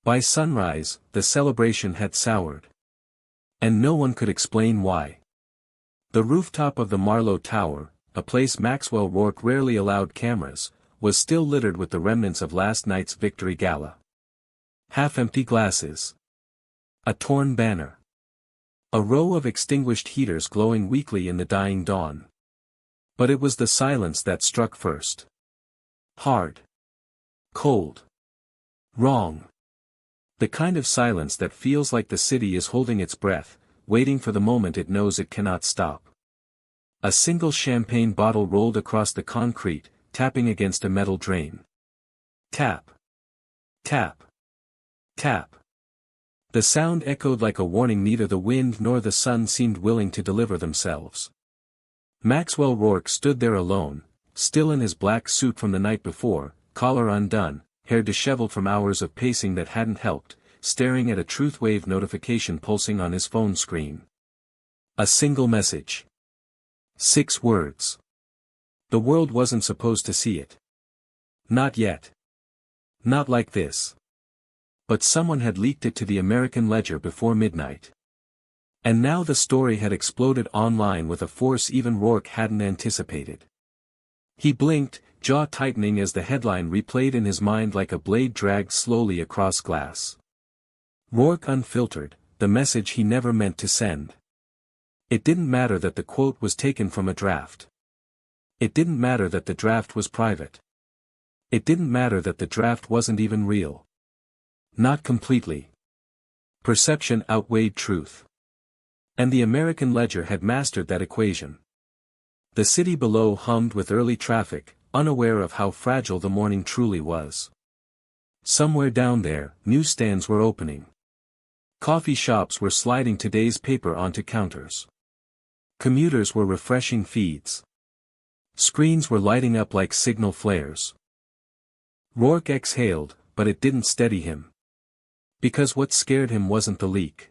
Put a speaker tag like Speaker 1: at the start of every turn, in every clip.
Speaker 1: By sunrise, the celebration had soured. And no one could explain why. The rooftop of the Marlowe Tower, a place Maxwell Rourke rarely allowed cameras, was still littered with the remnants of last night's victory gala. Half-empty glasses. A torn banner. A row of extinguished heaters glowing weakly in the dying dawn. But it was the silence that struck first. Hard. Cold. Wrong. The kind of silence that feels like the city is holding its breath, waiting for the moment it knows it cannot stop. A single champagne bottle rolled across the concrete, tapping against a metal drain. Tap. Tap. Tap. The sound echoed like a warning neither the wind nor the sun seemed willing to deliver themselves. Maxwell Rourke stood there alone, still in his black suit from the night before, collar undone, hair disheveled from hours of pacing that hadn't helped, staring at a TruthWave notification pulsing on his phone screen. A single message. 6 words. The world wasn't supposed to see it. Not yet. Not like this. But someone had leaked it to the American Ledger before midnight. And now the story had exploded online with a force even Rourke hadn't anticipated. He blinked, jaw tightening as the headline replayed in his mind like a blade dragged slowly across glass. Rourke unfiltered, the message he never meant to send. It didn't matter that the quote was taken from a draft. It didn't matter that the draft was private. It didn't matter that the draft wasn't even real. Not completely. Perception outweighed truth. And the American Ledger had mastered that equation. The city below hummed with early traffic, unaware of how fragile the morning truly was. Somewhere down there, newsstands were opening. Coffee shops were sliding today's paper onto counters. Commuters were refreshing feeds. Screens were lighting up like signal flares. Rourke exhaled, but it didn't steady him. Because what scared him wasn't the leak.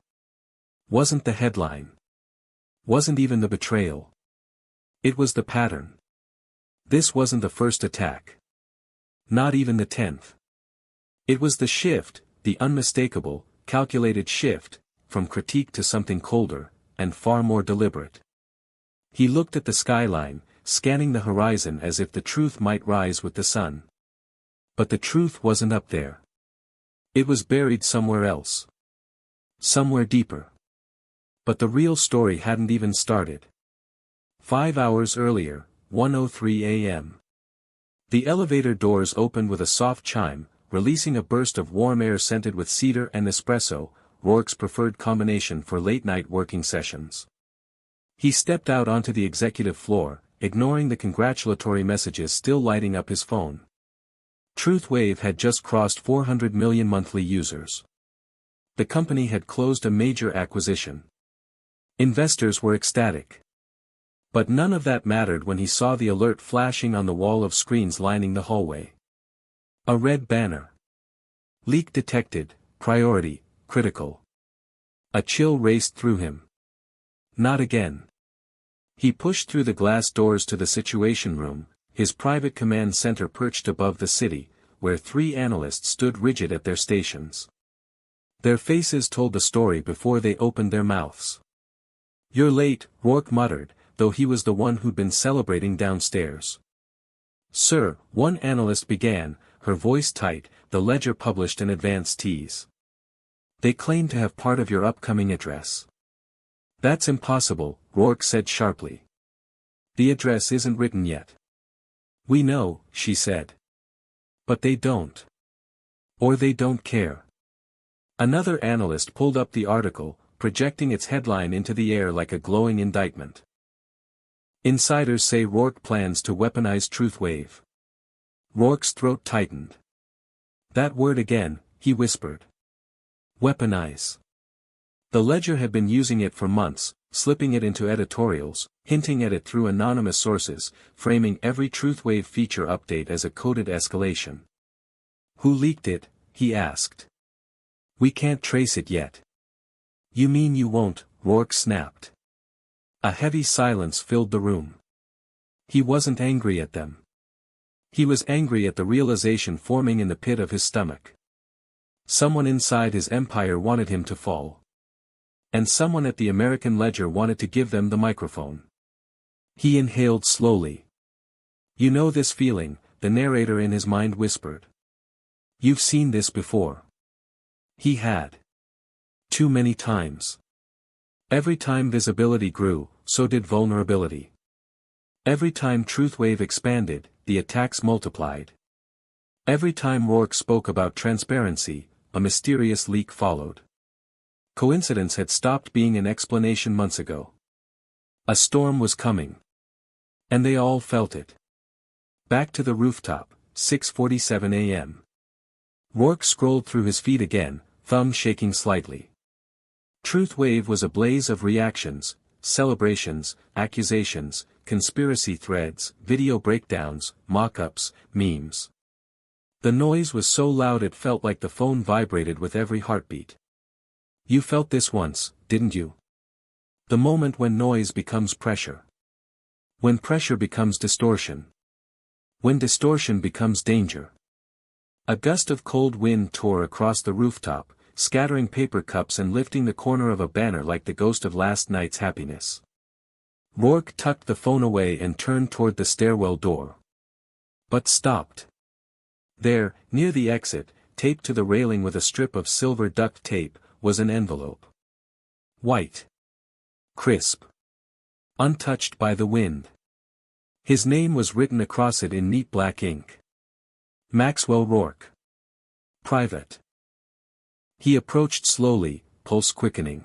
Speaker 1: Wasn't the headline. Wasn't even the betrayal. It was the pattern. This wasn't the first attack. Not even the 10th. It was the shift, the unmistakable, calculated shift, from critique to something colder, and far more deliberate. He looked at the skyline, scanning the horizon as if the truth might rise with the sun. But the truth wasn't up there. It was buried somewhere else. Somewhere deeper. But the real story hadn't even started. 5 hours earlier, 1:03 a.m. The elevator doors opened with a soft chime, releasing a burst of warm air scented with cedar and espresso, Rourke's preferred combination for late-night working sessions. He stepped out onto the executive floor, ignoring the congratulatory messages still lighting up his phone. TruthWave had just crossed 400 million monthly users. The company had closed a major acquisition. Investors were ecstatic. But none of that mattered when he saw the alert flashing on the wall of screens lining the hallway. A red banner. Leak detected, priority, critical. A chill raced through him. Not again. He pushed through the glass doors to the Situation Room, his private command center perched above the city, where 3 analysts stood rigid at their stations. Their faces told the story before they opened their mouths. "You're late," Rourke muttered, though he was the one who'd been celebrating downstairs. "Sir," one analyst began, her voice tight, "the Ledger published an advance tease. They claim to have part of your upcoming address." "That's impossible," Rourke said sharply. "The address isn't written yet." "We know," she said. "But they don't. Or they don't care." Another analyst pulled up the article, projecting its headline into the air like a glowing indictment. "Insiders say Rourke plans to weaponize TruthWave." Rourke's throat tightened. "That word again," he whispered. "Weaponize." The Ledger had been using it for months, slipping it into editorials, hinting at it through anonymous sources, framing every TruthWave feature update as a coded escalation. "Who leaked it?" he asked. "We can't trace it yet." "You mean you won't?" Rourke snapped. A heavy silence filled the room. He wasn't angry at them. He was angry at the realization forming in the pit of his stomach. Someone inside his empire wanted him to fall. And someone at the American Ledger wanted to give them the microphone. He inhaled slowly. "You know this feeling," the narrator in his mind whispered. "You've seen this before." He had. Too many times. Every time visibility grew, so did vulnerability. Every time truth wave expanded, the attacks multiplied. Every time Rourke spoke about transparency, a mysterious leak followed. Coincidence had stopped being an explanation months ago. A storm was coming. And they all felt it. Back to the rooftop, 6:47 a.m. Rourke scrolled through his feed again, thumb shaking slightly. Truth Wave was a blaze of reactions, celebrations, accusations, conspiracy threads, video breakdowns, mock-ups, memes. The noise was so loud it felt like the phone vibrated with every heartbeat. You felt this once, didn't you? The moment when noise becomes pressure. When pressure becomes distortion. When distortion becomes danger. A gust of cold wind tore across the rooftop, scattering paper cups and lifting the corner of a banner like the ghost of last night's happiness. Rourke tucked the phone away and turned toward the stairwell door. But stopped. There, near the exit, taped to the railing with a strip of silver duct tape, was an envelope. White. Crisp. Untouched by the wind. His name was written across it in neat black ink. Maxwell Rourke. Private. He approached slowly, pulse quickening.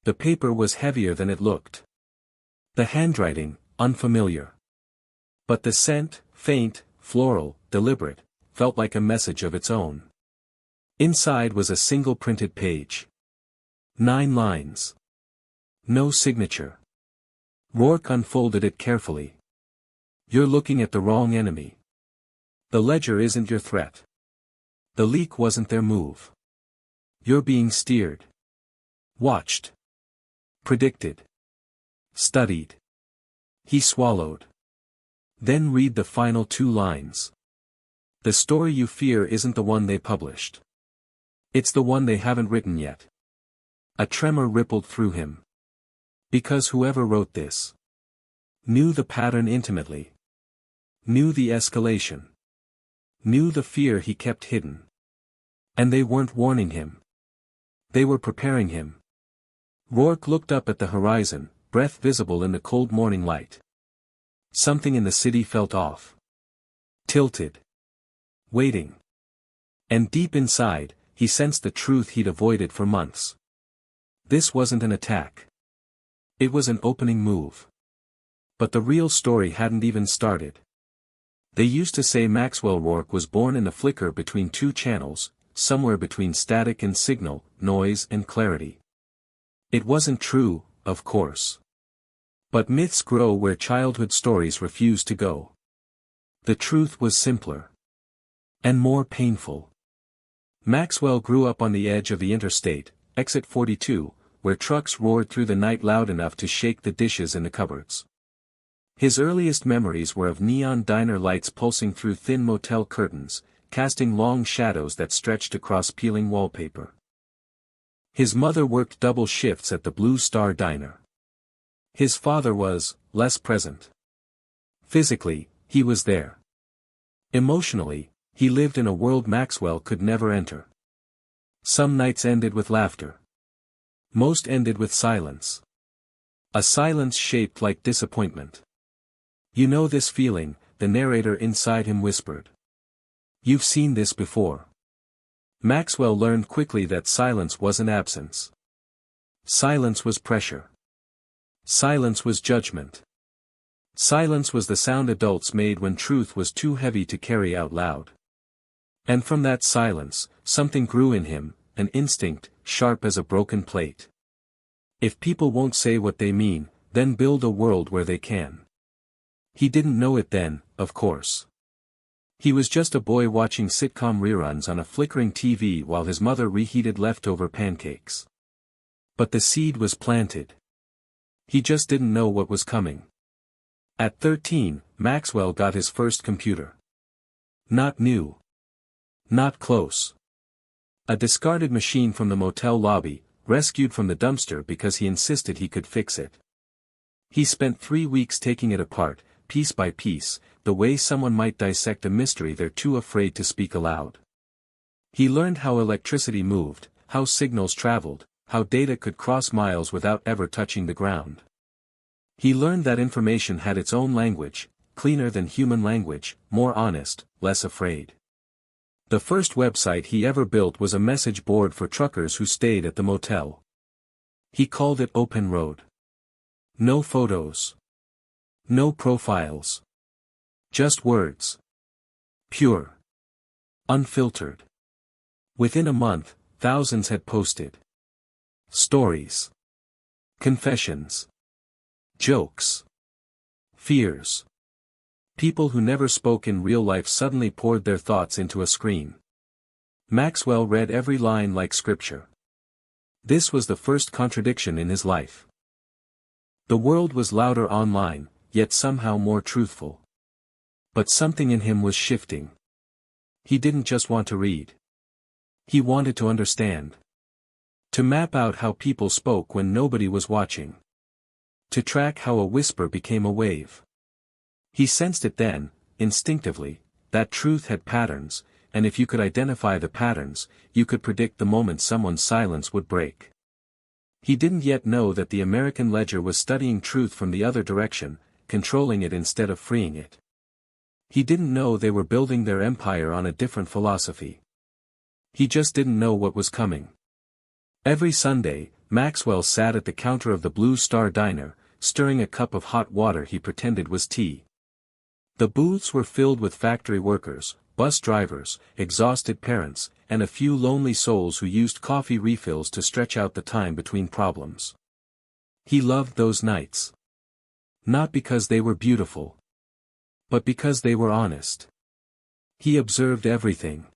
Speaker 1: The paper was heavier than it looked. The handwriting, unfamiliar. But the scent, faint, floral, deliberate, felt like a message of its own. Inside was a single printed page. 9 lines. No signature. Rourke unfolded it carefully. You're looking at the wrong enemy. The ledger isn't your threat. The leak wasn't their move. You're being steered. Watched. Predicted. Studied. He swallowed. Then read the final 2 lines. The story you fear isn't the one they published. It's the one they haven't written yet. A tremor rippled through him. Because whoever wrote this knew the pattern intimately. Knew the escalation. Knew the fear he kept hidden. And they weren't warning him. They were preparing him. Rourke looked up at the horizon, breath visible in the cold morning light. Something in the city felt off. Tilted. Waiting. And deep inside, he sensed the truth he'd avoided for months. This wasn't an attack. It was an opening move. But the real story hadn't even started. They used to say Maxwell Rourke was born in a flicker between 2 channels, somewhere between static and signal, noise and clarity. It wasn't true, of course. But myths grow where childhood stories refuse to go. The truth was simpler. And more painful. Maxwell grew up on the edge of the interstate, exit 42, where trucks roared through the night loud enough to shake the dishes in the cupboards. His earliest memories were of neon diner lights pulsing through thin motel curtains, casting long shadows that stretched across peeling wallpaper. His mother worked double shifts at the Blue Star Diner. His father was less present. Physically, he was there. Emotionally, he lived in a world Maxwell could never enter. Some nights ended with laughter. Most ended with silence. A silence shaped like disappointment. You know this feeling, the narrator inside him whispered. You've seen this before. Maxwell learned quickly that silence wasn't absence. Silence was pressure. Silence was judgment. Silence was the sound adults made when truth was too heavy to carry out loud. And from that silence, something grew in him, an instinct, sharp as a broken plate. If people won't say what they mean, then build a world where they can. He didn't know it then, of course. He was just a boy watching sitcom reruns on a flickering TV while his mother reheated leftover pancakes. But the seed was planted. He just didn't know what was coming. At 13, Maxwell got his first computer. Not new. Not close. A discarded machine from the motel lobby, rescued from the dumpster because he insisted he could fix it. He spent 3 weeks taking it apart, piece by piece, the way someone might dissect a mystery they're too afraid to speak aloud. He learned how electricity moved, how signals traveled, how data could cross miles without ever touching the ground. He learned that information had its own language, cleaner than human language, more honest, less afraid. The first website he ever built was a message board for truckers who stayed at the motel. He called it Open Road. No photos. No profiles. Just words. Pure. Unfiltered. Within a month, thousands had posted. Stories. Confessions. Jokes. Fears. People who never spoke in real life suddenly poured their thoughts into a screen. Maxwell read every line like scripture. This was the first contradiction in his life. The world was louder online, yet somehow more truthful. But something in him was shifting. He didn't just want to read. He wanted to understand. To map out how people spoke when nobody was watching. To track how a whisper became a wave. He sensed it then, instinctively, that truth had patterns, and if you could identify the patterns, you could predict the moment someone's silence would break. He didn't yet know that the American ledger was studying truth from the other direction, controlling it instead of freeing it. He didn't know they were building their empire on a different philosophy. He just didn't know what was coming. Every Sunday, Maxwell sat at the counter of the Blue Star Diner, stirring a cup of hot water he pretended was tea. The booths were filled with factory workers, bus drivers, exhausted parents, and a few lonely souls who used coffee refills to stretch out the time between problems. He loved those nights. Not because they were beautiful. But because they were honest. He observed everything.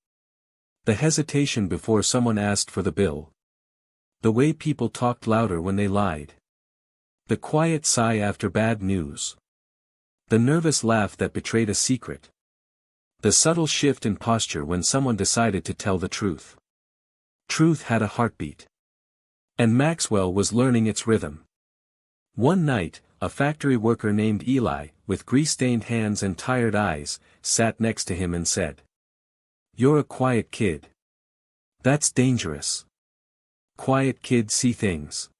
Speaker 1: The hesitation before someone asked for the bill. The way people talked louder when they lied. The quiet sigh after bad news. The nervous laugh that betrayed a secret. The subtle shift in posture when someone decided to tell the truth. Truth had a heartbeat. And Maxwell was learning its rhythm. One night, a factory worker named Eli, with grease-stained hands and tired eyes, sat next to him and said, "You're a quiet kid. That's dangerous. Quiet kids see things."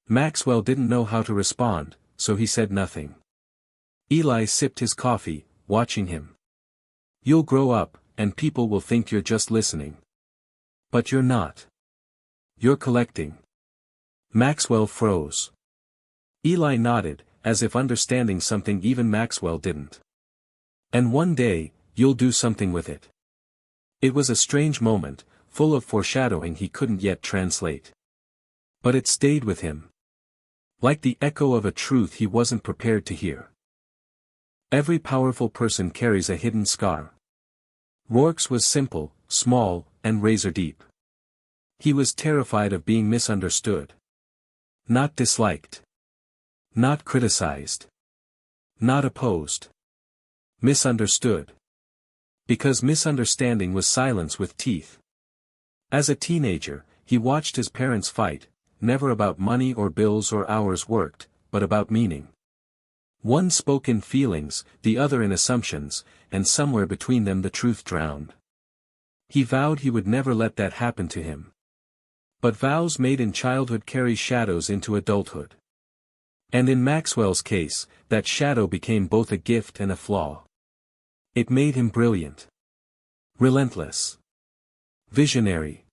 Speaker 1: Maxwell didn't know how to respond, so he said nothing. Eli sipped his coffee, watching him. "You'll grow up, and people will think you're just listening. But you're not. You're collecting." Maxwell froze. Eli nodded, as if understanding something even Maxwell didn't. "And one day, you'll do something with it." It was a strange moment, full of foreshadowing he couldn't yet translate. But it stayed with him. Like the echo of a truth he wasn't prepared to hear. Every powerful person carries a hidden scar. Rourke's was simple, small, and razor-deep. He was terrified of being misunderstood. Not disliked. Not criticized. Not opposed. Misunderstood. Because misunderstanding was silence with teeth. As a teenager, he watched his parents fight, never about money or bills or hours worked, but about meaning. One spoke in feelings, the other in assumptions, and somewhere between them the truth drowned. He vowed he would never let that happen to him. But vows made in childhood carry shadows into adulthood. And in Maxwell's case, that shadow became both a gift and a flaw. It made him brilliant. Relentless. Visionary.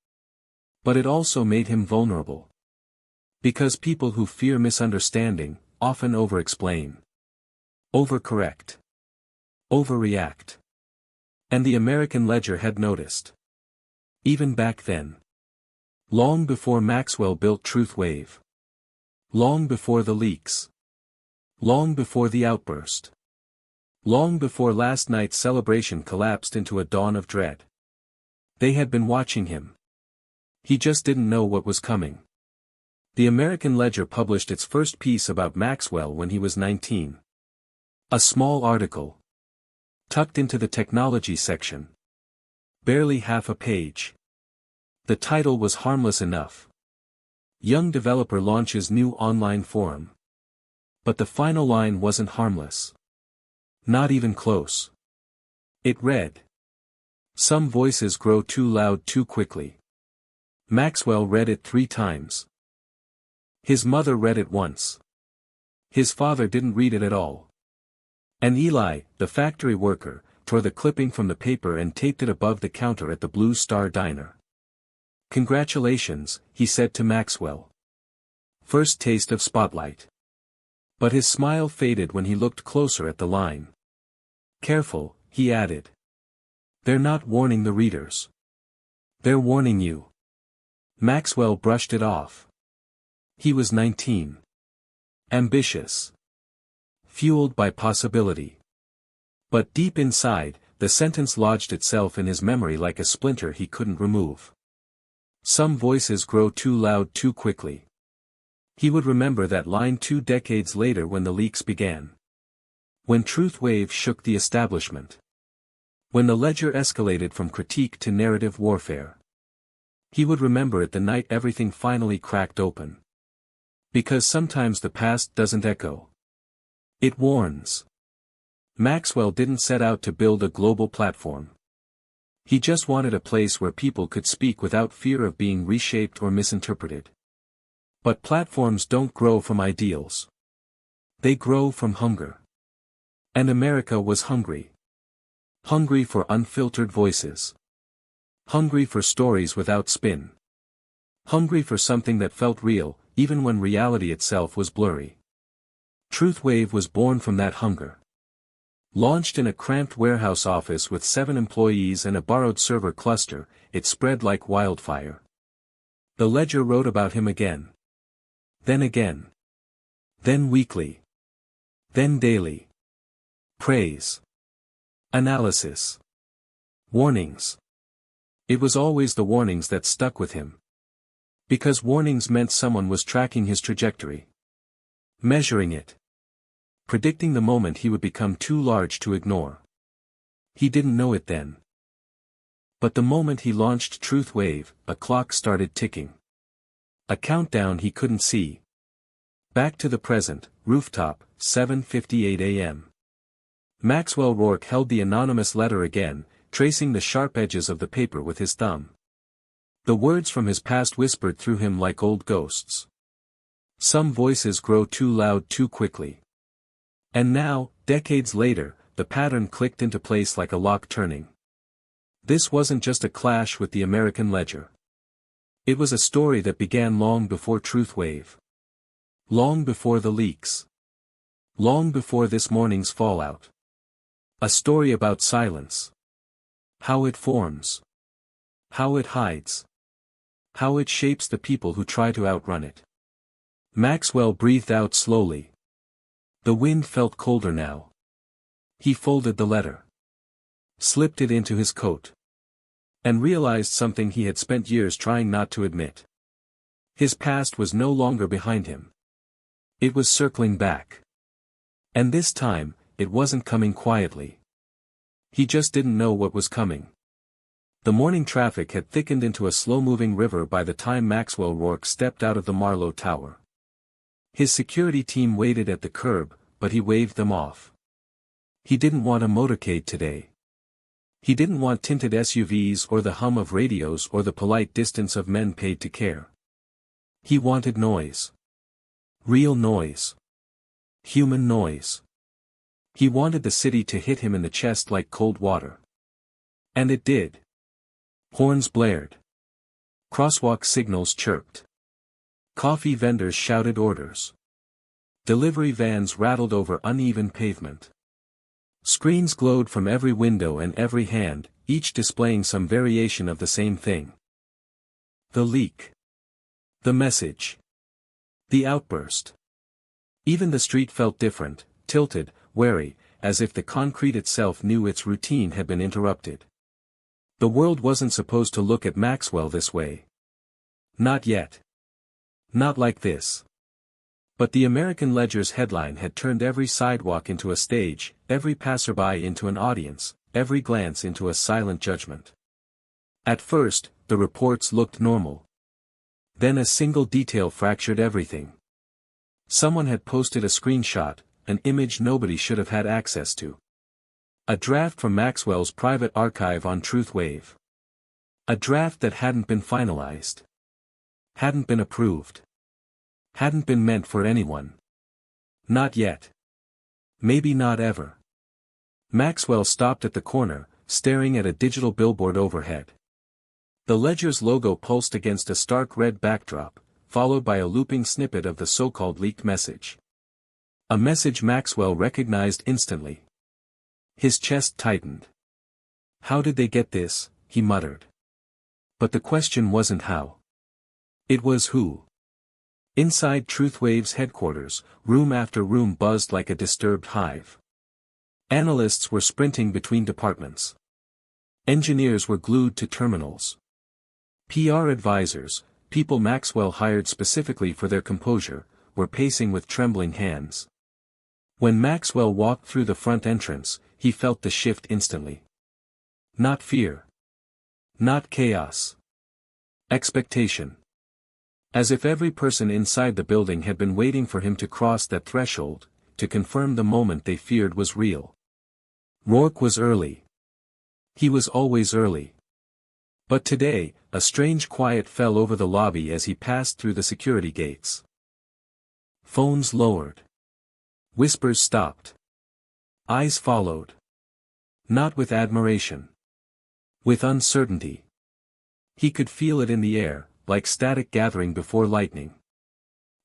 Speaker 1: But it also made him vulnerable. Because people who fear misunderstanding, often over-explain. Overcorrect. Overreact. And the American ledger had noticed. Even back then. Long before Maxwell built Truth Wave. Long before the leaks. Long before the outburst. Long before last night's celebration collapsed into a dawn of dread. They had been watching him. He just didn't know what was coming. The American Ledger published its first piece about Maxwell when he was 19. A small article. Tucked into the technology section. Barely half a page. The title was harmless enough. Young developer launches new online forum. But the final line wasn't harmless. Not even close. It read. Some voices grow too loud too quickly. Maxwell read it 3 times. His mother read it once. His father didn't read it at all. And Eli, the factory worker, tore the clipping from the paper and taped it above the counter at the Blue Star Diner. "Congratulations," he said to Maxwell. "First taste of spotlight." But his smile faded when he looked closer at the line. "Careful," he added. "They're not warning the readers. They're warning you." Maxwell brushed it off. He was 19. Ambitious. Fueled by possibility. But deep inside, the sentence lodged itself in his memory like a splinter he couldn't remove. Some voices grow too loud too quickly. He would remember that line 2 decades later when the leaks began. When Truth Wave shook the establishment. When the ledger escalated from critique to narrative warfare. He would remember it the night everything finally cracked open. Because sometimes the past doesn't echo. It warns. Maxwell didn't set out to build a global platform. He just wanted a place where people could speak without fear of being reshaped or misinterpreted. But platforms don't grow from ideals. They grow from hunger. And America was hungry. Hungry for unfiltered voices. Hungry for stories without spin. Hungry for something that felt real, even when reality itself was blurry. Truth Wave was born from that hunger. Launched in a cramped warehouse office with 7 employees and a borrowed server cluster, it spread like wildfire. The Ledger wrote about him again. Then again. Then weekly. Then daily. Praise. Analysis. Warnings. It was always the warnings that stuck with him. Because warnings meant someone was tracking his trajectory. Measuring it. Predicting the moment he would become too large to ignore. He didn't know it then. But the moment he launched Truth Wave, a clock started ticking. A countdown he couldn't see. Back to the present, rooftop, 7:58 a.m. Maxwell Rourke held the anonymous letter again, tracing the sharp edges of the paper with his thumb. The words from his past whispered through him like old ghosts. Some voices grow too loud too quickly. And now, decades later, the pattern clicked into place like a lock turning. This wasn't just a clash with the American ledger. It was a story that began long before Truth Wave. Long before the leaks. Long before this morning's fallout. A story about silence. How it forms. How it hides. How it shapes the people who try to outrun it. Maxwell breathed out slowly. The wind felt colder now. He folded the letter. Slipped it into his coat. And realized something he had spent years trying not to admit. His past was no longer behind him. It was circling back. And this time, it wasn't coming quietly. He just didn't know what was coming. The morning traffic had thickened into a slow-moving river by the time Maxwell Rourke stepped out of the Marlowe Tower. His security team waited at the curb, but he waved them off. He didn't want a motorcade today. He didn't want tinted SUVs or the hum of radios or the polite distance of men paid to care. He wanted noise. Real noise. Human noise. He wanted the city to hit him in the chest like cold water. And it did. Horns blared. Crosswalk signals chirped. Coffee vendors shouted orders. Delivery vans rattled over uneven pavement. Screens glowed from every window and every hand, each displaying some variation of the same thing. The leak. The message. The outburst. Even the street felt different, tilted, wary, as if the concrete itself knew its routine had been interrupted. The world wasn't supposed to look at Maxwell this way. Not yet. Not like this. But the American Ledger's headline had turned every sidewalk into a stage, every passerby into an audience, every glance into a silent judgment. At first, the reports looked normal. Then a single detail fractured everything. Someone had posted a screenshot, an image nobody should have had access to. A draft from Maxwell's private archive on TruthWave. A draft that hadn't been finalized. Hadn't been approved. Hadn't been meant for anyone. Not yet. Maybe not ever. Maxwell stopped at the corner, staring at a digital billboard overhead. The ledger's logo pulsed against a stark red backdrop, followed by a looping snippet of the so-called leaked message. A message Maxwell recognized instantly. His chest tightened. How did they get this, he muttered. But the question wasn't how. It was who. Inside TruthWave's headquarters, room after room buzzed like a disturbed hive. Analysts were sprinting between departments. Engineers were glued to terminals. PR advisors, people Maxwell hired specifically for their composure, were pacing with trembling hands. When Maxwell walked through the front entrance, he felt the shift instantly. Not fear. Not chaos. Expectation. As if every person inside the building had been waiting for him to cross that threshold, to confirm the moment they feared was real. Rourke was early. He was always early. But today, a strange quiet fell over the lobby as he passed through the security gates. Phones lowered. Whispers stopped. Eyes followed. Not with admiration. With uncertainty. He could feel it in the air, like static gathering before lightning.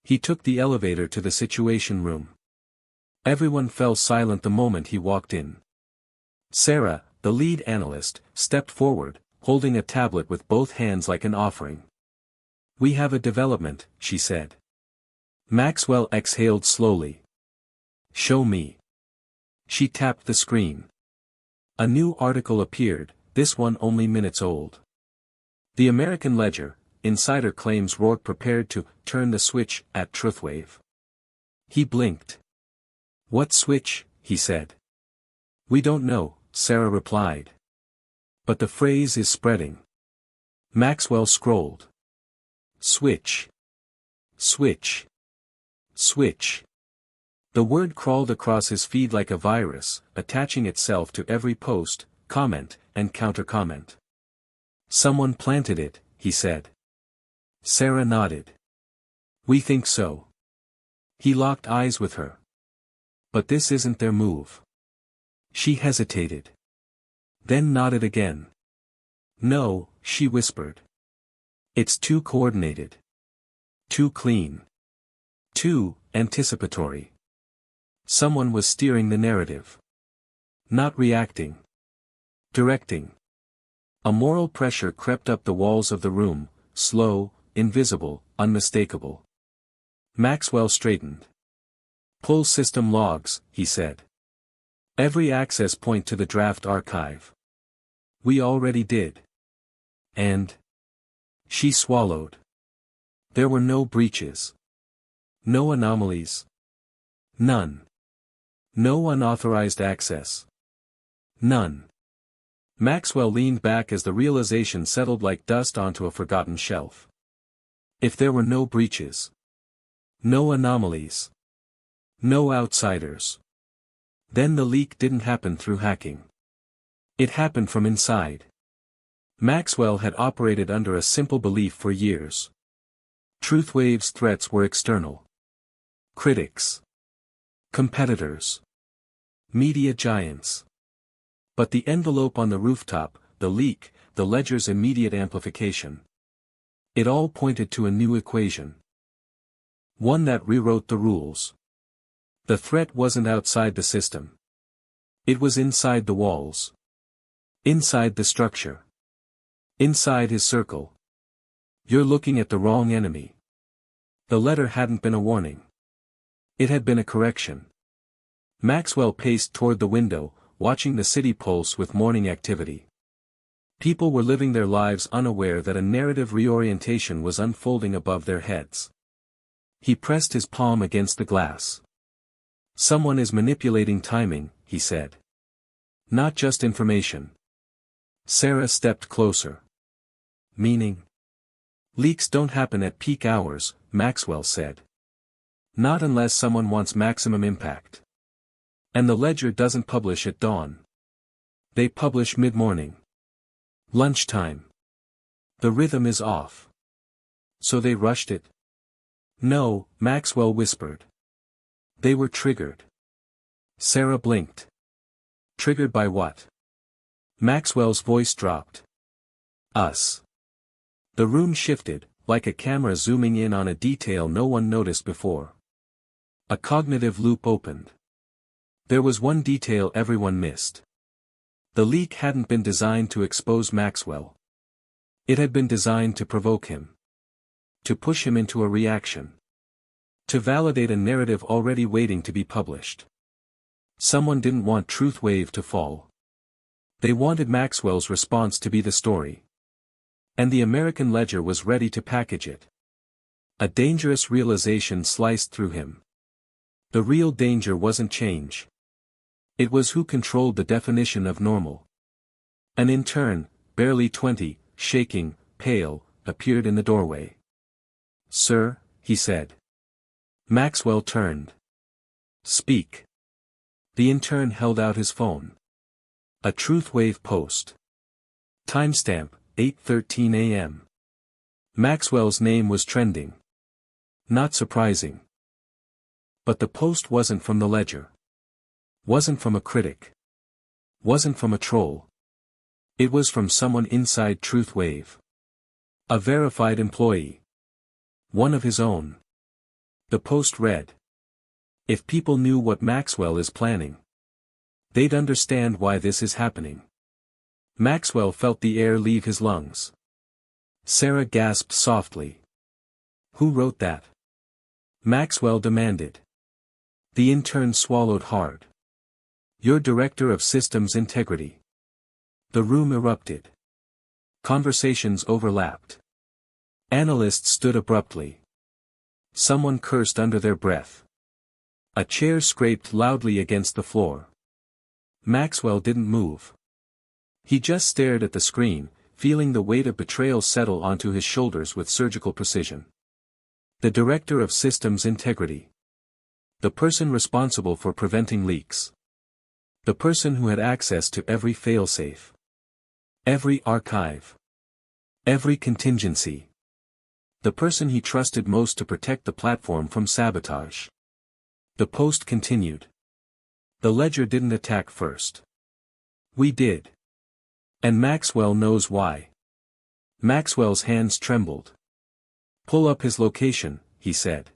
Speaker 1: He took the elevator to the Situation Room. Everyone fell silent the moment he walked in. Sarah, the lead analyst, stepped forward, holding a tablet with both hands like an offering. "We have a development," she said. Maxwell exhaled slowly. "Show me." She tapped the screen. A new article appeared, this one only minutes old. The American Ledger, insider claims Rourke prepared to turn the switch at TruthWave. He blinked. "What switch?" he said. "We don't know," Sarah replied. "But the phrase is spreading." Maxwell scrolled. Switch. Switch. Switch. The word crawled across his feed like a virus, attaching itself to every post, comment, and counter-comment. "Someone planted it," he said. Sarah nodded. "We think so." He locked eyes with her. "But this isn't their move." She hesitated. Then nodded again. "No," she whispered. "It's too coordinated. Too clean. Too anticipatory. Someone was steering the narrative. Not reacting. Directing." A moral pressure crept up the walls of the room, slow, invisible, unmistakable. Maxwell straightened. "Pull system logs," he said. "Every access point to the draft archive." "We already did." "And?" She swallowed. There were no breaches. No anomalies. None. No unauthorized access. None. Maxwell leaned back as the realization settled like dust onto a forgotten shelf. If there were no breaches. No anomalies. No outsiders. Then the leak didn't happen through hacking. It happened from inside. Maxwell had operated under a simple belief for years. TruthWave's threats were external. Critics. Competitors. Media giants. But the envelope on the rooftop, the leak, the ledger's immediate amplification. It all pointed to a new equation. One that rewrote the rules. The threat wasn't outside the system. It was inside the walls. Inside the structure. Inside his circle. "You're looking at the wrong enemy." The letter hadn't been a warning. It had been a correction. Maxwell paced toward the window, watching the city pulse with morning activity. People were living their lives unaware that a narrative reorientation was unfolding above their heads. He pressed his palm against the glass. "Someone is manipulating timing," he said. "Not just information." Sarah stepped closer. meaning? Leaks don't happen at peak hours, Maxwell said. Not unless someone wants maximum impact. And the ledger doesn't publish at dawn. They publish mid-morning. Lunchtime. The rhythm is off. So they rushed it? No, Maxwell whispered. They were triggered. Sarah blinked. Triggered by what? Maxwell's voice dropped. Us. The room shifted, like a camera zooming in on a detail no one noticed before. A cognitive loop opened. There was one detail everyone missed. The leak hadn't been designed to expose Maxwell. It had been designed to provoke him. To push him into a reaction. To validate a narrative already waiting to be published. Someone didn't want Truthwave to fall. They wanted Maxwell's response to be the story. And the American Ledger was ready to package it. A dangerous realization sliced through him. The real danger wasn't change. It was who controlled the definition of normal. An intern, barely 20, shaking, pale, appeared in the doorway. "Sir," he said. Maxwell turned. "Speak." The intern held out his phone. A Truthwave post. Timestamp, 8:13 a.m. Maxwell's name was trending. Not surprising. But the post wasn't from the Ledger. Wasn't from a critic. Wasn't from a troll. It was from someone inside Truthwave. A verified employee. One of his own. The post read. If people knew what Maxwell is planning, they'd understand why this is happening. Maxwell felt the air leave his lungs. Sarah gasped softly. Who wrote that? Maxwell demanded. The intern swallowed hard. Your Director of Systems Integrity. The room erupted. Conversations overlapped. Analysts stood abruptly. Someone cursed under their breath. A chair scraped loudly against the floor. Maxwell didn't move. He just stared at the screen, feeling the weight of betrayal settle onto his shoulders with surgical precision. The Director of Systems Integrity. The person responsible for preventing leaks. The person who had access to every failsafe. Every archive. Every contingency. The person he trusted most to protect the platform from sabotage. The post continued. The Ledger didn't attack first. We did. And Maxwell knows why. Maxwell's hands trembled. Pull up his location, he said.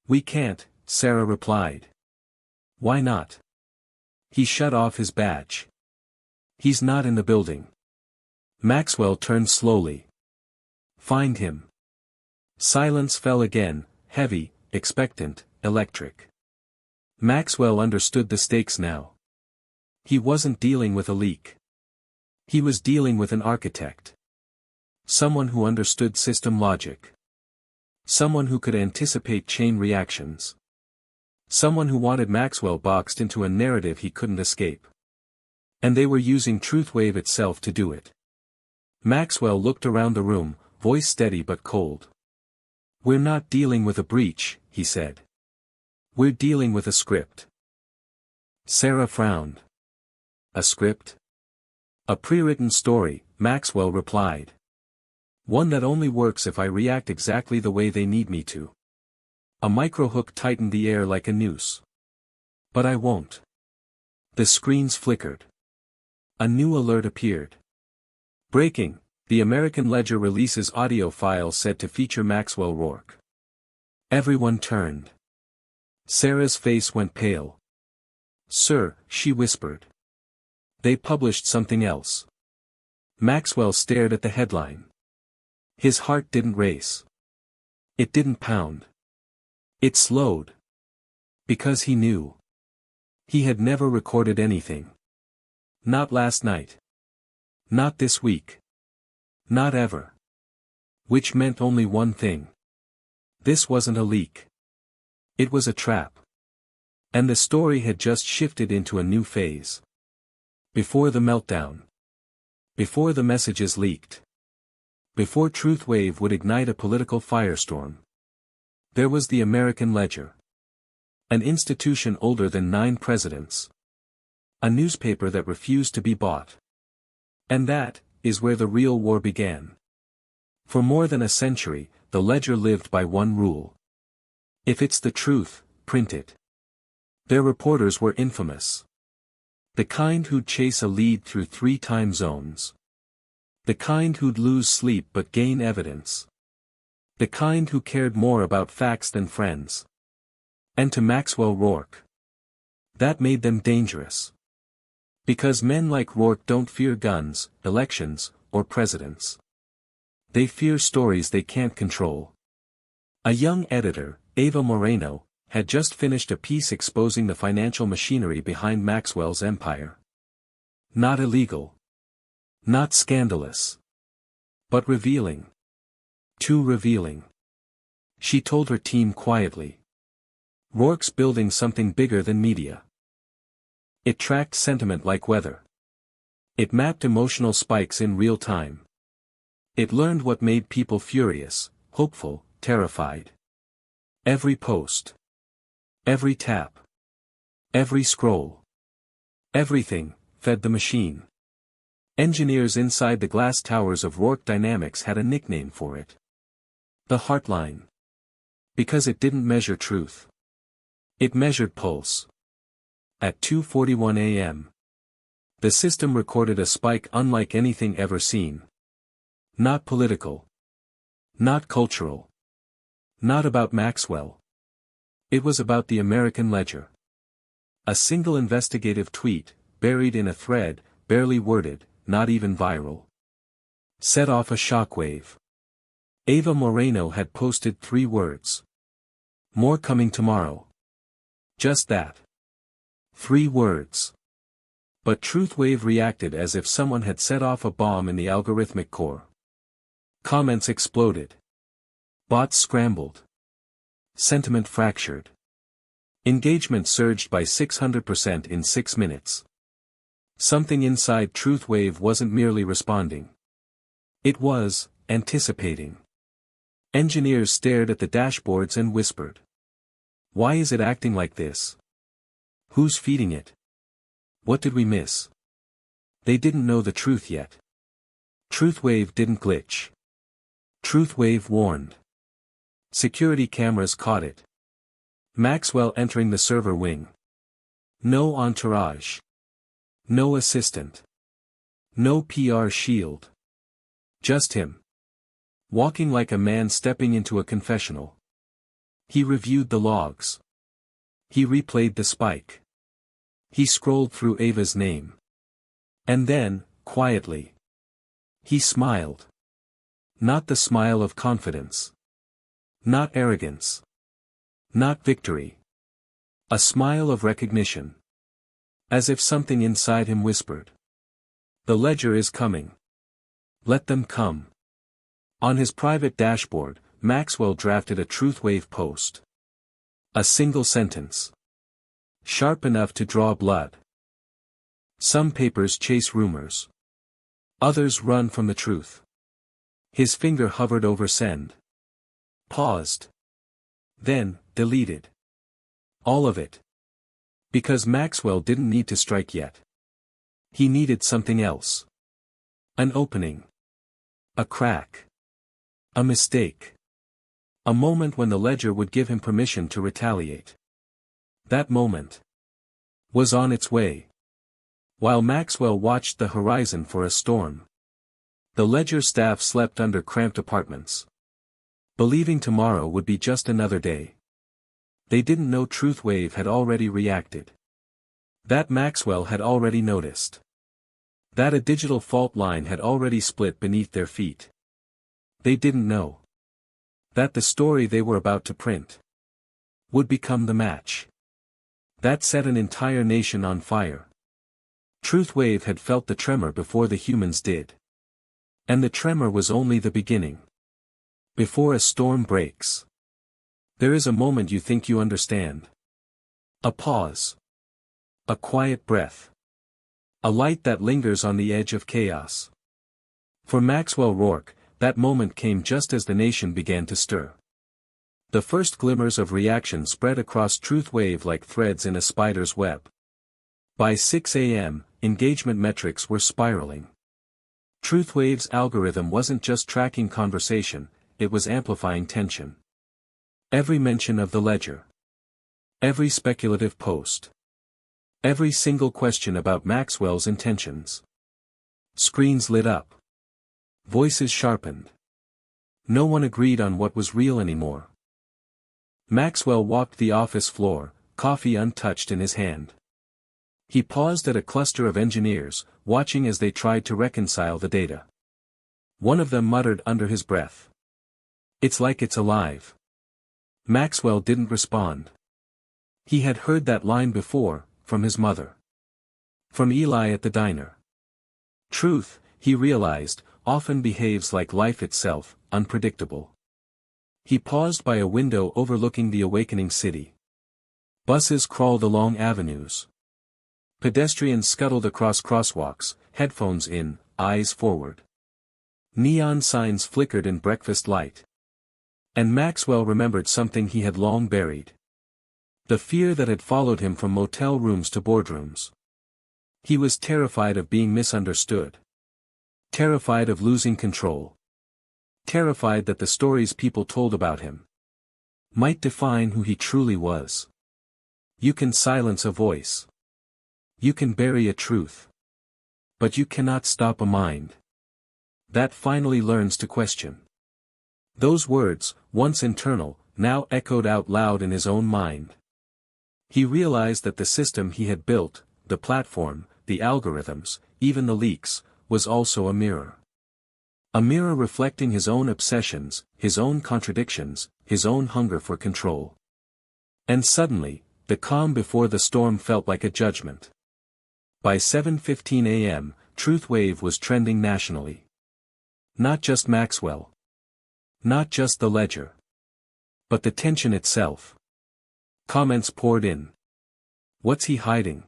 Speaker 1: We can't, Sarah replied. Why not? He shut off his badge. He's not in the building. Maxwell turned slowly. Find him. Silence fell again, heavy, expectant, electric. Maxwell understood the stakes now. He wasn't dealing with a leak. He was dealing with an architect. Someone who understood system logic. Someone who could anticipate chain reactions. Someone who wanted Maxwell boxed into a narrative he couldn't escape. And they were using Truthwave itself to do it. Maxwell looked around the room, voice steady but cold. We're not dealing with a breach, he said. We're dealing with a script. Sarah frowned. A script? A pre-written story, Maxwell replied. One that only works if I react exactly the way they need me to. A microhook tightened the air like a noose. But I won't. The screens flickered. A new alert appeared. Breaking, the American Ledger releases audio file said to feature Maxwell Rourke. Everyone turned. Sarah's face went pale. Sir, she whispered. They published something else. Maxwell stared at the headline. His heart didn't race. It didn't pound. It slowed. Because he knew. He had never recorded anything. Not last night. Not this week. Not ever. Which meant only one thing. This wasn't a leak. It was a trap. And the story had just shifted into a new phase. Before the meltdown. Before the messages leaked. Before Truthwave would ignite a political firestorm. There was the American Ledger. An institution older than 9 presidents. A newspaper that refused to be bought. And that is where the real war began. For more than a century, the Ledger lived by one rule. If it's the truth, print it. Their reporters were infamous. The kind who'd chase a lead through 3 time zones. The kind who'd lose sleep but gain evidence. The kind who cared more about facts than friends. And to Maxwell Rourke. That made them dangerous. Because men like Rourke don't fear guns, elections, or presidents. They fear stories they can't control. A young editor, Ava Moreno, had just finished a piece exposing the financial machinery behind Maxwell's empire. Not illegal. Not scandalous. But revealing. Too revealing. She told her team quietly. Rourke's building something bigger than media. It tracked sentiment like weather. It mapped emotional spikes in real time. It learned what made people furious, hopeful, terrified. Every post. Every tap. Every scroll. Everything fed the machine. Engineers inside the glass towers of Rourke Dynamics had a nickname for it. The Heartline. Because it didn't measure truth. It measured pulse. At 2:41 a.m. the system recorded a spike unlike anything ever seen. Not political. Not cultural. Not about Maxwell. It was about the American Ledger. A single investigative tweet, buried in a thread, barely worded, not even viral. Set off a shockwave. Ava Moreno had posted 3 words. More coming tomorrow. Just that. 3 words. But Truthwave reacted as if someone had set off a bomb in the algorithmic core. Comments exploded. Bots scrambled. Sentiment fractured. Engagement surged by 600% in 6 minutes. Something inside Truthwave wasn't merely responding. It was anticipating. Engineers stared at the dashboards and whispered. Why is it acting like this? Who's feeding it? What did we miss? They didn't know the truth yet. Truthwave didn't glitch. Truthwave warned. Security cameras caught it. Maxwell entering the server wing. No entourage. No assistant. No PR shield. Just him. Walking like a man stepping into a confessional. He reviewed the logs. He replayed the spike. He scrolled through Ava's name. And then, quietly. He smiled. Not the smile of confidence. Not arrogance. Not victory. A smile of recognition. As if something inside him whispered. The Ledger is coming. Let them come. On his private dashboard, Maxwell drafted a Truthwave post. A single sentence. Sharp enough to draw blood. Some papers chase rumors. Others run from the truth. His finger hovered over send. Paused. Then, deleted. All of it. Because Maxwell didn't need to strike yet. He needed something else. An opening. A crack. A mistake. A moment when the Ledger would give him permission to retaliate. That moment was on its way. While Maxwell watched the horizon for a storm. The Ledger staff slept under cramped apartments. Believing tomorrow would be just another day. They didn't know Truthwave had already reacted. That Maxwell had already noticed. That a digital fault line had already split beneath their feet. They didn't know that the story they were about to print would become the match that set an entire nation on fire. Truthwave had felt the tremor before the humans did. And the tremor was only the beginning. Before a storm breaks, there is a moment you think you understand. A pause. A quiet breath. A light that lingers on the edge of chaos. For Maxwell Rourke, that moment came just as the nation began to stir. The first glimmers of reaction spread across TruthWave like threads in a spider's web. By 6 a.m., engagement metrics were spiraling. TruthWave's algorithm wasn't just tracking conversation, it was amplifying tension. Every mention of the ledger. Every speculative post. Every single question about Maxwell's intentions. Screens lit up. Voices sharpened. No one agreed on what was real anymore. Maxwell walked the office floor, coffee untouched in his hand. He paused at a cluster of engineers, watching as they tried to reconcile the data. One of them muttered under his breath. "It's like it's alive." Maxwell didn't respond. He had heard that line before, from his mother. From Eli at the diner. Truth, he realized, often behaves like life itself, unpredictable. He paused by a window overlooking the awakening city. Buses crawled along avenues. Pedestrians scuttled across crosswalks, headphones in, eyes forward. Neon signs flickered in breakfast light. And Maxwell remembered something he had long buried. The fear that had followed him from motel rooms to boardrooms. He was terrified of being misunderstood. Terrified of losing control. Terrified that the stories people told about him might define who he truly was. You can silence a voice. You can bury a truth. But you cannot stop a mind that finally learns to question. Those words, once internal, now echoed out loud in his own mind. He realized that the system he had built, the platform, the algorithms, even the leaks, was also a mirror. A mirror reflecting his own obsessions, his own contradictions, his own hunger for control. And suddenly, the calm before the storm felt like a judgment. By 7:15 a.m., TruthWave was trending nationally. Not just Maxwell. Not just the ledger. But the tension itself. Comments poured in. "What's he hiding?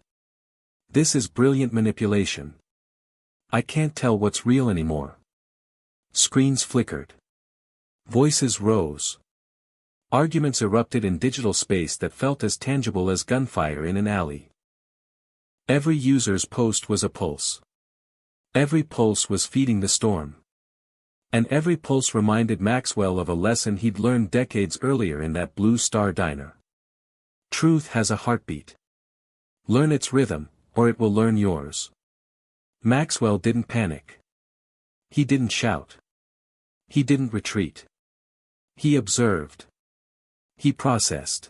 Speaker 1: This is brilliant manipulation. I can't tell what's real anymore." Screens flickered. Voices rose. Arguments erupted in digital space that felt as tangible as gunfire in an alley. Every user's post was a pulse. Every pulse was feeding the storm. And every pulse reminded Maxwell of a lesson he'd learned decades earlier in that Blue Star diner. Truth has a heartbeat. Learn its rhythm, or it will learn yours. Maxwell didn't panic. He didn't shout. He didn't retreat. He observed. He processed.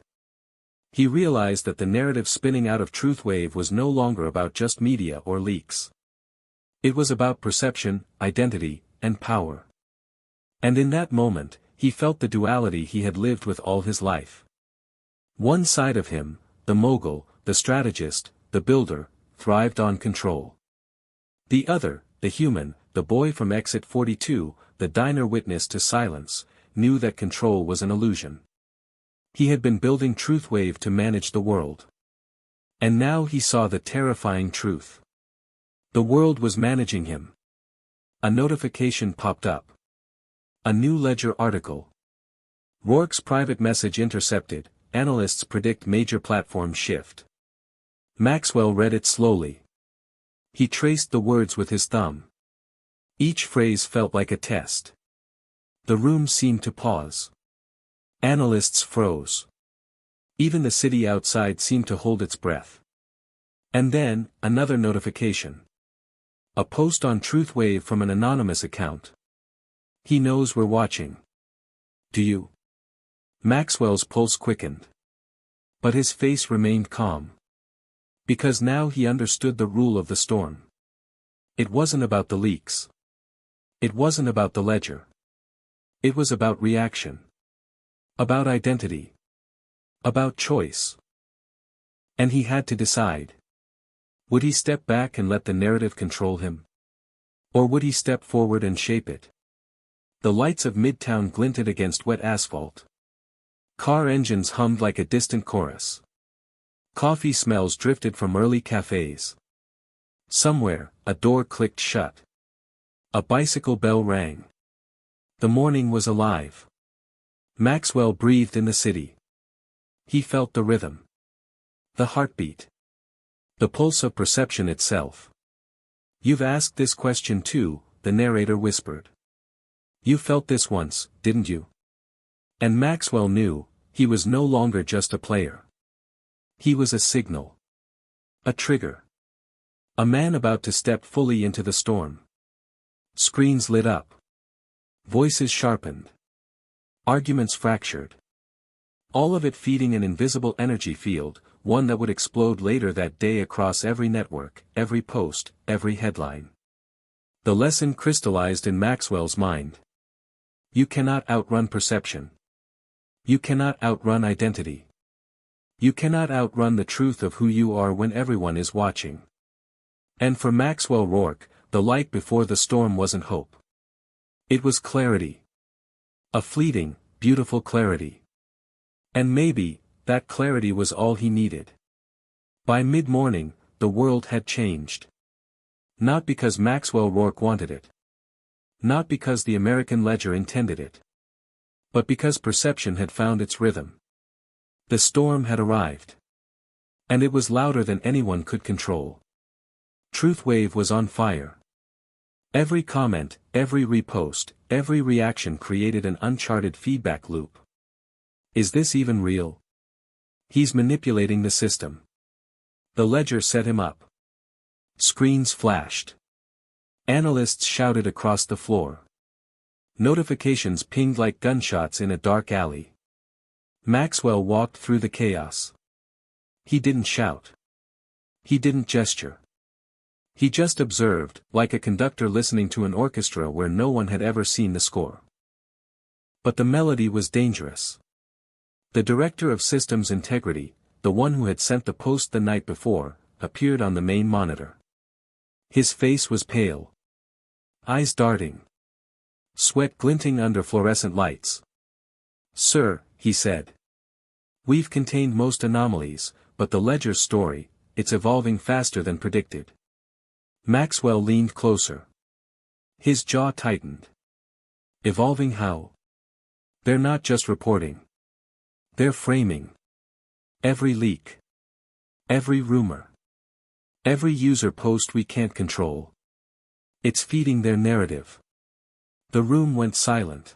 Speaker 1: He realized that the narrative spinning out of TruthWave was no longer about just media or leaks. It was about perception, identity, and power. And in that moment, he felt the duality he had lived with all his life. One side of him, the mogul, the strategist, the builder, thrived on control. The other, the human, the boy from Exit 42, the diner witness to silence, knew that control was an illusion. He had been building TruthWave to manage the world. And now he saw the terrifying truth. The world was managing him. A notification popped up. A new Ledger article. Rourke's private message intercepted, analysts predict major platform shift. Maxwell read it slowly. He traced the words with his thumb. Each phrase felt like a test. The room seemed to pause. Analysts froze. Even the city outside seemed to hold its breath. And then, another notification. A post on TruthWave from an anonymous account. "He knows we're watching. Do you?" Maxwell's pulse quickened. But his face remained calm. Because now he understood the rule of the storm. It wasn't about the leaks. It wasn't about the ledger. It was about reaction. About identity. About choice. And he had to decide. Would he step back and let the narrative control him? Or would he step forward and shape it? The lights of Midtown glinted against wet asphalt. Car engines hummed like a distant chorus. Coffee smells drifted from early cafes. Somewhere, a door clicked shut. A bicycle bell rang. The morning was alive. Maxwell breathed in the city. He felt the rhythm. The heartbeat. The pulse of perception itself. "You've asked this question too," the narrator whispered. "You felt this once, didn't you?" And Maxwell knew, he was no longer just a player. He was a signal. A trigger. A man about to step fully into the storm. Screens lit up. Voices sharpened. Arguments fractured. All of it feeding an invisible energy field, one that would explode later that day across every network, every post, every headline. The lesson crystallized in Maxwell's mind. You cannot outrun perception. You cannot outrun identity. You cannot outrun the truth of who you are when everyone is watching. And for Maxwell Rourke, the light before the storm wasn't hope. It was clarity. A fleeting, beautiful clarity. And maybe, that clarity was all he needed. By mid-morning, the world had changed. Not because Maxwell Rourke wanted it. Not because the American ledger intended it. But because perception had found its rhythm. The storm had arrived. And it was louder than anyone could control. Truthwave was on fire. Every comment, every repost, every reaction created an uncharted feedback loop. Is this even real? He's manipulating the system. The ledger set him up. Screens flashed. Analysts shouted across the floor. Notifications pinged like gunshots in a dark alley. Maxwell walked through the chaos. He didn't shout. He didn't gesture. He just observed, like a conductor listening to an orchestra where no one had ever seen the score. But the melody was dangerous. The director of systems integrity, the one who had sent the post the night before, appeared on the main monitor. His face was pale. Eyes darting. Sweat glinting under fluorescent lights. "Sir," he said. "We've contained most anomalies, but the ledger's story, it's evolving faster than predicted." Maxwell leaned closer. His jaw tightened. Evolving how? They're not just reporting. They're framing. Every leak. Every rumor. Every user post we can't control. It's feeding their narrative. The room went silent.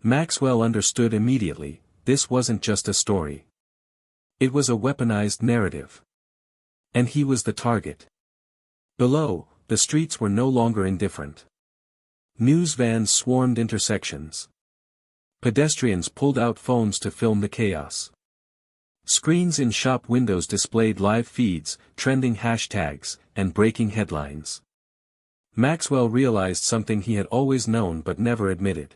Speaker 1: Maxwell understood immediately, this wasn't just a story. It was a weaponized narrative. And he was the target. Below, the streets were no longer indifferent. News vans swarmed intersections. Pedestrians pulled out phones to film the chaos. Screens in shop windows displayed live feeds, trending hashtags, and breaking headlines. Maxwell realized something he had always known but never admitted.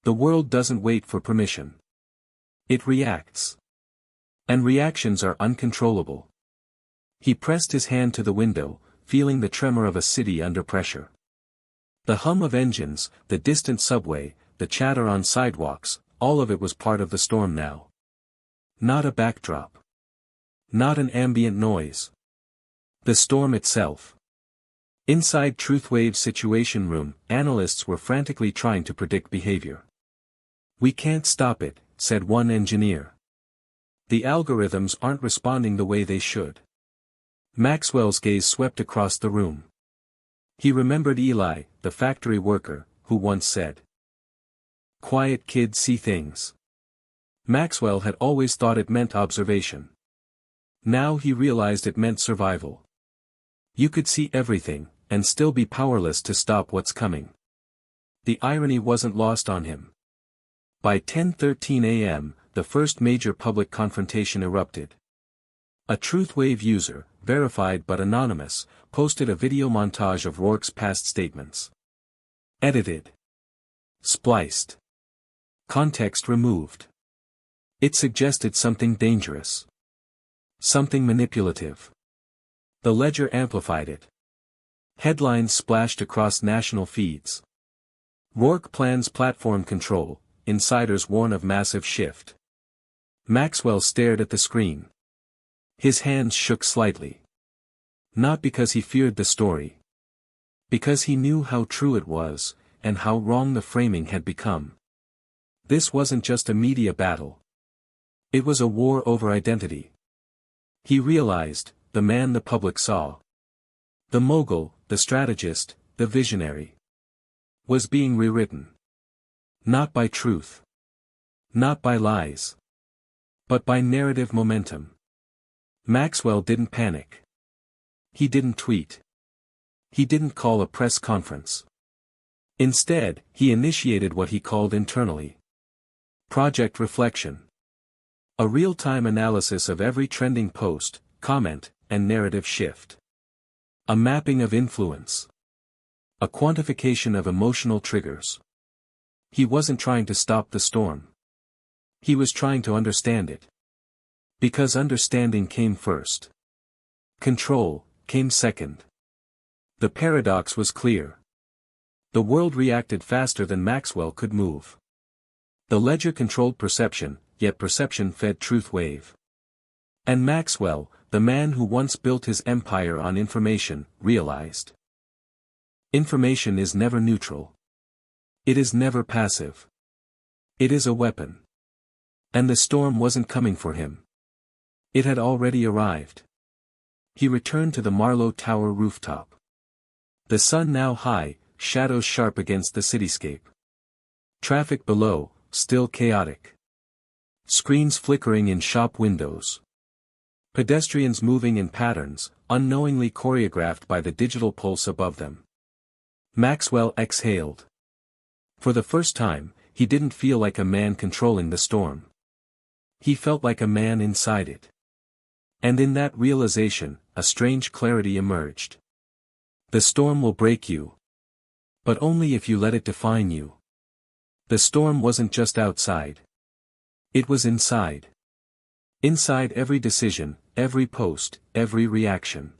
Speaker 1: The world doesn't wait for permission. It reacts. And reactions are uncontrollable. He pressed his hand to the window, feeling the tremor of a city under pressure. The hum of engines, the distant subway, the chatter on sidewalks, all of it was part of the storm now. Not a backdrop. Not an ambient noise. The storm itself. Inside Truthwave's situation room, analysts were frantically trying to predict behavior. "We can't stop it," said one engineer. "The algorithms aren't responding the way they should." Maxwell's gaze swept across the room. He remembered Eli, the factory worker, who once said, "Quiet kids see things." Maxwell had always thought it meant observation. Now he realized it meant survival. You could see everything, and still be powerless to stop what's coming. The irony wasn't lost on him. By 10:13 a.m., the first major public confrontation erupted. A Truthwave user, verified but anonymous, posted a video montage of Rourke's past statements. Edited. Spliced. Context removed. It suggested something dangerous. Something manipulative. The ledger amplified it. Headlines splashed across national feeds. Rourke plans platform control, insiders warn of massive shift. Maxwell stared at the screen. His hands shook slightly. Not because he feared the story. Because he knew how true it was, and how wrong the framing had become. This wasn't just a media battle. It was a war over identity. He realized, the man the public saw, the mogul, the strategist, the visionary, was being rewritten. Not by truth. Not by lies. But by narrative momentum. Maxwell didn't panic. He didn't tweet. He didn't call a press conference. Instead, he initiated what he called internally Project Reflection. A real-time analysis of every trending post, comment, and narrative shift. A mapping of influence. A quantification of emotional triggers. He wasn't trying to stop the storm. He was trying to understand it. Because understanding came first. Control came second. The paradox was clear. The world reacted faster than Maxwell could move. The ledger controlled perception, yet perception fed truth wave. And Maxwell, the man who once built his empire on information, realized. Information is never neutral. It is never passive. It is a weapon. And the storm wasn't coming for him. It had already arrived. He returned to the Marlowe Tower rooftop. The sun now high, shadows sharp against the cityscape. Traffic below, still chaotic. Screens flickering in shop windows. Pedestrians moving in patterns, unknowingly choreographed by the digital pulse above them. Maxwell exhaled. For the first time, he didn't feel like a man controlling the storm. He felt like a man inside it. And in that realization, a strange clarity emerged. The storm will break you. But only if you let it define you. The storm wasn't just outside. It was inside. Inside every decision, every post, every reaction.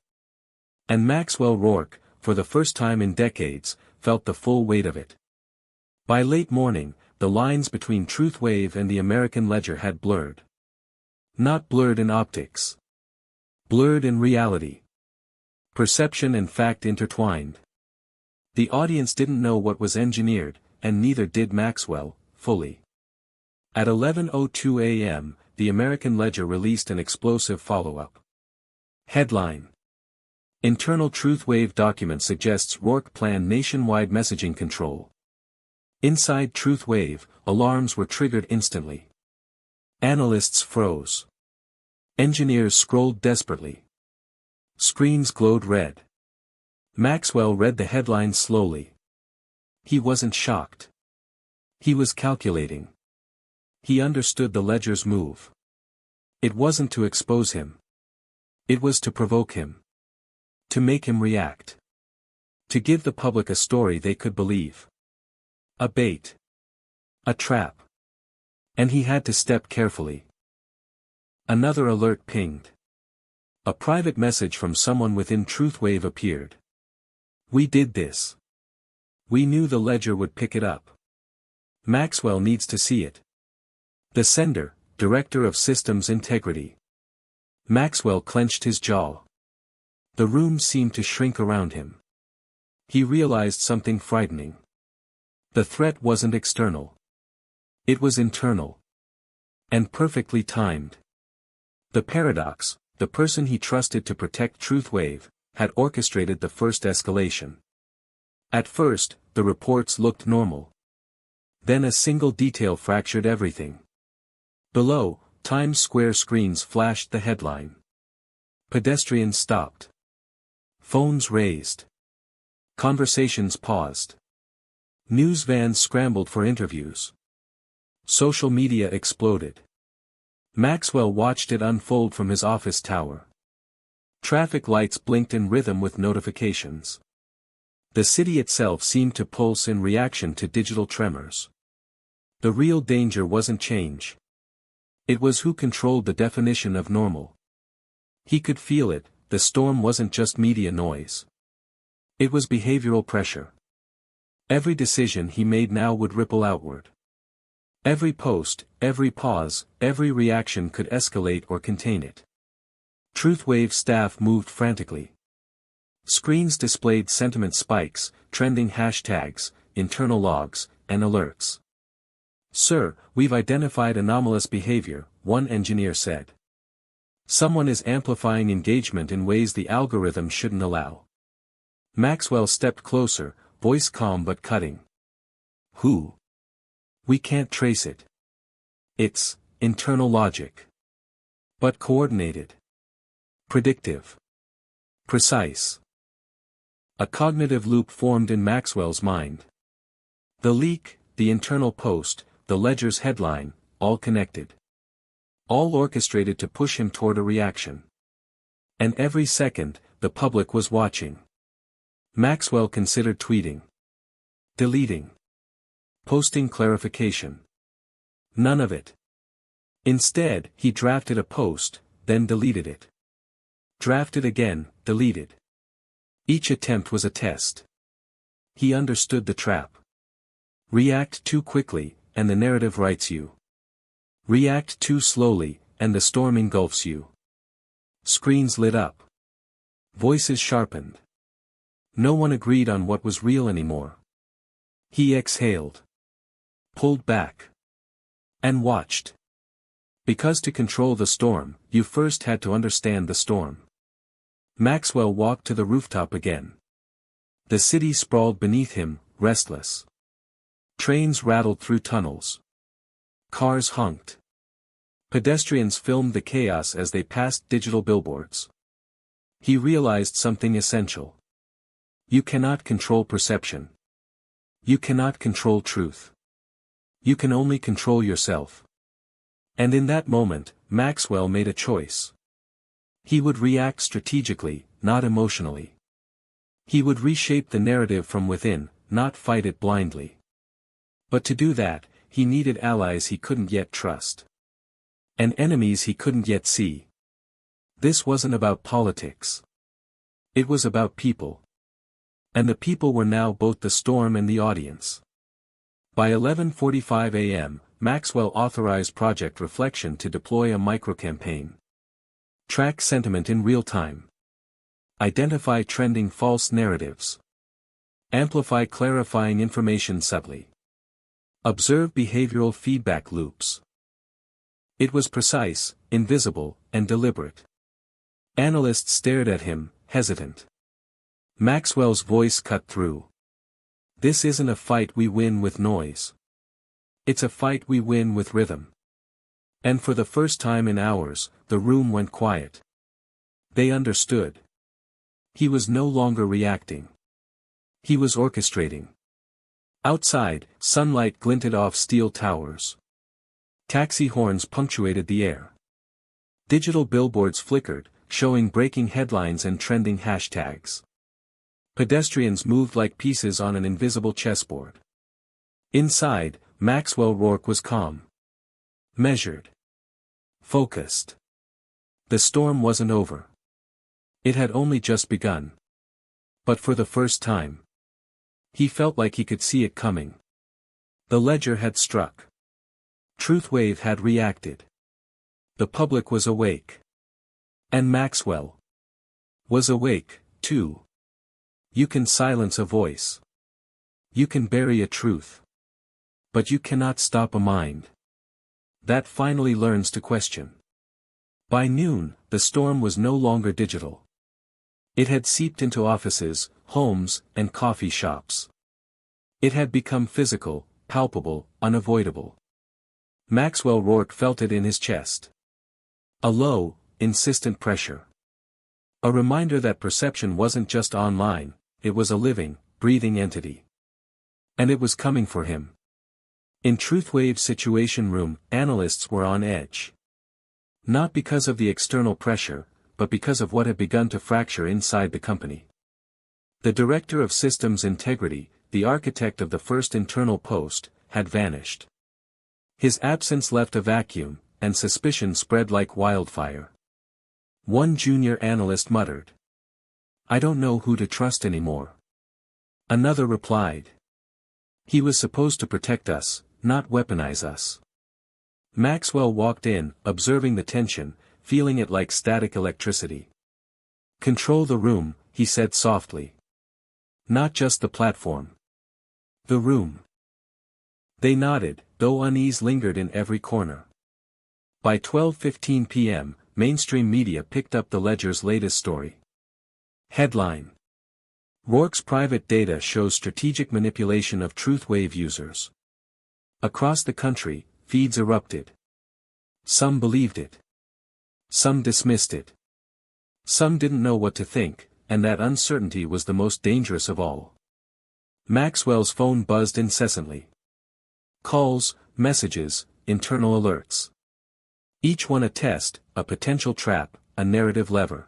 Speaker 1: And Maxwell Rourke, for the first time in decades, felt the full weight of it. By late morning, the lines between Truthwave and the American Ledger had blurred. Not blurred in optics. Blurred in reality. Perception and fact intertwined. The audience didn't know what was engineered, and neither did Maxwell, fully. At 11:02 a.m., the American Ledger released an explosive follow-up. Headline. Internal Truthwave document suggests Rourke plan nationwide messaging control. Inside Truthwave, alarms were triggered instantly. Analysts froze. Engineers scrolled desperately. Screens glowed red. Maxwell read the headline slowly. He wasn't shocked. He was calculating. He understood the ledger's move. It wasn't to expose him. It was to provoke him. To make him react. To give the public a story they could believe. A bait. A trap. And he had to step carefully. Another alert pinged. A private message from someone within Truthwave appeared. We did this. We knew the ledger would pick it up. Maxwell needs to see it. The sender, Director of Systems Integrity. Maxwell clenched his jaw. The room seemed to shrink around him. He realized something frightening. The threat wasn't external. It was internal. And perfectly timed. The paradox, the person he trusted to protect Truthwave, had orchestrated the first escalation. At first, the reports looked normal. Then a single detail fractured everything. Below, Times Square screens flashed the headline. Pedestrians stopped. Phones raised. Conversations paused. News vans scrambled for interviews. Social media exploded. Maxwell watched it unfold from his office tower. Traffic lights blinked in rhythm with notifications. The city itself seemed to pulse in reaction to digital tremors. The real danger wasn't change. It was who controlled the definition of normal. He could feel it, the storm wasn't just media noise. It was behavioral pressure. Every decision he made now would ripple outward. Every post, every pause, every reaction could escalate or contain it. Truthwave staff moved frantically. Screens displayed sentiment spikes, trending hashtags, internal logs, and alerts. "Sir, we've identified anomalous behavior," one engineer said. "Someone is amplifying engagement in ways the algorithm shouldn't allow." Maxwell stepped closer, voice calm but cutting. "Who?" "We can't trace it. It's internal logic. But coordinated. Predictive. Precise." A cognitive loop formed in Maxwell's mind. The leak, the internal post, the ledger's headline, all connected. All orchestrated to push him toward a reaction. And every second, the public was watching. Maxwell considered tweeting. Deleting. Posting clarification. None of it. Instead, he drafted a post, then deleted it. Drafted again, deleted. Each attempt was a test. He understood the trap. React too quickly, and the narrative writes you. React too slowly, and the storm engulfs you. Screens lit up. Voices sharpened. No one agreed on what was real anymore. He exhaled. Pulled back. And watched. Because to control the storm, you first had to understand the storm. Maxwell walked to the rooftop again. The city sprawled beneath him, restless. Trains rattled through tunnels. Cars honked. Pedestrians filmed the chaos as they passed digital billboards. He realized something essential. You cannot control perception. You cannot control truth. You can only control yourself. And in that moment, Maxwell made a choice. He would react strategically, not emotionally. He would reshape the narrative from within, not fight it blindly. But to do that, he needed allies he couldn't yet trust. And enemies he couldn't yet see. This wasn't about politics. It was about people. And the people were now both the storm and the audience. By 11:45 a.m., Maxwell authorized Project Reflection to deploy a micro-campaign. Track sentiment in real time. Identify trending false narratives. Amplify clarifying information subtly. Observe behavioral feedback loops. It was precise, invisible, and deliberate. Analysts stared at him, hesitant. Maxwell's voice cut through. This isn't a fight we win with noise. It's a fight we win with rhythm. And for the first time in hours, the room went quiet. They understood. He was no longer reacting. He was orchestrating. Outside, sunlight glinted off steel towers. Taxi horns punctuated the air. Digital billboards flickered, showing breaking headlines and trending hashtags. Pedestrians moved like pieces on an invisible chessboard. Inside, Maxwell Rourke was calm. Measured. Focused. The storm wasn't over. It had only just begun. But for the first time, he felt like he could see it coming. The ledger had struck. Truthwave had reacted. The public was awake. And Maxwell was awake, too. You can silence a voice. You can bury a truth. But you cannot stop a mind that finally learns to question. By noon, the storm was no longer digital. It had seeped into offices, homes, and coffee shops. It had become physical, palpable, unavoidable. Maxwell Rourke felt it in his chest. A low, insistent pressure. A reminder that perception wasn't just online, it was a living, breathing entity. And it was coming for him. In Truthwave's Situation Room, analysts were on edge. Not because of the external pressure, but because of what had begun to fracture inside the company. The director of systems integrity, the architect of the first internal post, had vanished. His absence left a vacuum, and suspicion spread like wildfire. One junior analyst muttered, "I don't know who to trust anymore." Another replied, "He was supposed to protect us, not weaponize us." Maxwell walked in, observing the tension, feeling it like static electricity. "Control the room," he said softly. "Not just the platform. The room. They nodded, though unease lingered in every corner. By 12:15 p.m., mainstream media picked up the Ledger's latest story. Headline: Rourke's private data shows strategic manipulation of TruthWave users. Across the country, feeds erupted. Some believed it. Some dismissed it. Some didn't know what to think, and that uncertainty was the most dangerous of all. Maxwell's phone buzzed incessantly. Calls, messages, internal alerts. Each one a test, a potential trap, a narrative lever.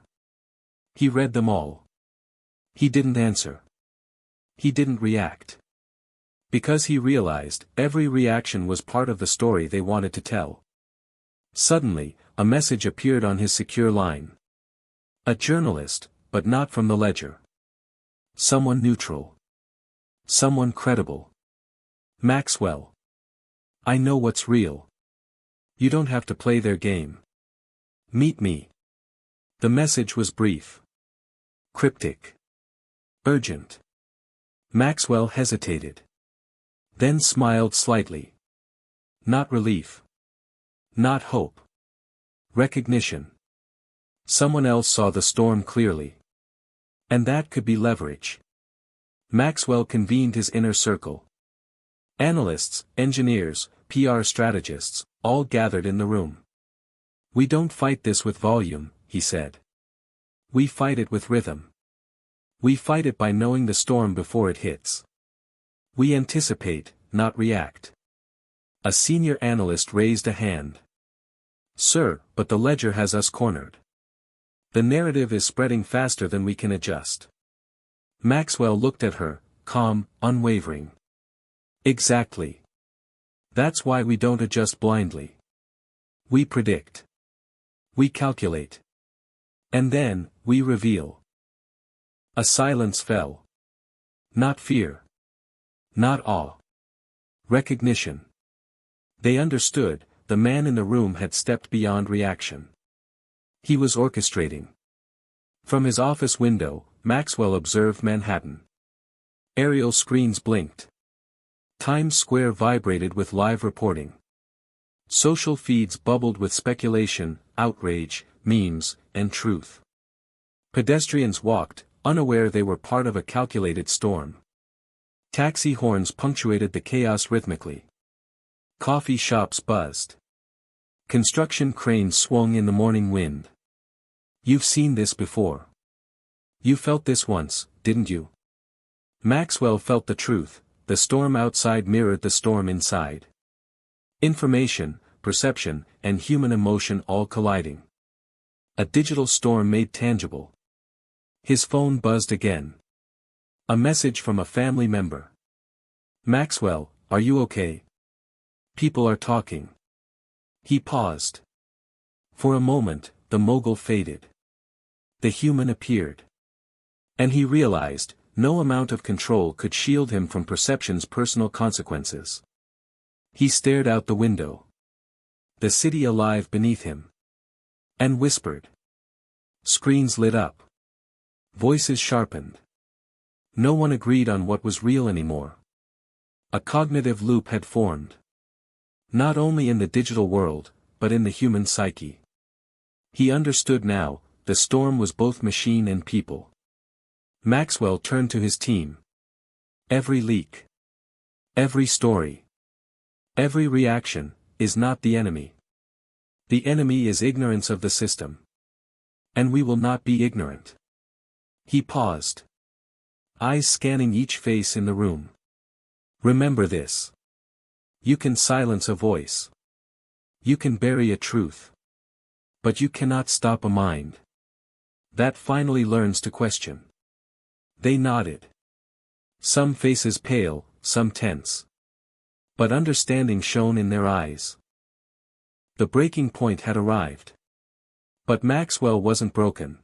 Speaker 1: He read them all. He didn't answer. He didn't react. Because he realized, every reaction was part of the story they wanted to tell. Suddenly, a message appeared on his secure line. A journalist, but not from the Ledger. Someone neutral. Someone credible. Maxwell. I know what's real. You don't have to play their game. Meet me. The message was brief. Cryptic. Urgent. Maxwell hesitated. Then smiled slightly. Not relief. Not hope. Recognition. Someone else saw the storm clearly. And that could be leverage. Maxwell convened his inner circle. Analysts, engineers, PR strategists, all gathered in the room. We don't fight this with volume, he said. We fight it with rhythm. We fight it by knowing the storm before it hits. We anticipate, not react. A senior analyst raised a hand. Sir, but the Ledger has us cornered. The narrative is spreading faster than we can adjust. Maxwell looked at her, calm, unwavering. Exactly. That's why we don't adjust blindly. We predict. We calculate. And then, we reveal. A silence fell. Not fear. Not awe. Recognition. They understood, the man in the room had stepped beyond reaction. He was orchestrating. From his office window, Maxwell observed Manhattan. Aerial screens blinked. Times Square vibrated with live reporting. Social feeds bubbled with speculation, outrage, memes, and truth. Pedestrians walked, unaware they were part of a calculated storm. Taxi horns punctuated the chaos rhythmically. Coffee shops buzzed. Construction cranes swung in the morning wind. You've seen this before. You felt this once, didn't you? Maxwell felt the truth, the storm outside mirrored the storm inside. Information, perception, and human emotion all colliding. A digital storm made tangible. His phone buzzed again. A message from a family member. Maxwell, are you okay? People are talking. He paused. For a moment, the mogul faded. The human appeared. And he realized, no amount of control could shield him from perception's personal consequences. He stared out the window. The city alive beneath him. And whispered. Screens lit up. Voices sharpened. No one agreed on what was real anymore. A cognitive loop had formed. Not only in the digital world, but in the human psyche. He understood now, the storm was both machine and people. Maxwell turned to his team. Every leak. Every story. Every reaction, is not the enemy. The enemy is ignorance of the system. And we will not be ignorant. He paused. Eyes scanning each face in the room. Remember this. You can silence a voice. You can bury a truth. But you cannot stop a mind that finally learns to question. They nodded. Some faces pale, some tense. But understanding shone in their eyes. The breaking point had arrived. But Maxwell wasn't broken.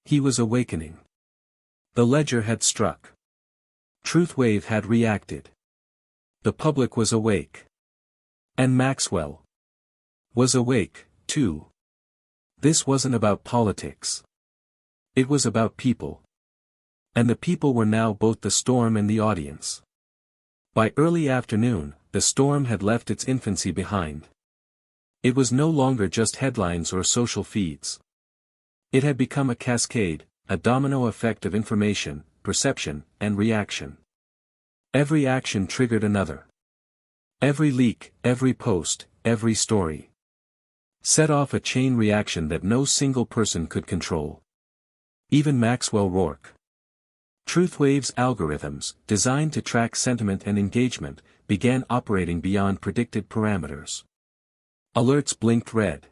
Speaker 1: He was awakening. The Ledger had struck. TruthWave had reacted. The public was awake. And Maxwell was awake, too. This wasn't about politics. It was about people. And the people were now both the storm and the audience. By early afternoon, the storm had left its infancy behind. It was no longer just headlines or social feeds. It had become a cascade, a domino effect of information, perception, and reaction. Every action triggered another. Every leak, every post, every story set off a chain reaction that no single person could control. Even Maxwell Rourke. Truthwave's algorithms, designed to track sentiment and engagement, began operating beyond predicted parameters. Alerts blinked red.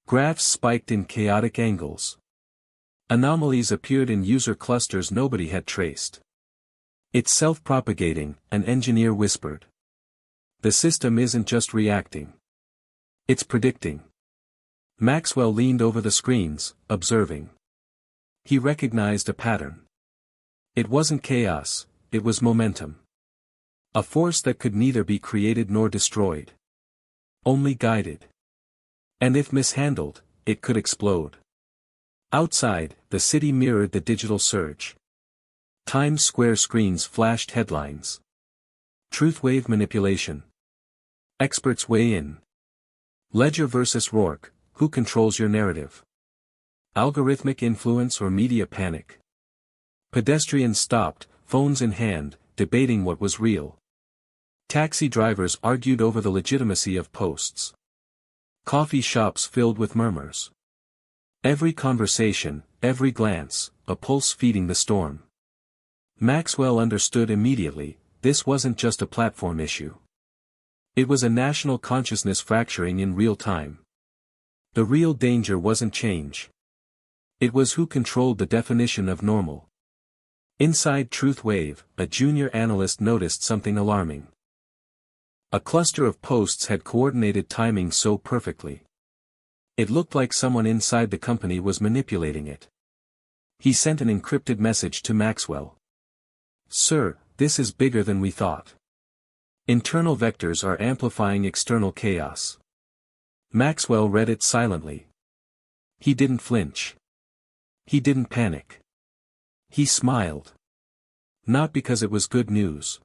Speaker 1: Graphs spiked in chaotic angles. Anomalies appeared in user clusters nobody had traced. It's self-propagating, an engineer whispered. The system isn't just reacting. It's predicting. Maxwell leaned over the screens, observing. He recognized a pattern. It wasn't chaos, it was momentum. A force that could neither be created nor destroyed. Only guided. And if mishandled, it could explode. Outside, the city mirrored the digital surge. Times Square screens flashed headlines. Truthwave manipulation. Experts weigh in. Ledger versus Rourke, who controls your narrative? Algorithmic influence or media panic? Pedestrians stopped, phones in hand, debating what was real. Taxi drivers argued over the legitimacy of posts. Coffee shops filled with murmurs. Every conversation, every glance, a pulse feeding the storm. Maxwell understood immediately, this wasn't just a platform issue. It was a national consciousness fracturing in real time. The real danger wasn't change. It was who controlled the definition of normal. Inside Truthwave, a junior analyst noticed something alarming. A cluster of posts had coordinated timing so perfectly. It looked like someone inside the company was manipulating it. He sent an encrypted message to Maxwell. "Sir, this is bigger than we thought. Internal vectors are amplifying external chaos." Maxwell read it silently. He didn't flinch. He didn't panic. He smiled. Not because it was good news.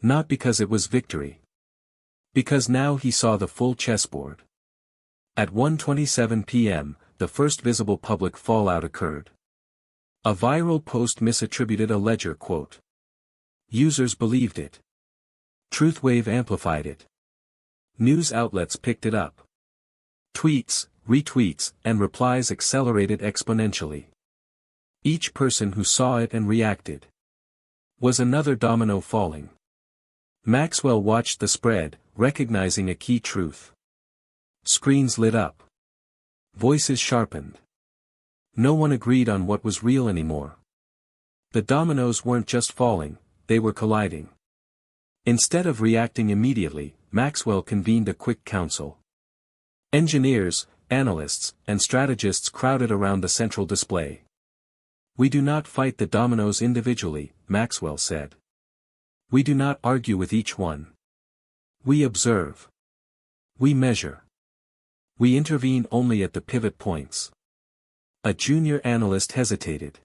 Speaker 1: Not because it was victory. Because now he saw the full chessboard. At 1:27 p.m., the first visible public fallout occurred. A viral post misattributed a Ledger quote. Users believed it. Truthwave amplified it. News outlets picked it up. Tweets, retweets, and replies accelerated exponentially. Each person who saw it and reacted was another domino falling. Maxwell watched the spread, recognizing a key truth. Screens lit up. Voices sharpened. No one agreed on what was real anymore. The dominoes weren't just falling, they were colliding. Instead of reacting immediately, Maxwell convened a quick council. Engineers, analysts, and strategists crowded around the central display. "We do not fight the dominoes individually," Maxwell said. "We do not argue with each one. We observe. We measure. We intervene only at the pivot points." A junior analyst hesitated.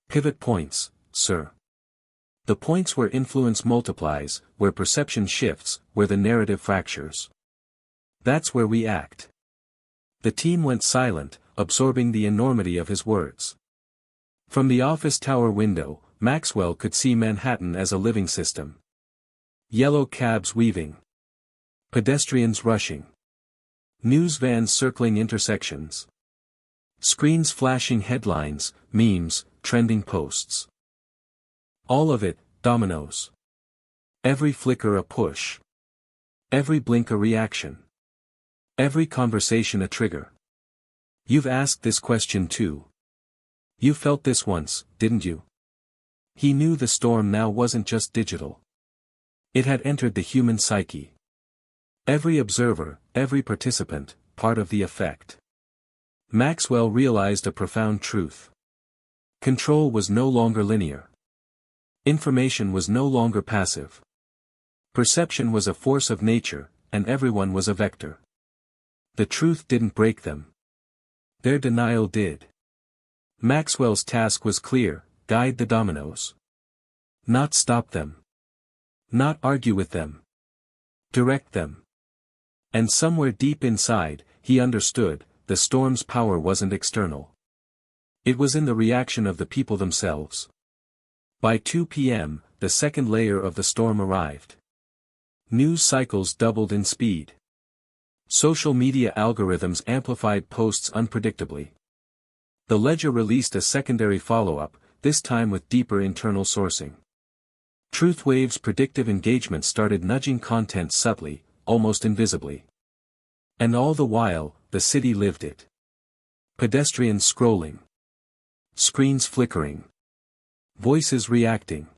Speaker 1: "Pivot points, sir." "The points where influence multiplies, where perception shifts, where the narrative fractures. That's where we act." The team went silent, absorbing the enormity of his words. From the office tower window, Maxwell could see Manhattan as a living system. Yellow cabs weaving. Pedestrians rushing. News vans circling intersections. Screens flashing headlines, memes, trending posts. All of it, dominoes. Every flicker a push. Every blink a reaction. Every conversation a trigger. "You've asked this question too. You felt this once, didn't you?" He knew the storm now wasn't just digital. It had entered the human psyche. Every observer, every participant, part of the effect. Maxwell realized a profound truth. Control was no longer linear. Information was no longer passive. Perception was a force of nature, and everyone was a vector. The truth didn't break them. Their denial did. Maxwell's task was clear: guide the dominoes. Not stop them. Not argue with them. Direct them. And somewhere deep inside, he understood, the storm's power wasn't external. It was in the reaction of the people themselves. By 2 p.m., the second layer of the storm arrived. News cycles doubled in speed. Social media algorithms amplified posts unpredictably. The Ledger released a secondary follow-up, this time with deeper internal sourcing. Truthwave's predictive engagement started nudging content subtly, almost invisibly. And all the while, the city lived it. Pedestrians scrolling. Screens flickering. Voices reacting.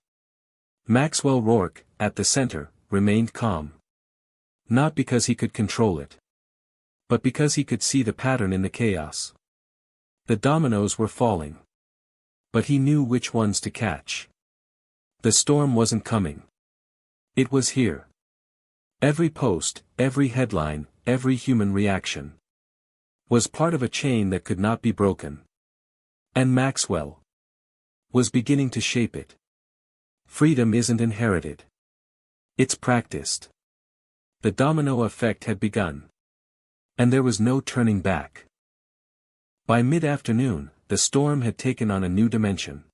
Speaker 1: Maxwell Rourke, at the center, remained calm. Not because he could control it. But because he could see the pattern in the chaos. The dominoes were falling. But he knew which ones to catch. The storm wasn't coming. It was here. Every post, every headline, every human reaction was part of a chain that could not be broken. And Maxwell was beginning to shape it. Freedom isn't inherited. It's practiced. The domino effect had begun. And there was no turning back. By mid-afternoon, the storm had taken on a new dimension.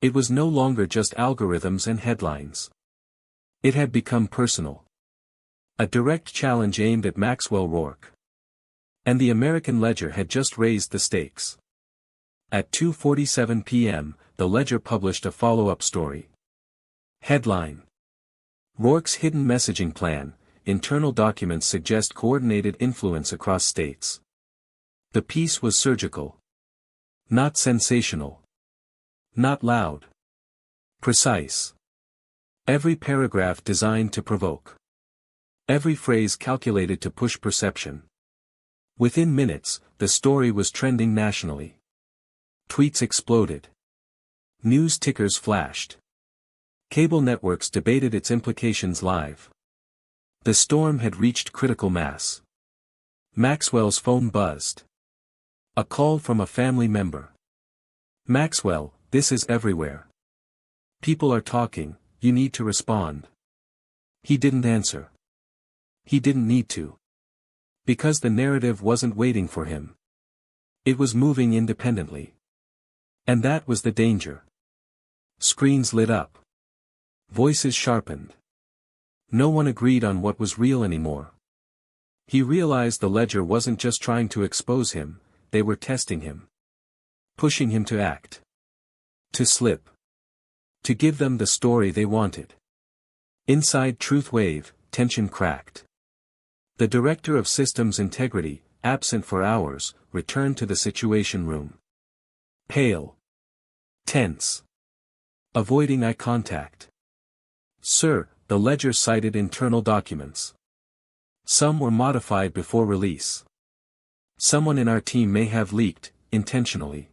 Speaker 1: It was no longer just algorithms and headlines. It had become personal. A direct challenge aimed at Maxwell Rourke. And the American Ledger had just raised the stakes. At 2:47 p.m., the Ledger published a follow-up story. Headline: Rourke's hidden messaging plan, internal documents suggest coordinated influence across states. The piece was surgical. Not sensational. Not loud. Precise. Every paragraph designed to provoke. Every phrase calculated to push perception. Within minutes, the story was trending nationally. Tweets exploded. News tickers flashed. Cable networks debated its implications live. The storm had reached critical mass. Maxwell's phone buzzed. A call from a family member. Maxwell, this is everywhere. People are talking, you need to respond. He didn't answer. He didn't need to. Because the narrative wasn't waiting for him. It was moving independently. And that was the danger. Screens lit up. Voices sharpened. No one agreed on what was real anymore. He realized the Ledger wasn't just trying to expose him, they were testing him. Pushing him to act. To slip. To give them the story they wanted. Inside Truthwave, tension cracked. The director of systems integrity, absent for hours, returned to the situation room. Pale. Tense. Avoiding eye contact. Sir, the Ledger cited internal documents. Some were modified before release. Someone in our team may have leaked, intentionally.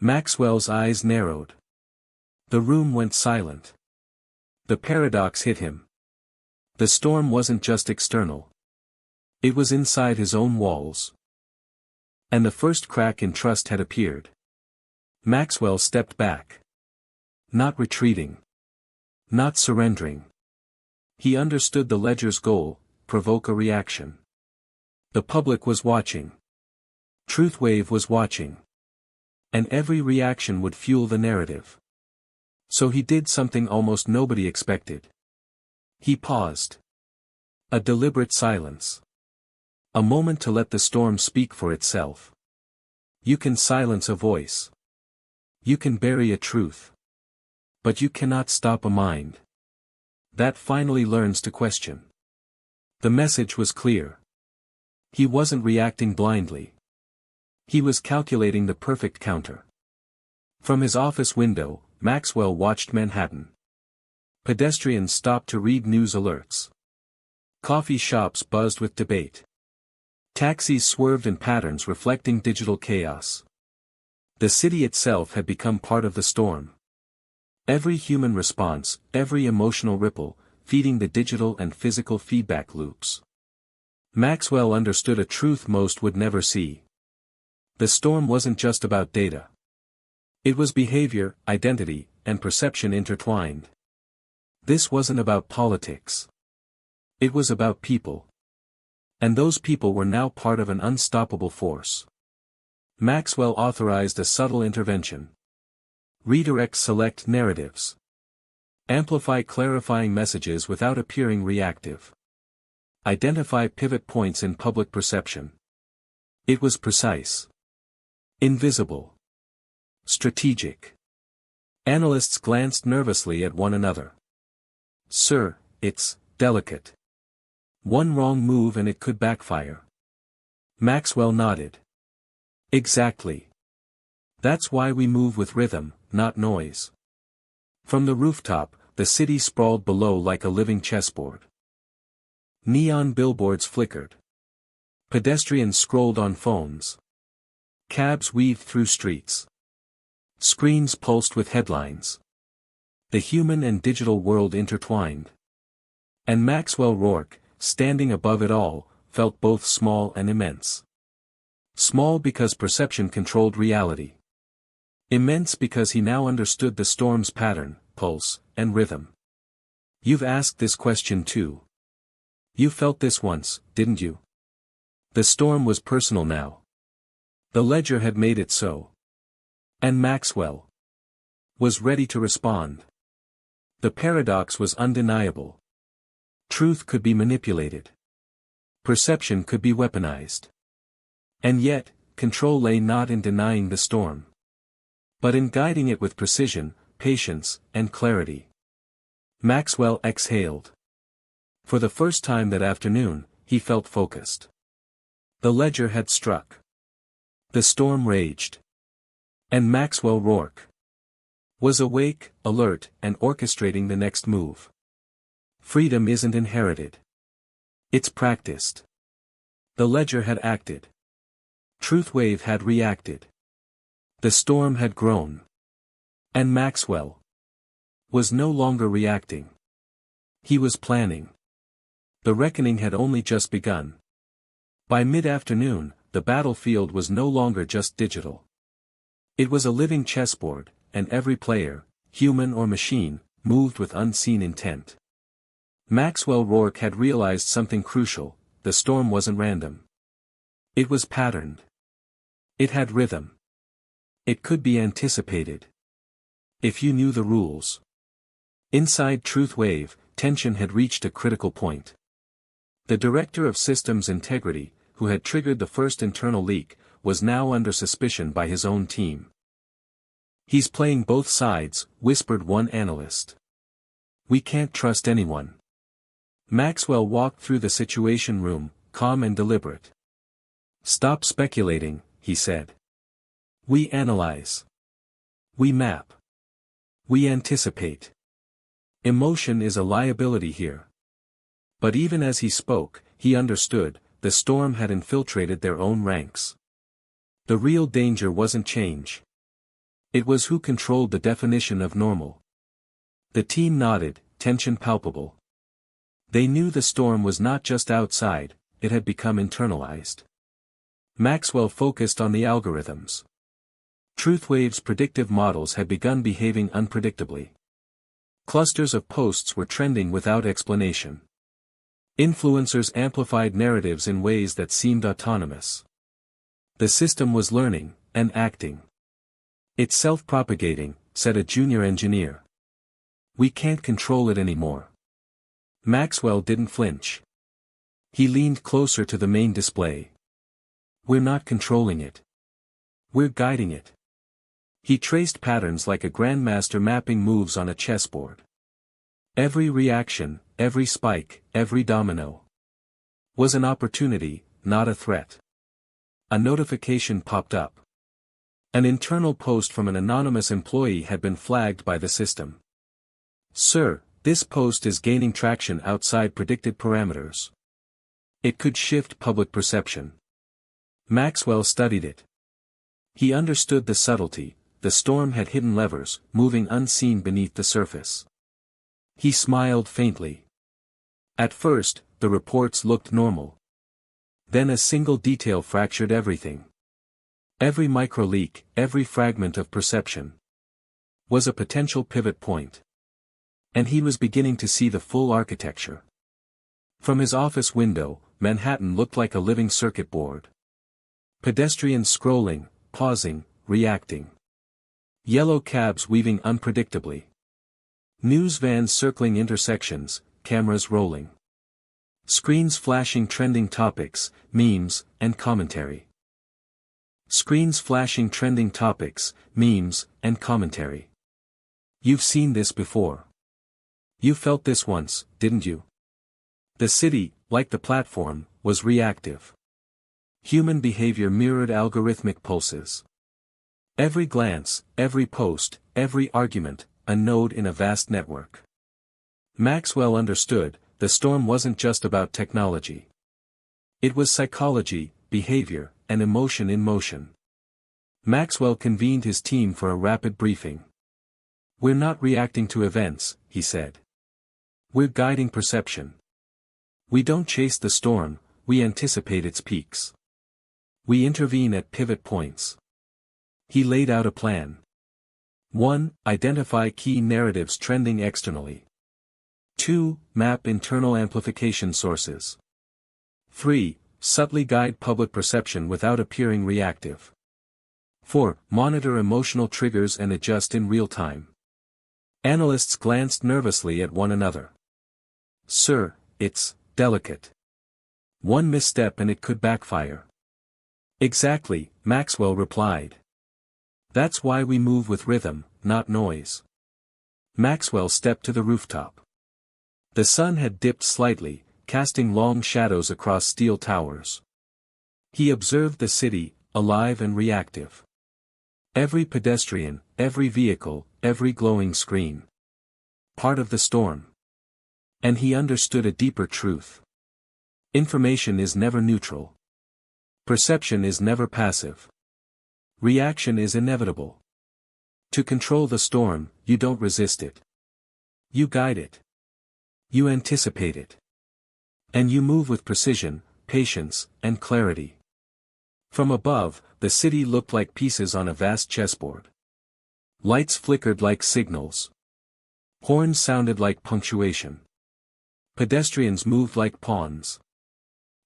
Speaker 1: Maxwell's eyes narrowed. The room went silent. The paradox hit him. The storm wasn't just external. It was inside his own walls. And the first crack in trust had appeared. Maxwell stepped back. Not retreating. Not surrendering. He understood the Ledger's goal, provoke a reaction. The public was watching. Truthwave was watching. And every reaction would fuel the narrative. So he did something almost nobody expected. He paused. A deliberate silence. A moment to let the storm speak for itself. You can silence a voice. You can bury a truth. But you cannot stop a mind that finally learns to question. The message was clear. He wasn't reacting blindly. He was calculating the perfect counter. From his office window, Maxwell watched Manhattan. Pedestrians stopped to read news alerts. Coffee shops buzzed with debate. Taxis swerved in patterns reflecting digital chaos. The city itself had become part of the storm. Every human response, every emotional ripple, feeding the digital and physical feedback loops. Maxwell understood a truth most would never see. The storm wasn't just about data. It was behavior, identity, and perception intertwined. This wasn't about politics. It was about people. And those people were now part of an unstoppable force. Maxwell authorized a subtle intervention. Redirect select narratives. Amplify clarifying messages without appearing reactive. Identify pivot points in public perception. It was precise. Invisible. Strategic. Analysts glanced nervously at one another. Sir, it's delicate. One wrong move and it could backfire. Maxwell nodded. Exactly. That's why we move with rhythm, not noise. From the rooftop, the city sprawled below like a living chessboard. Neon billboards flickered. Pedestrians scrolled on phones. Cabs weaved through streets. Screens pulsed with headlines. The human and digital world intertwined. And Maxwell Rourke, standing above it all, felt both small and immense. Small because perception controlled reality. Immense because he now understood the storm's pattern, pulse, and rhythm. You've asked this question too. You felt this once, didn't you? The storm was personal now. The ledger had made it so. And Maxwell was ready to respond. The paradox was undeniable. Truth could be manipulated. Perception could be weaponized. And yet, control lay not in denying the storm, but in guiding it with precision, patience, and clarity. Maxwell exhaled. For the first time that afternoon, he felt focused. The ledger had struck. The storm raged. And Maxwell Rourke was awake, alert, and orchestrating the next move. Freedom isn't inherited. It's practiced. The ledger had acted. Truthwave had reacted. The storm had grown. And Maxwell was no longer reacting. He was planning. The reckoning had only just begun. By mid-afternoon, the battlefield was no longer just digital. It was a living chessboard, and every player, human or machine, moved with unseen intent. Maxwell Rourke had realized something crucial: the storm wasn't random. It was patterned. It had rhythm. It could be anticipated. If you knew the rules. Inside Truthwave, tension had reached a critical point. The director of systems integrity, who had triggered the first internal leak, was now under suspicion by his own team. He's playing both sides, whispered one analyst. We can't trust anyone. Maxwell walked through the situation room, calm and deliberate. Stop speculating, he said. We analyze. We map. We anticipate. Emotion is a liability here. But even as he spoke, he understood, the storm had infiltrated their own ranks. The real danger wasn't change. It was who controlled the definition of normal. The team nodded, tension palpable. They knew the storm was not just outside, it had become internalized. Maxwell focused on the algorithms. Truthwave's predictive models had begun behaving unpredictably. Clusters of posts were trending without explanation. Influencers amplified narratives in ways that seemed autonomous. The system was learning, and acting. It's self-propagating, said a junior engineer. We can't control it anymore. Maxwell didn't flinch. He leaned closer to the main display. We're not controlling it. We're guiding it. He traced patterns like a grandmaster mapping moves on a chessboard. Every reaction, every spike, every domino was an opportunity, not a threat. A notification popped up. An internal post from an anonymous employee had been flagged by the system. Sir, this post is gaining traction outside predicted parameters. It could shift public perception. Maxwell studied it. He understood the subtlety. The storm had hidden levers, moving unseen beneath the surface. He smiled faintly. At first, the reports looked normal. Then a single detail fractured everything. Every micro-leak, every fragment of perception was a potential pivot point. And he was beginning to see the full architecture. From his office window, Manhattan looked like a living circuit board. Pedestrians scrolling, pausing, reacting. Yellow cabs weaving unpredictably. News vans circling intersections, cameras rolling. Screens flashing trending topics, memes, and commentary. Screens flashing trending topics, memes, and commentary. You've seen this before. You felt this once, didn't you? The city, like the platform, was reactive. Human behavior mirrored algorithmic pulses. Every glance, every post, every argument, a node in a vast network. Maxwell understood, the storm wasn't just about technology. It was psychology, behavior, and emotion in motion. Maxwell convened his team for a rapid briefing. "We're not reacting to events," he said. "We're guiding perception. We don't chase the storm, we anticipate its peaks. We intervene at pivot points." He laid out a plan. 1. Identify key narratives trending externally. 2. Map internal amplification sources. 3. Subtly guide public perception without appearing reactive. 4. Monitor emotional triggers and adjust in real time. Analysts glanced nervously at one another. "Sir, it's delicate. One misstep and it could backfire." "Exactly," Maxwell replied. "That's why we move with rhythm, not noise." Maxwell stepped to the rooftop. The sun had dipped slightly, casting long shadows across steel towers. He observed the city, alive and reactive. Every pedestrian, every vehicle, every glowing screen. Part of the storm. And he understood a deeper truth. Information is never neutral. Perception is never passive. Reaction is inevitable. To control the storm, you don't resist it. You guide it. You anticipate it. And you move with precision, patience, and clarity. From above, the city looked like pieces on a vast chessboard. Lights flickered like signals. Horns sounded like punctuation. Pedestrians moved like pawns.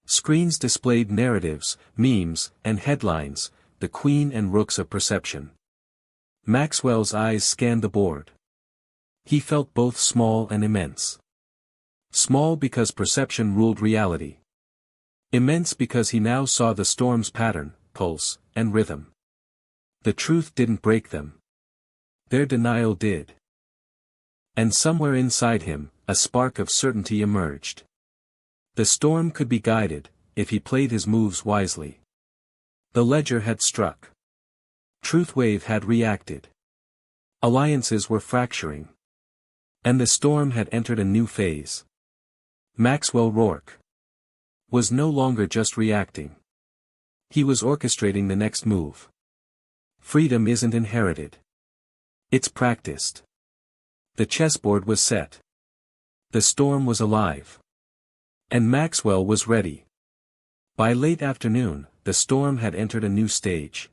Speaker 1: Screens displayed narratives, memes, and headlines, the queen and rooks of perception. Maxwell's eyes scanned the board. He felt both small and immense. Small because perception ruled reality. Immense because he now saw the storm's pattern, pulse, and rhythm. The truth didn't break them. Their denial did. And somewhere inside him, a spark of certainty emerged. The storm could be guided, if he played his moves wisely. The ledger had struck. Truthwave had reacted. Alliances were fracturing. And the storm had entered a new phase. Maxwell Rourke was no longer just reacting. He was orchestrating the next move. Freedom isn't inherited. It's practiced. The chessboard was set. The storm was alive. And Maxwell was ready. By late afternoon, the storm had entered a new stage.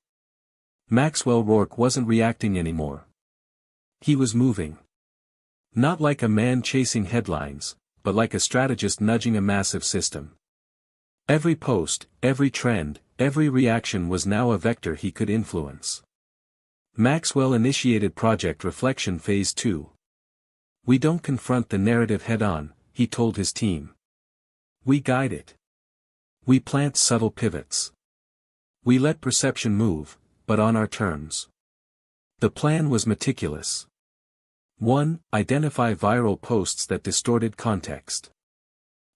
Speaker 1: Maxwell Rourke wasn't reacting anymore. He was moving. Not like a man chasing headlines, but like a strategist nudging a massive system. Every post, every trend, every reaction was now a vector he could influence. Maxwell initiated Project Reflection Phase 2. "We don't confront the narrative head-on," he told his team. "We guide it. We plant subtle pivots. We let perception move, but on our terms." The plan was meticulous. 1. Identify viral posts that distorted context.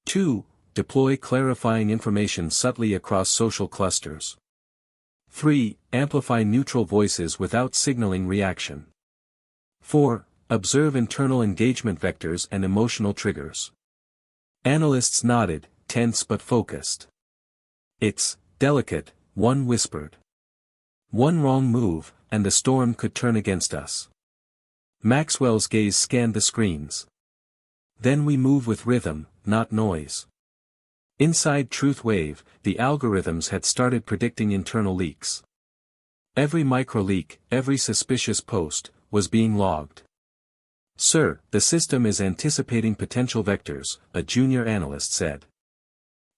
Speaker 1: 2. Deploy clarifying information subtly across social clusters. 3. Amplify neutral voices without signaling reaction. 4. Observe internal engagement vectors and emotional triggers. Analysts nodded, tense but focused. "It's delicate," one whispered. "One wrong move, and the storm could turn against us." Maxwell's gaze scanned the screens. "Then we move with rhythm, not noise." Inside Truthwave, the algorithms had started predicting internal leaks. Every micro-leak, every suspicious post, was being logged. Sir, the system is anticipating potential vectors, a junior analyst said.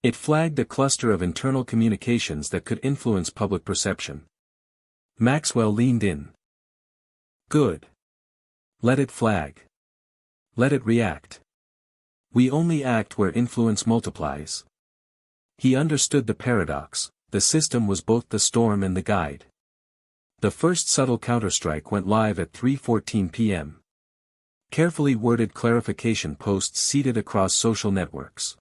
Speaker 1: It flagged a cluster of internal communications that could influence public perception. Maxwell leaned in. Good. Let it flag. Let it react. We only act where influence multiplies. He understood the paradox. The system was both the storm and the guide. The first subtle counterstrike went live at 3:14 p.m. Carefully worded clarification posts seeded across social networks.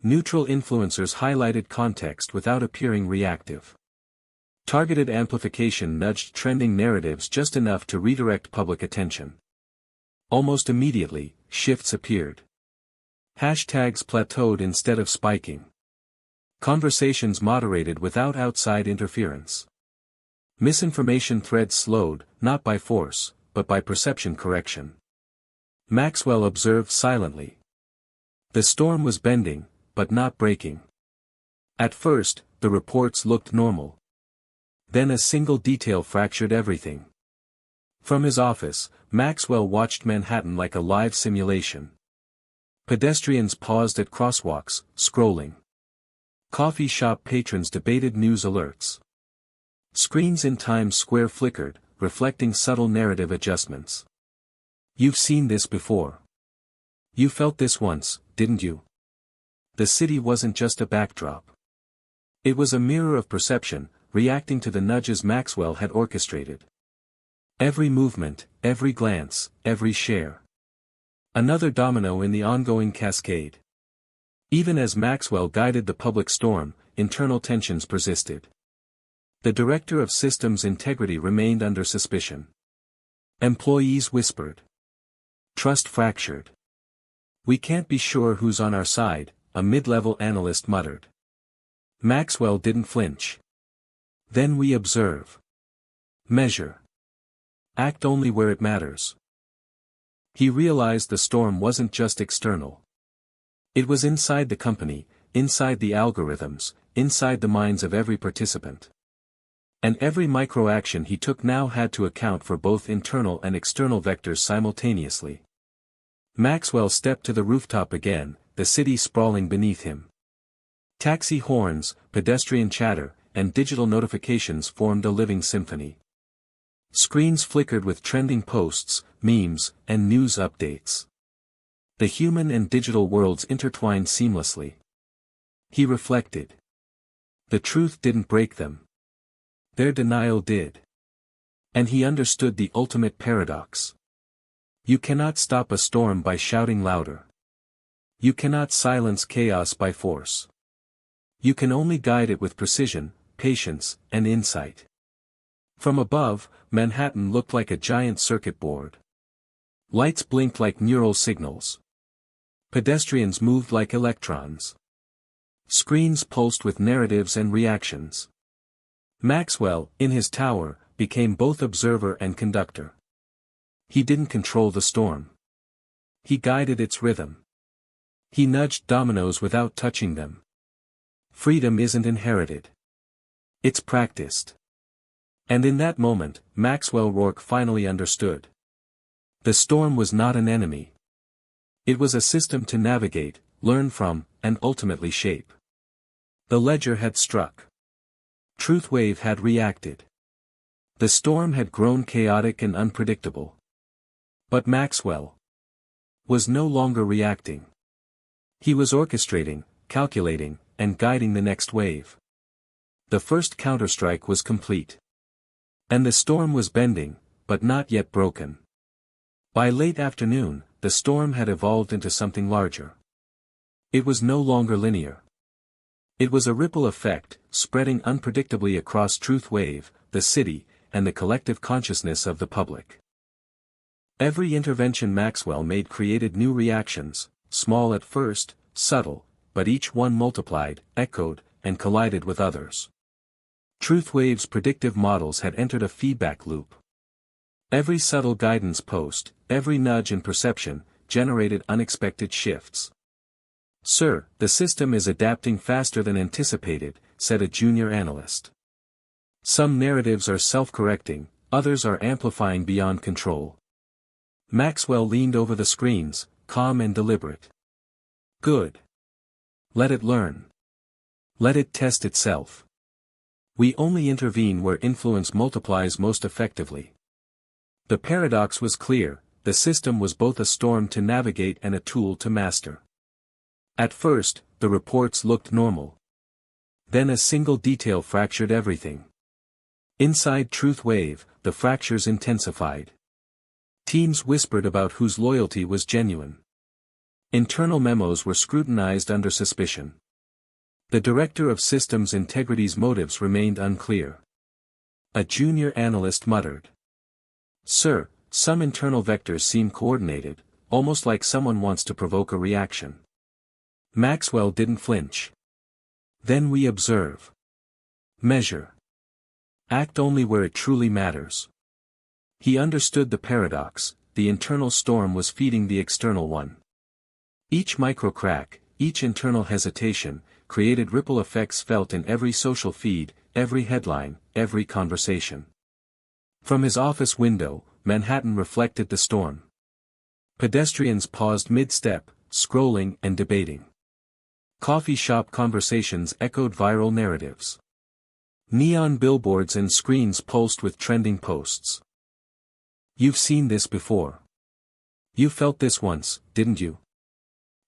Speaker 1: Neutral influencers highlighted context without appearing reactive. Targeted amplification nudged trending narratives just enough to redirect public attention. Almost immediately, shifts appeared. Hashtags plateaued instead of spiking. Conversations moderated without outside interference. Misinformation threads slowed, not by force, but by perception correction. Maxwell observed silently. The storm was bending, but not breaking. At first, the reports looked normal. Then a single detail fractured everything. From his office, Maxwell watched Manhattan like a live simulation. Pedestrians paused at crosswalks, scrolling. Coffee shop patrons debated news alerts. Screens in Times Square flickered, reflecting subtle narrative adjustments. You've seen this before. You felt this once, didn't you? The city wasn't just a backdrop. It was a mirror of perception, reacting to the nudges Maxwell had orchestrated. Every movement, every glance, every share. Another domino in the ongoing cascade. Even as Maxwell guided the public storm, internal tensions persisted. The director of systems integrity remained under suspicion. Employees whispered. Trust fractured. We can't be sure who's on our side, a mid-level analyst muttered. Maxwell didn't flinch. Then we observe. Measure. Act only where it matters. He realized the storm wasn't just external. It was inside the company, inside the algorithms, inside the minds of every participant. And every micro-action he took now had to account for both internal and external vectors simultaneously. Maxwell stepped to the rooftop again, the city sprawling beneath him. Taxi horns, pedestrian chatter, and digital notifications formed a living symphony. Screens flickered with trending posts, memes, and news updates. The human and digital worlds intertwined seamlessly. He reflected. The truth didn't break them. Their denial did. And he understood the ultimate paradox. You cannot stop a storm by shouting louder. You cannot silence chaos by force. You can only guide it with precision, patience, and insight. From above, Manhattan looked like a giant circuit board. Lights blinked like neural signals. Pedestrians moved like electrons. Screens pulsed with narratives and reactions. Maxwell, in his tower, became both observer and conductor. He didn't control the storm. He guided its rhythm. He nudged dominoes without touching them. Freedom isn't inherited. It's practiced. And in that moment, Maxwell Rourke finally understood. The storm was not an enemy. It was a system to navigate, learn from, and ultimately shape. The ledger had struck. Truthwave had reacted. The storm had grown chaotic and unpredictable. But Maxwell was no longer reacting. He was orchestrating, calculating, and guiding the next wave. The first counterstrike was complete. And the storm was bending, but not yet broken. By late afternoon, the storm had evolved into something larger. It was no longer linear. It was a ripple effect, spreading unpredictably across Truthwave, the city, and the collective consciousness of the public. Every intervention Maxwell made created new reactions, small at first, subtle, but each one multiplied, echoed, and collided with others. Truthwave's predictive models had entered a feedback loop. Every subtle guidance post, every nudge in perception, generated unexpected shifts. Sir, the system is adapting faster than anticipated, said a junior analyst. Some narratives are self-correcting, others are amplifying beyond control. Maxwell leaned over the screens, calm and deliberate. Good. Let it learn. Let it test itself. We only intervene where influence multiplies most effectively. The paradox was clear, the system was both a storm to navigate and a tool to master. At first, the reports looked normal. Then a single detail fractured everything. Inside Truth Wave, the fractures intensified. Teams whispered about whose loyalty was genuine. Internal memos were scrutinized under suspicion. The Director of Systems Integrity's motives remained unclear. A junior analyst muttered. "Sir, some internal vectors seem coordinated, almost like someone wants to provoke a reaction." Maxwell didn't flinch. "Then we observe. Measure. Act only where it truly matters." He understood the paradox, the internal storm was feeding the external one. Each microcrack, each internal hesitation, created ripple effects felt in every social feed, every headline, every conversation. From his office window, Manhattan reflected the storm. Pedestrians paused mid-step, scrolling and debating. Coffee shop conversations echoed viral narratives. Neon billboards and screens pulsed with trending posts. "You've seen this before. You felt this once, didn't you?"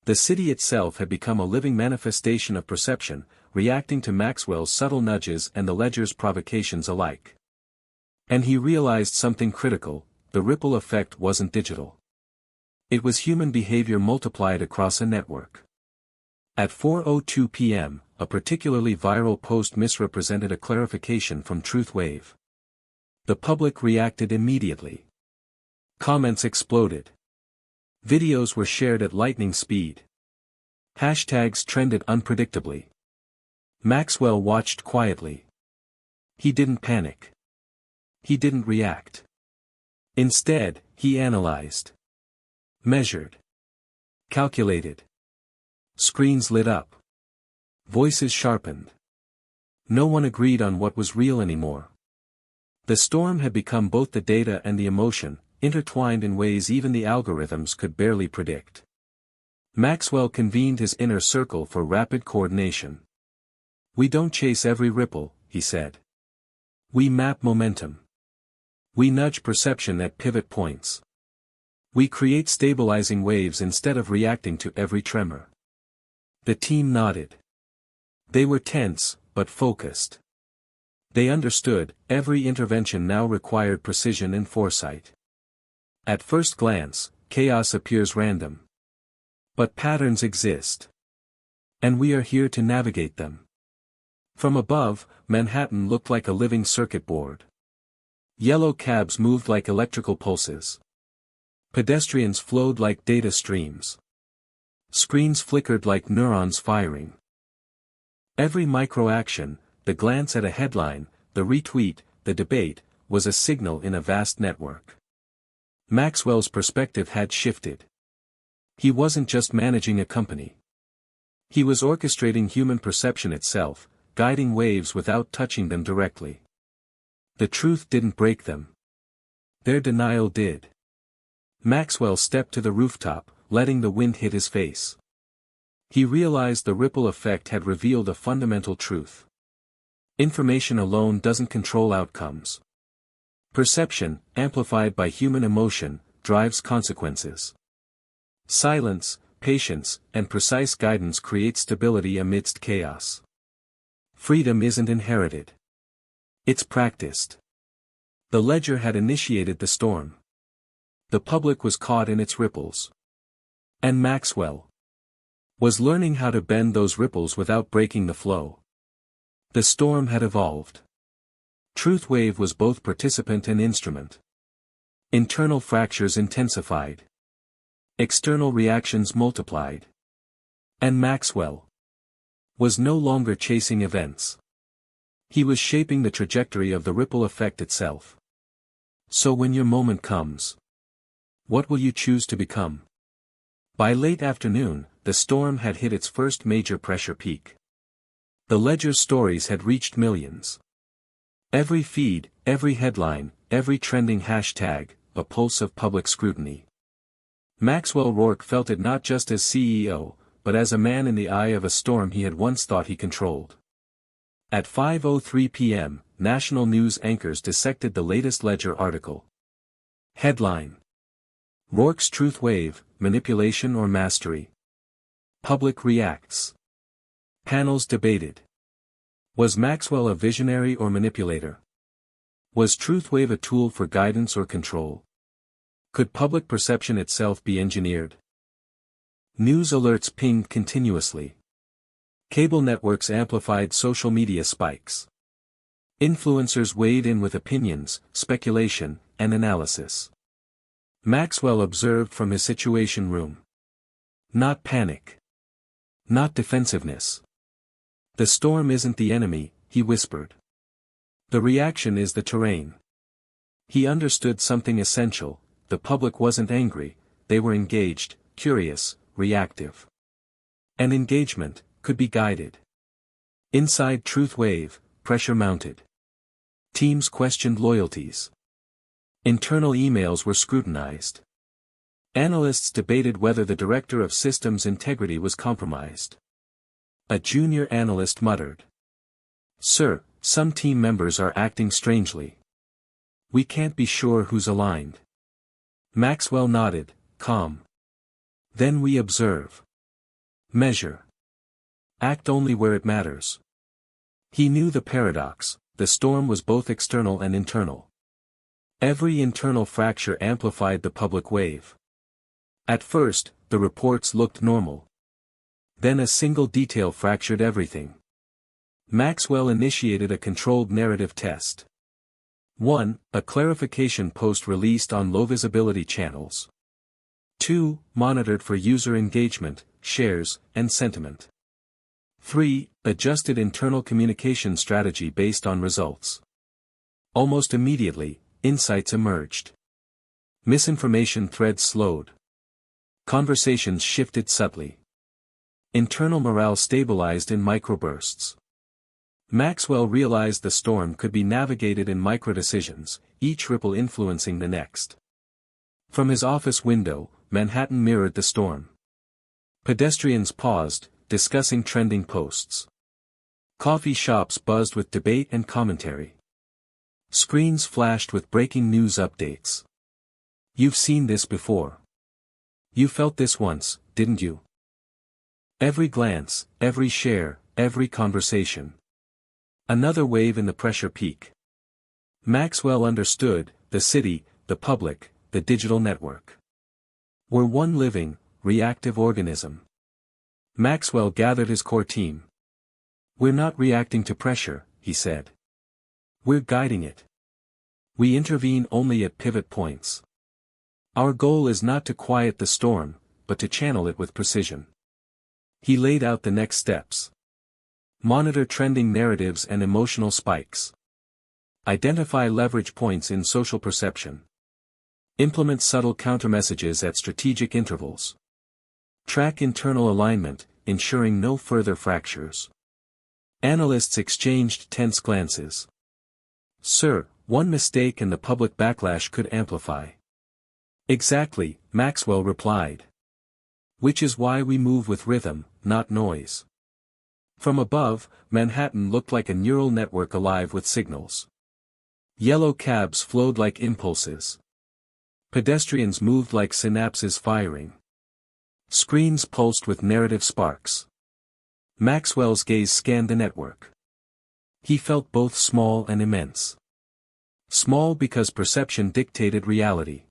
Speaker 1: The city itself had become a living manifestation of perception, reacting to Maxwell's subtle nudges and the ledger's provocations alike. And he realized something critical: the ripple effect wasn't digital. It was human behavior multiplied across a network. At 4:02 p.m., a particularly viral post misrepresented a clarification from Truth Wave. The public reacted immediately. Comments exploded. Videos were shared at lightning speed. Hashtags trended unpredictably. Maxwell watched quietly. He didn't panic. He didn't react. Instead, he analyzed. Measured. Calculated. Screens lit up. Voices sharpened. No one agreed on what was real anymore. The storm had become both the data and the emotion, intertwined in ways even the algorithms could barely predict. Maxwell convened his inner circle for rapid coordination. "We don't chase every ripple," he said. "We map momentum. We nudge perception at pivot points. We create stabilizing waves instead of reacting to every tremor." The team nodded. They were tense, but focused. They understood, every intervention now required precision and foresight. At first glance, chaos appears random. But patterns exist. And we are here to navigate them. From above, Manhattan looked like a living circuit board. Yellow cabs moved like electrical pulses. Pedestrians flowed like data streams. Screens flickered like neurons firing. Every micro-action, the glance at a headline, the retweet, the debate, was a signal in a vast network. Maxwell's perspective had shifted. He wasn't just managing a company. He was orchestrating human perception itself, guiding waves without touching them directly. The truth didn't break them. Their denial did. Maxwell stepped to the rooftop, letting the wind hit his face. He realized the ripple effect had revealed a fundamental truth. Information alone doesn't control outcomes. Perception, amplified by human emotion, drives consequences. Silence, patience, and precise guidance create stability amidst chaos. Freedom isn't inherited. It's practiced. The ledger had initiated the storm. The public was caught in its ripples. And Maxwell was learning how to bend those ripples without breaking the flow. The storm had evolved. Truth Wave was both participant and instrument. Internal fractures intensified. External reactions multiplied. And Maxwell was no longer chasing events. He was shaping the trajectory of the ripple effect itself. So when your moment comes, what will you choose to become? By late afternoon, the storm had hit its first major pressure peak. The ledger's stories had reached millions. Every feed, every headline, every trending hashtag, a pulse of public scrutiny. Maxwell Rourke felt it not just as CEO, but as a man in the eye of a storm he had once thought he controlled. At 5:03 p.m., national news anchors dissected the latest Ledger article. Headline: Rourke's Truth Wave, Manipulation or Mastery? Public reacts. Panels debated. Was Maxwell a visionary or manipulator? Was Truth Wave a tool for guidance or control? Could public perception itself be engineered? News alerts pinged continuously. Cable networks amplified social media spikes. Influencers weighed in with opinions, speculation, and analysis. Maxwell observed from his situation room. Not panic. Not defensiveness. The storm isn't the enemy, he whispered. The reaction is the terrain. He understood something essential: the public wasn't angry, they were engaged, curious, reactive. And engagement could be guided. Inside Truth Wave, pressure mounted. Teams questioned loyalties. Internal emails were scrutinized. Analysts debated whether the director of systems integrity was compromised. A junior analyst muttered, "Sir, some team members are acting strangely. We can't be sure who's aligned." Maxwell nodded, calm. Then we observe. Measure. Act only where it matters. He knew the paradox: the storm was both external and internal. Every internal fracture amplified the public wave. At first, the reports looked normal. Then a single detail fractured everything. Maxwell initiated a controlled narrative test. 1. A clarification post released on low-visibility channels. 2. Monitored for user engagement, shares, and sentiment. 3. Adjusted internal communication strategy based on results. Almost immediately, insights emerged. Misinformation threads slowed. Conversations shifted subtly. Internal morale stabilized in microbursts. Maxwell realized the storm could be navigated in microdecisions, each ripple influencing the next. From his office window, Manhattan mirrored the storm. Pedestrians paused, discussing trending posts. Coffee shops buzzed with debate and commentary. Screens flashed with breaking news updates. You've seen this before. You felt this once, didn't you? Every glance, every share, every conversation. Another wave in the pressure peak. Maxwell understood: the city, the public, the digital network were one living, reactive organism. Maxwell gathered his core team. "We're not reacting to pressure," he said. "We're guiding it. We intervene only at pivot points. Our goal is not to quiet the storm, but to channel it with precision." He laid out the next steps. Monitor trending narratives and emotional spikes. Identify leverage points in social perception. Implement subtle countermessages at strategic intervals. Track internal alignment, ensuring no further fractures. Analysts exchanged tense glances. "Sir, one mistake and the public backlash could amplify." "Exactly," Maxwell replied. "Which is why we move with rhythm, not noise." From above, Manhattan looked like a neural network alive with signals. Yellow cabs flowed like impulses. Pedestrians moved like synapses firing. Screens pulsed with narrative sparks. Maxwell's gaze scanned the network. He felt both small and immense. Small because perception dictated reality.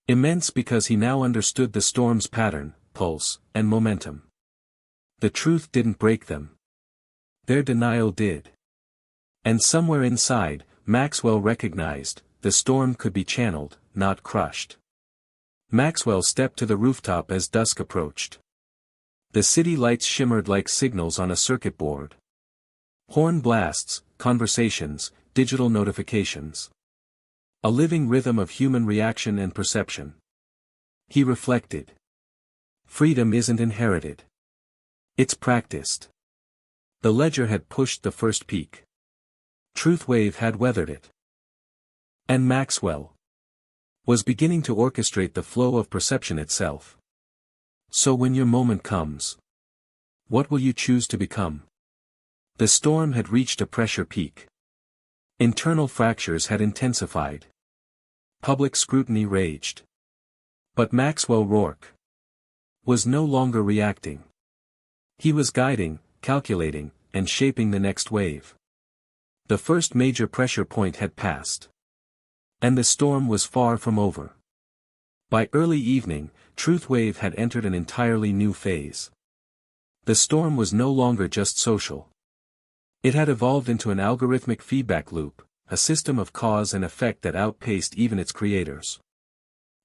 Speaker 1: Immense because he now understood the storm's pattern, pulse, and momentum. The truth didn't break them. Their denial did. And somewhere inside, Maxwell recognized, the storm could be channeled, not crushed. Maxwell stepped to the rooftop as dusk approached. The city lights shimmered like signals on a circuit board. Horn blasts, conversations, digital notifications. A living rhythm of human reaction and perception. He reflected. Freedom isn't inherited. It's practiced. The ledger had pushed the first peak. Truth Wave had weathered it. And Maxwell. was beginning to orchestrate the flow of perception itself. So when your moment comes, what will you choose to become? The storm had reached a pressure peak. Internal fractures had intensified. Public scrutiny raged. But Maxwell Rourke was no longer reacting. He was guiding, calculating, and shaping the next wave. The first major pressure point had passed. And the storm was far from over. By early evening, Truth Wave had entered an entirely new phase. The storm was no longer just social. It had evolved into an algorithmic feedback loop, a system of cause and effect that outpaced even its creators.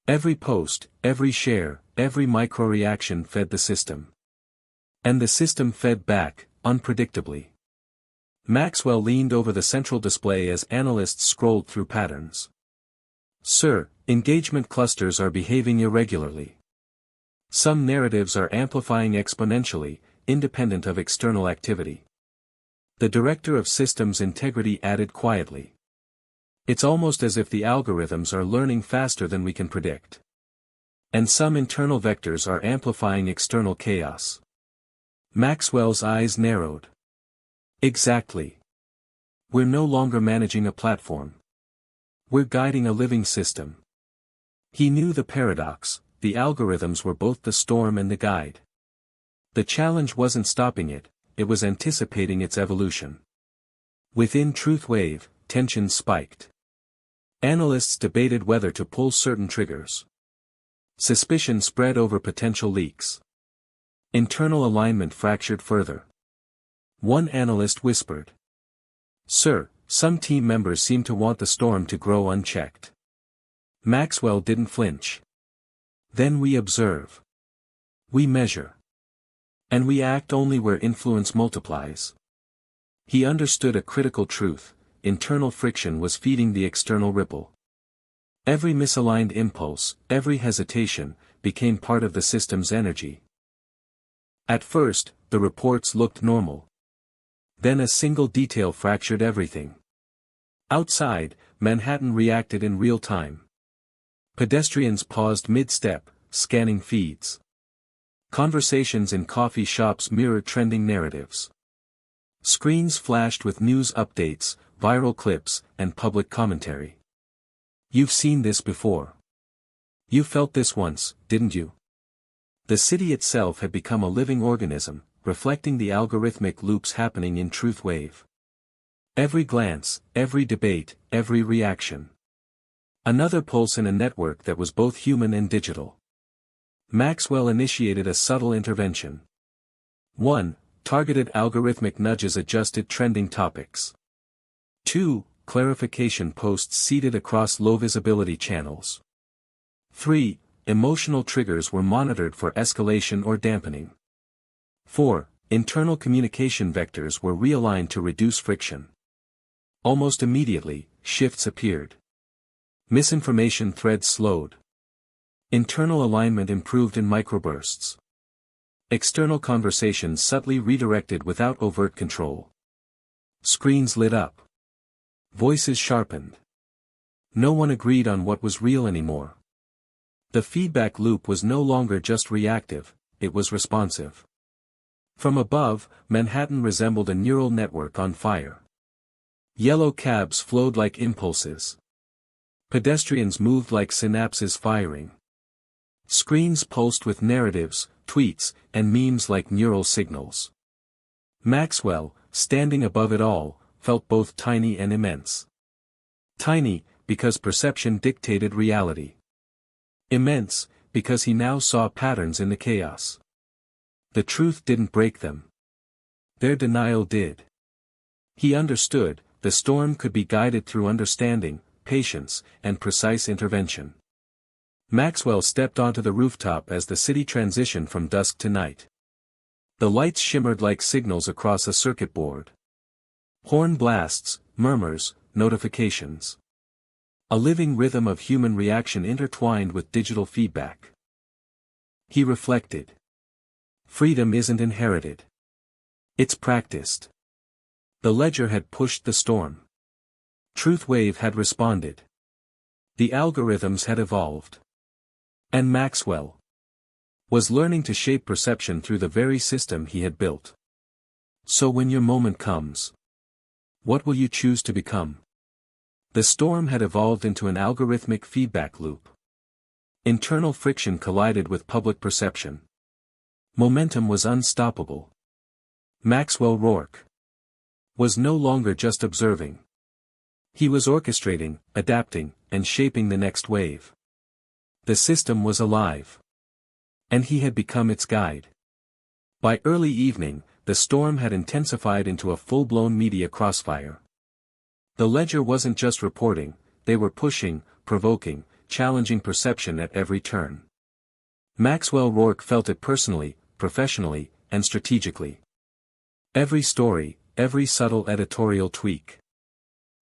Speaker 1: Every post, every share, every micro-reaction fed the system. And the system fed back, unpredictably. Maxwell leaned over the central display as analysts scrolled through patterns. "Sir, engagement clusters are behaving irregularly. Some narratives are amplifying exponentially, independent of external activity." The director of systems integrity added quietly. "It's almost as if the algorithms are learning faster than we can predict. And some internal vectors are amplifying external chaos." Maxwell's eyes narrowed. "Exactly. We're no longer managing a platform. We're guiding a living system." He knew the paradox: the algorithms were both the storm and the guide. The challenge wasn't stopping it, it was anticipating its evolution. Within Truth Wave, tensions spiked. Analysts debated whether to pull certain triggers. Suspicion spread over potential leaks. Internal alignment fractured further. One analyst whispered, "Sir, some team members seem to want the storm to grow unchecked." Maxwell didn't flinch. "Then we observe. We measure. And we act only where influence multiplies." He understood a critical truth: internal friction was feeding the external ripple. Every misaligned impulse, every hesitation, became part of the system's energy. At first, the reports looked normal. Then a single detail fractured everything. Outside, Manhattan reacted in real time. Pedestrians paused mid-step, scanning feeds. Conversations in coffee shops mirrored trending narratives. Screens flashed with news updates, viral clips, and public commentary. "You've seen this before. You felt this once, didn't you?" The city itself had become a living organism, reflecting the algorithmic loops happening in Truth Wave. Every glance, every debate, every reaction. Another pulse in a network that was both human and digital. Maxwell initiated a subtle intervention. 1. Targeted algorithmic nudges adjusted trending topics. 2. Clarification posts seeded across low-visibility channels. 3. Emotional triggers were monitored for escalation or dampening. 4. Internal communication vectors were realigned to reduce friction. Almost immediately, shifts appeared. Misinformation threads slowed. Internal alignment improved in microbursts. External conversations subtly redirected without overt control. Screens lit up. Voices sharpened. No one agreed on what was real anymore. The feedback loop was no longer just reactive, it was responsive. From above, Manhattan resembled a neural network on fire. Yellow cabs flowed like impulses. Pedestrians moved like synapses firing. Screens pulsed with narratives, tweets, and memes like neural signals. Maxwell, standing above it all, felt both tiny and immense. Tiny, because perception dictated reality. Immense, because he now saw patterns in the chaos. The truth didn't break them. Their denial did. He understood, the storm could be guided through understanding, patience, and precise intervention. Maxwell stepped onto the rooftop as the city transitioned from dusk to night. The lights shimmered like signals across a circuit board. Horn blasts, murmurs, notifications. A living rhythm of human reaction intertwined with digital feedback. He reflected. Freedom isn't inherited. It's practiced. The ledger had pushed the storm. Truth Wave had responded. The algorithms had evolved. And Maxwell was learning to shape perception through the very system he had built. So when your moment comes, what will you choose to become? The storm had evolved into an algorithmic feedback loop. Internal friction collided with public perception. Momentum was unstoppable. Maxwell Rourke was no longer just observing. He was orchestrating, adapting, and shaping the next wave. The system was alive. And he had become its guide. By early evening, the storm had intensified into a full-blown media crossfire. The ledger wasn't just reporting, they were pushing, provoking, challenging perception at every turn. Maxwell Rourke felt it personally, professionally, and strategically. Every story, every subtle editorial tweak,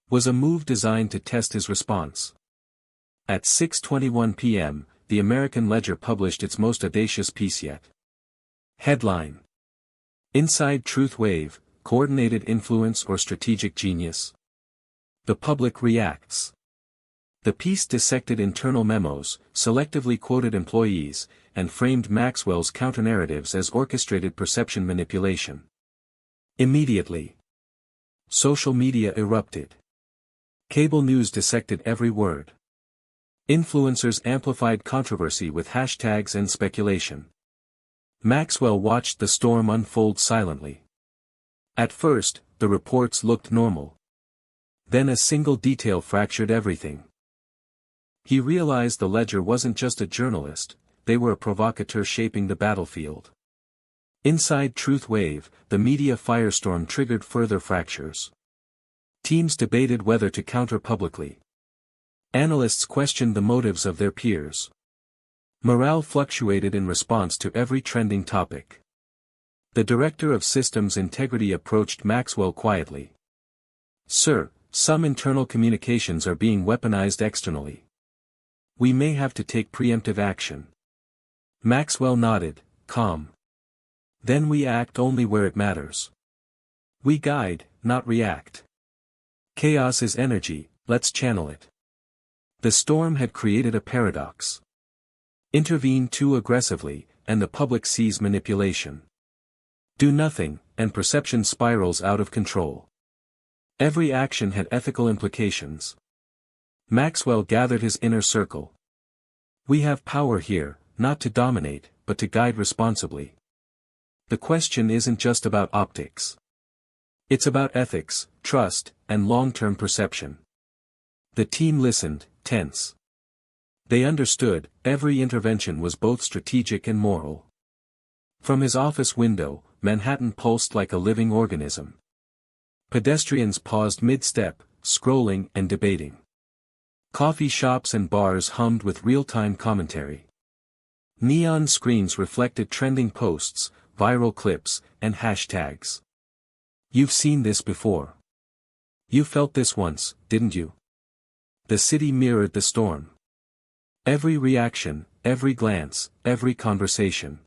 Speaker 1: was a move designed to test his response. At 6:21 p.m., the American Ledger published its most audacious piece yet. Headline: Inside Truth Wave, Coordinated Influence or Strategic Genius? The public reacts. The piece dissected internal memos, selectively quoted employees, and framed Maxwell's counternarratives as orchestrated perception manipulation. Immediately, social media erupted. Cable news dissected every word. Influencers amplified controversy with hashtags and speculation. Maxwell watched the storm unfold silently. At first, the reports looked normal. Then a single detail fractured everything. He realized the Ledger wasn't just a journalist, they were a provocateur shaping the battlefield. Inside Truth Wave, the media firestorm triggered further fractures. Teams debated whether to counter publicly. Analysts questioned the motives of their peers. Morale fluctuated in response to every trending topic. The director of systems integrity approached Maxwell quietly. "Sir, some internal communications are being weaponized externally. We may have to take preemptive action." Maxwell nodded, calm. "Then we act only where it matters. We guide, not react. Chaos is energy, let's channel it." The storm had created a paradox. Intervene too aggressively, and the public sees manipulation. Do nothing, and perception spirals out of control. Every action had ethical implications. Maxwell gathered his inner circle. "We have power here, not to dominate, but to guide responsibly. The question isn't just about optics. It's about ethics, trust, and long-term perception." The team listened, tense. They understood, every intervention was both strategic and moral. From his office window, Manhattan pulsed like a living organism. Pedestrians paused mid-step, scrolling and debating. Coffee shops and bars hummed with real-time commentary. Neon screens reflected trending posts, viral clips, and hashtags. "You've seen this before. You felt this once, didn't you?" The city mirrored the storm. Every reaction, every glance, every conversation.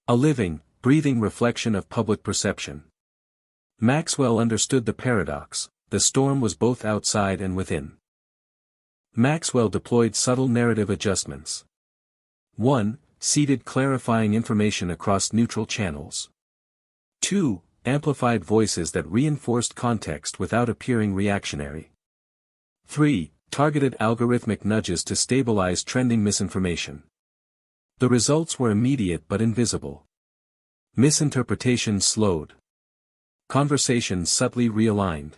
Speaker 1: A living, breathing reflection of public perception. Maxwell understood the paradox, the storm was both outside and within. Maxwell deployed subtle narrative adjustments. 1. Seeded clarifying information across neutral channels. 2. Amplified voices that reinforced context without appearing reactionary. 3. Targeted algorithmic nudges to stabilize trending misinformation. The results were immediate but invisible. Misinterpretation slowed. Conversations subtly realigned.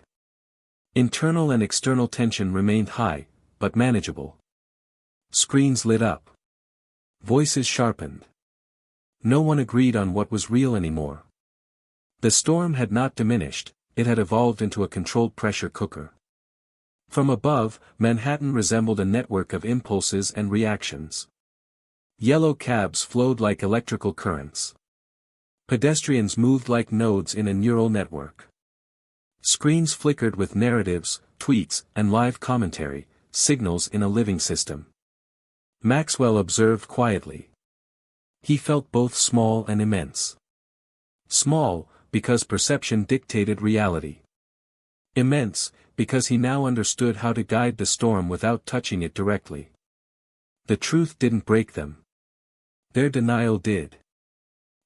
Speaker 1: Internal and external tension remained high, but manageable. Screens lit up. Voices sharpened. No one agreed on what was real anymore. The storm had not diminished, it had evolved into a controlled pressure cooker. From above, Manhattan resembled a network of impulses and reactions. Yellow cabs flowed like electrical currents. Pedestrians moved like nodes in a neural network. Screens flickered with narratives, tweets, and live commentary, signals in a living system. Maxwell observed quietly. He felt both small and immense. Small, because perception dictated reality. Immense, because he now understood how to guide the storm without touching it directly. The truth didn't break them. Their denial did.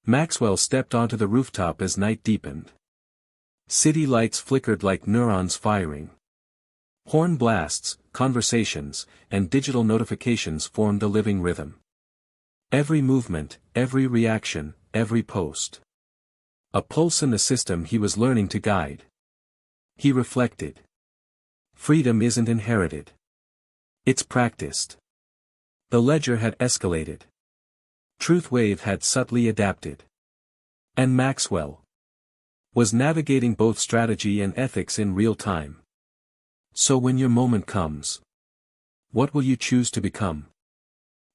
Speaker 1: Maxwell stepped onto the rooftop as night deepened. City lights flickered like neurons firing. Horn blasts, conversations, and digital notifications formed a living rhythm. Every movement, every reaction, every post. A pulse in the system he was learning to guide. He reflected. Freedom isn't inherited. It's practiced. The ledger had escalated. Truthwave had subtly adapted. And Maxwell was navigating both strategy and ethics in real time. So when your moment comes, what will you choose to become?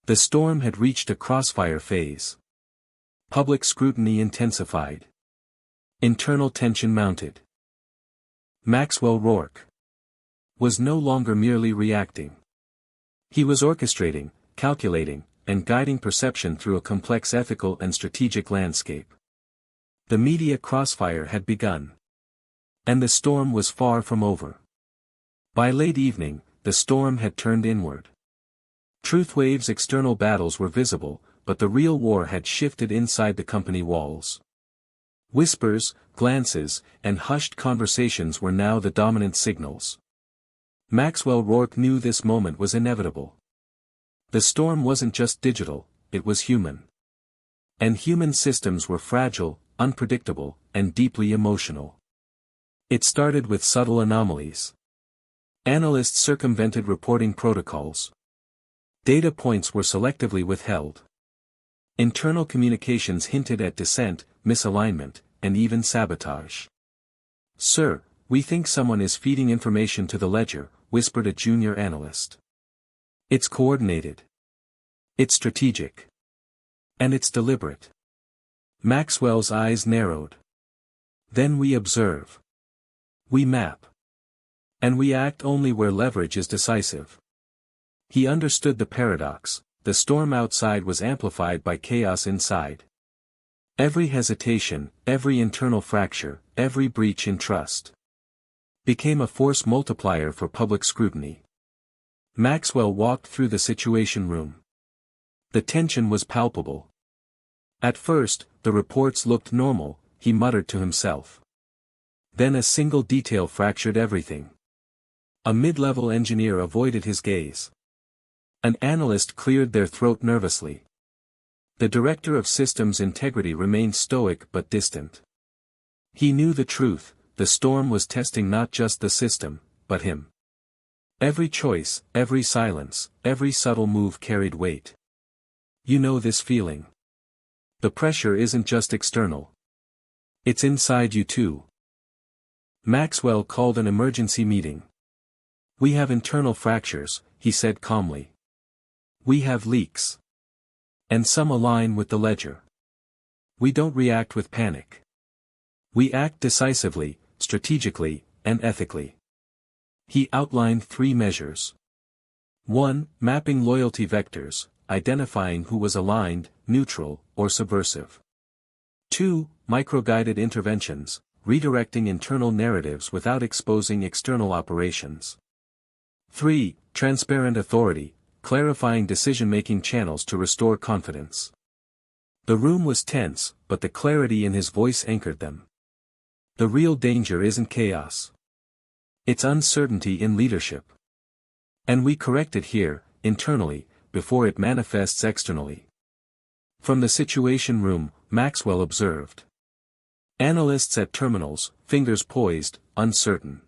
Speaker 1: The storm had reached a crossfire phase. Public scrutiny intensified. Internal tension mounted. Maxwell Rourke was no longer merely reacting. He was orchestrating, calculating, and guiding perception through a complex ethical and strategic landscape. The media crossfire had begun. And the storm was far from over. By late evening, the storm had turned inward. Truthwave's external battles were visible, but the real war had shifted inside the company walls. Whispers, glances, and hushed conversations were now the dominant signals. Maxwell Rourke knew this moment was inevitable. The storm wasn't just digital, it was human. And human systems were fragile, unpredictable, and deeply emotional. It started with subtle anomalies. Analysts circumvented reporting protocols. Data points were selectively withheld. Internal communications hinted at dissent, misalignment, and even sabotage. "Sir, we think someone is feeding information to the ledger," whispered a junior analyst. "It's coordinated. It's strategic. And it's deliberate." Maxwell's eyes narrowed. "Then we observe. We map. And we act only where leverage is decisive." He understood the paradox: the storm outside was amplified by chaos inside. Every hesitation, every internal fracture, every breach in trust became a force multiplier for public scrutiny. Maxwell walked through the situation room. The tension was palpable. At first, the reports looked normal, he muttered to himself. Then a single detail fractured everything. A mid-level engineer avoided his gaze. An analyst cleared their throat nervously. The director of systems integrity remained stoic but distant. He knew the truth: the storm was testing not just the system, but him. Every choice, every silence, every subtle move carried weight. You know this feeling. The pressure isn't just external. It's inside you too. Maxwell called an emergency meeting. "We have internal fractures," he said calmly. "We have leaks. And some align with the ledger. We don't react with panic. We act decisively, strategically, and ethically." He outlined 3 measures. 1. Mapping loyalty vectors, identifying who was aligned, neutral, or subversive. 2. Micro-guided interventions, redirecting internal narratives without exposing external operations. 3. Transparent authority, clarifying decision-making channels to restore confidence. The room was tense, but the clarity in his voice anchored them. The real danger isn't chaos. It's uncertainty in leadership. And we correct it here, internally, before it manifests externally. From the situation room, Maxwell observed. Analysts at terminals, fingers poised, uncertain.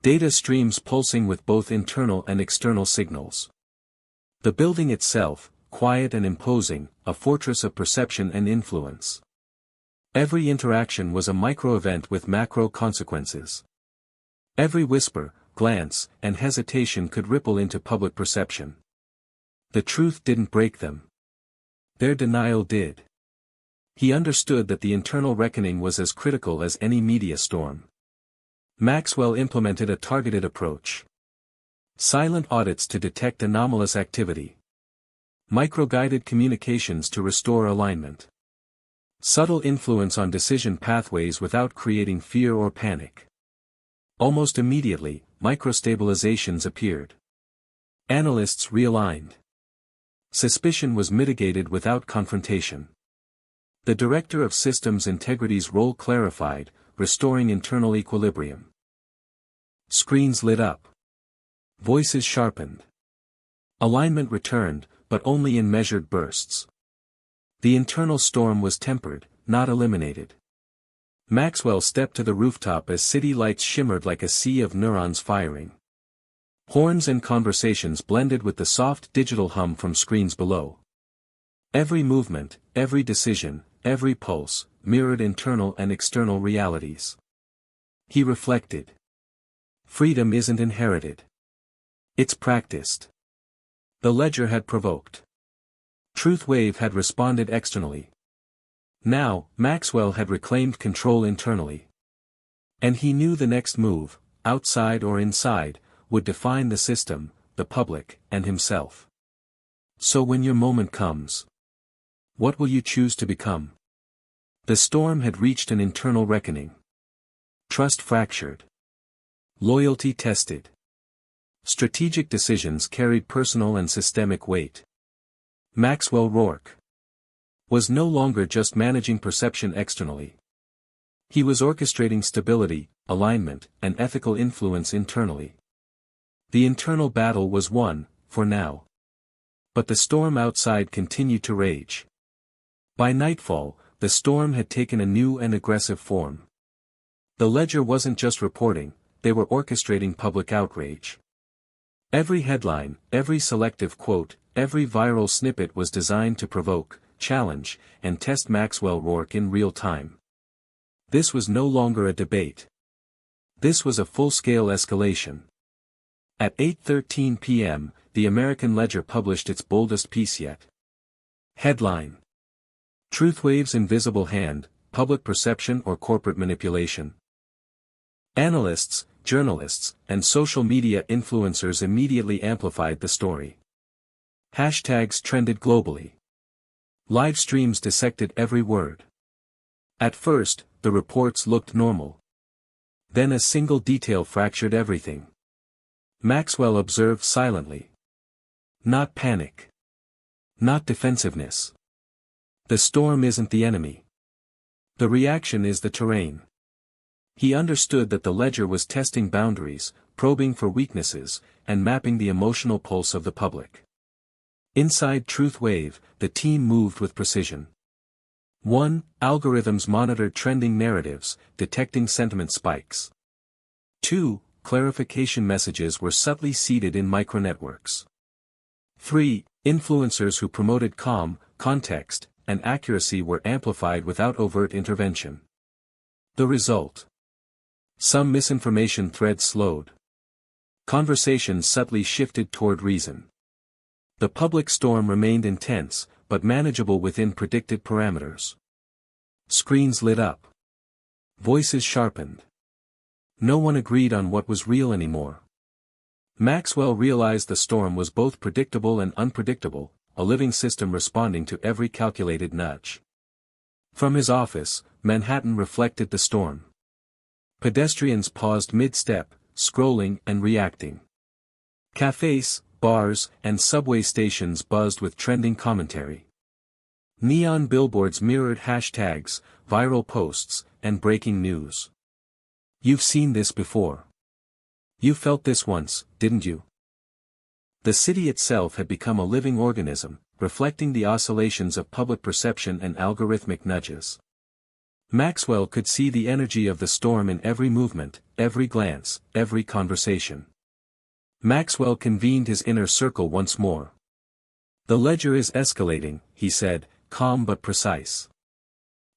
Speaker 1: Data streams pulsing with both internal and external signals. The building itself, quiet and imposing, a fortress of perception and influence. Every interaction was a micro-event with macro consequences. Every whisper, glance, and hesitation could ripple into public perception. The truth didn't break them. Their denial did. He understood that the internal reckoning was as critical as any media storm. Maxwell implemented a targeted approach. Silent audits to detect anomalous activity. Micro-guided communications to restore alignment. Subtle influence on decision pathways without creating fear or panic. Almost immediately, microstabilizations appeared. Analysts realigned. Suspicion was mitigated without confrontation. The Director of Systems Integrity's role clarified, restoring internal equilibrium. Screens lit up. Voices sharpened. Alignment returned, but only in measured bursts. The internal storm was tempered, not eliminated. Maxwell stepped to the rooftop as city lights shimmered like a sea of neurons firing. Horns and conversations blended with the soft digital hum from screens below. Every movement, every decision, every pulse, mirrored internal and external realities. He reflected. Freedom isn't inherited. It's practiced. The ledger had provoked. Truth wave had responded externally. Now, Maxwell had reclaimed control internally. And he knew the next move, outside or inside, would define the system, the public, and himself. So when your moment comes, what will you choose to become? The storm had reached an internal reckoning. Trust fractured. Loyalty tested. Strategic decisions carried personal and systemic weight. Maxwell Rourke was no longer just managing perception externally. He was orchestrating stability, alignment, and ethical influence internally. The internal battle was won, for now. But the storm outside continued to rage. By nightfall, the storm had taken a new and aggressive form. The ledger wasn't just reporting, they were orchestrating public outrage. Every headline, every selective quote, every viral snippet was designed to provoke, challenge, and test Maxwell Rourke in real time. This was no longer a debate. This was a full-scale escalation. At 8:13 p.m., the American Ledger published its boldest piece yet. Headline: Truthwave's Invisible Hand, Public Perception or Corporate Manipulation. Analysts, journalists, and social media influencers immediately amplified the story. Hashtags trended globally. Live streams dissected every word. At first, the reports looked normal. Then a single detail fractured everything. Maxwell observed silently. Not panic. Not defensiveness. The storm isn't the enemy. The reaction is the terrain. He understood that the ledger was testing boundaries, probing for weaknesses, and mapping the emotional pulse of the public. Inside Truth Wave, the team moved with precision. 1. Algorithms monitored trending narratives, detecting sentiment spikes. 2. Clarification messages were subtly seeded in micronetworks. 3. Influencers who promoted calm, context, and accuracy were amplified without overt intervention. The result: some misinformation threads slowed. Conversations subtly shifted toward reason. The public storm remained intense, but manageable within predicted parameters. Screens lit up. Voices sharpened. No one agreed on what was real anymore. Maxwell realized the storm was both predictable and unpredictable, a living system responding to every calculated nudge. From his office, Manhattan reflected the storm. Pedestrians paused mid-step, scrolling and reacting. Cafes, bars, and subway stations buzzed with trending commentary. Neon billboards mirrored hashtags, viral posts, and breaking news. You've seen this before. You felt this once, didn't you? The city itself had become a living organism, reflecting the oscillations of public perception and algorithmic nudges. Maxwell could see the energy of the storm in every movement, every glance, every conversation. Maxwell convened his inner circle once more. The ledger is escalating, he said, calm but precise.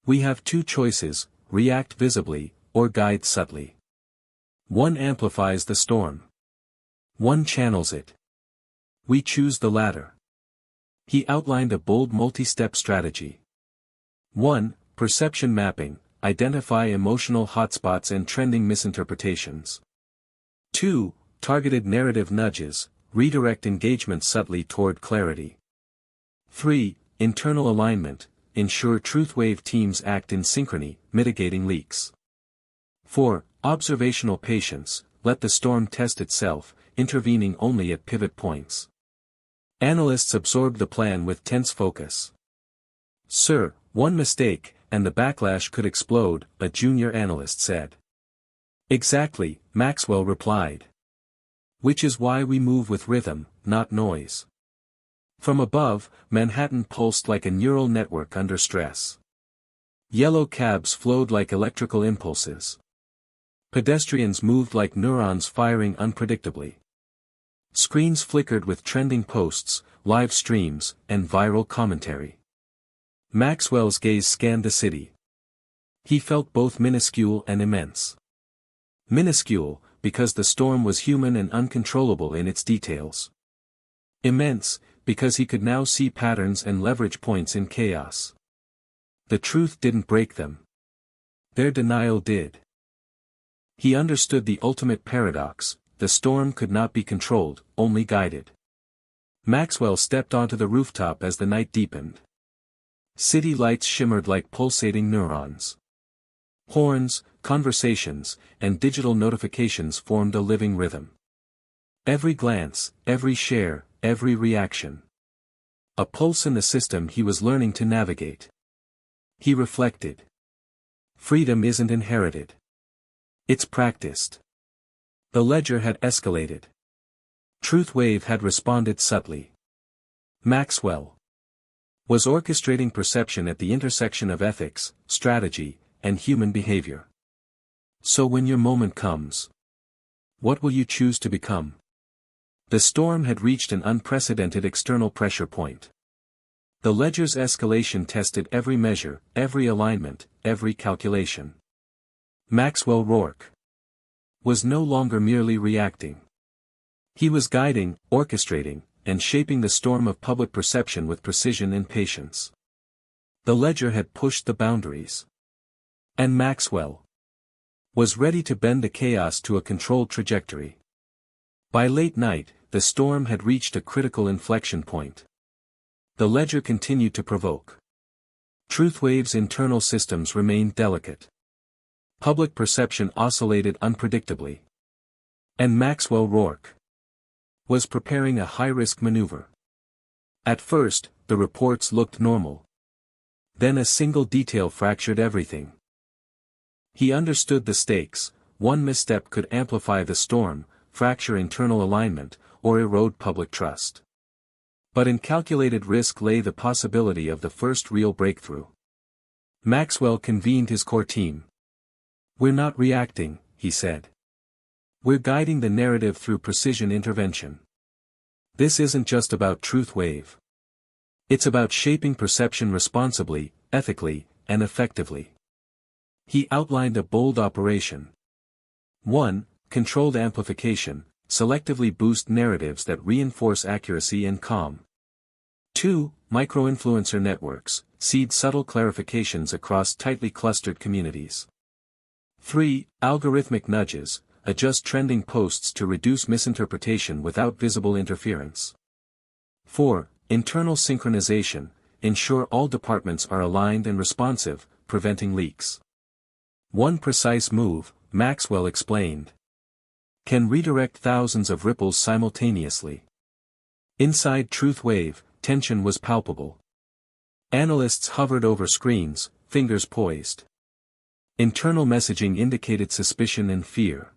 Speaker 1: We have two choices: react visibly, or guide subtly. One amplifies the storm. One channels it. We choose the latter. He outlined a bold multi-step strategy. 1. Perception mapping, identify emotional hotspots and trending misinterpretations. 2. Targeted narrative nudges, redirect engagement subtly toward clarity. 3. Internal alignment, ensure truthwave teams act in synchrony, mitigating leaks. 4. Observational patience, let the storm test itself, intervening only at pivot points. Analysts absorbed the plan with tense focus. "Sir, one mistake, and the backlash could explode," a junior analyst said. "Exactly," Maxwell replied. "Which is why we move with rhythm, not noise." From above, Manhattan pulsed like a neural network under stress. Yellow cabs flowed like electrical impulses. Pedestrians moved like neurons firing unpredictably. Screens flickered with trending posts, live streams, and viral commentary. Maxwell's gaze scanned the city. He felt both minuscule and immense. Minuscule, because the storm was human and uncontrollable in its details. Immense, because he could now see patterns and leverage points in chaos. The truth didn't break them. Their denial did. He understood the ultimate paradox: the storm could not be controlled, only guided. Maxwell stepped onto the rooftop as the night deepened. City lights shimmered like pulsating neurons. Horns, conversations, and digital notifications formed a living rhythm. Every glance, every share, every reaction. A pulse in the system he was learning to navigate. He reflected. Freedom isn't inherited. It's practiced. The ledger had escalated. Truthwave had responded subtly. Maxwell was orchestrating perception at the intersection of ethics, strategy, and human behavior. So when your moment comes, what will you choose to become? The storm had reached an unprecedented external pressure point. The ledger's escalation tested every measure, every alignment, every calculation. Maxwell Rourke was no longer merely reacting. He was guiding, orchestrating, and shaping the storm of public perception with precision and patience. The ledger had pushed the boundaries. And Maxwell was ready to bend the chaos to a controlled trajectory. By late night, the storm had reached a critical inflection point. The ledger continued to provoke. Truthwave's internal systems remained delicate. Public perception oscillated unpredictably. And Maxwell Rourke was preparing a high-risk maneuver. At first, the reports looked normal. Then a single detail fractured everything. He understood the stakes: one misstep could amplify the storm, fracture internal alignment, or erode public trust. But in calculated risk lay the possibility of the first real breakthrough. Maxwell convened his core team. "We're not reacting," he said. "We're guiding the narrative through precision intervention. This isn't just about Truthwave. It's about shaping perception responsibly, ethically, and effectively." He outlined a bold operation. 1. Controlled amplification: selectively boost narratives that reinforce accuracy and calm. 2. Micro-influencer networks: seed subtle clarifications across tightly clustered communities. 3. Algorithmic nudges: adjust trending posts to reduce misinterpretation without visible interference. 4. Internal synchronization: ensure all departments are aligned and responsive, preventing leaks. One precise move, Maxwell explained, can redirect thousands of ripples simultaneously. Inside Truthwave, tension was palpable. Analysts hovered over screens, fingers poised. Internal messaging indicated suspicion and fear.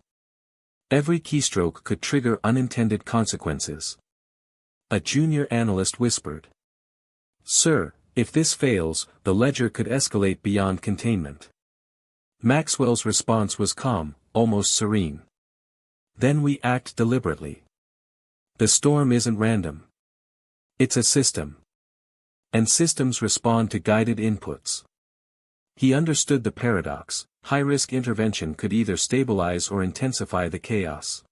Speaker 1: Every keystroke could trigger unintended consequences. A junior analyst whispered, "Sir, if this fails, the ledger could escalate beyond containment." Maxwell's response was calm, almost serene. "Then we act deliberately. The storm isn't random. It's a system. And systems respond to guided inputs." He understood the paradox: high-risk intervention could either stabilize or intensify the chaos.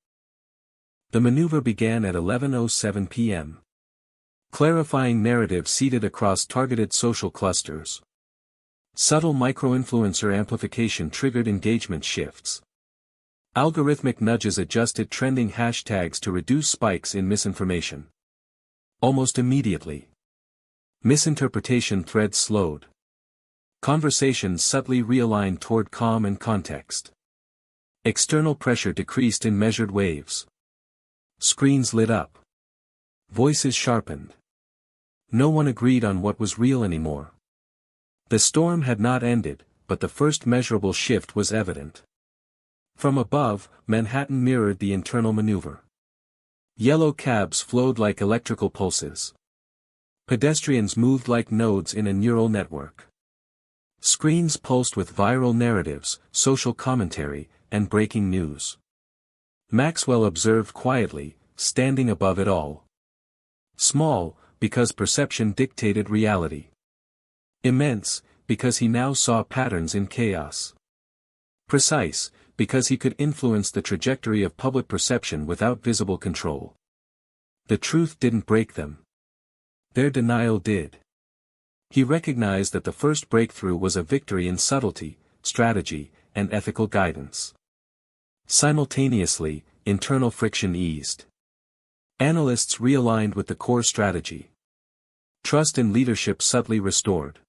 Speaker 1: The maneuver began at 11:07 p.m. Clarifying narrative seeded across targeted social clusters. Subtle micro-influencer amplification triggered engagement shifts. Algorithmic nudges adjusted trending hashtags to reduce spikes in misinformation. Almost immediately, misinterpretation threads slowed. Conversations subtly realigned toward calm and context. External pressure decreased in measured waves. Screens lit up. Voices sharpened. No one agreed on what was real anymore. The storm had not ended, but the first measurable shift was evident. From above, Manhattan mirrored the internal maneuver. Yellow cabs flowed like electrical pulses. Pedestrians moved like nodes in a neural network. Screens pulsed with viral narratives, social commentary, and breaking news. Maxwell observed quietly, standing above it all. Small, because perception dictated reality. Immense, because he now saw patterns in chaos. Precise, because he could influence the trajectory of public perception without visible control. The truth didn't break them. Their denial did. He recognized that the first breakthrough was a victory in subtlety, strategy, and ethical guidance. Simultaneously, internal friction eased. Analysts realigned with the core strategy. Trust in leadership subtly restored.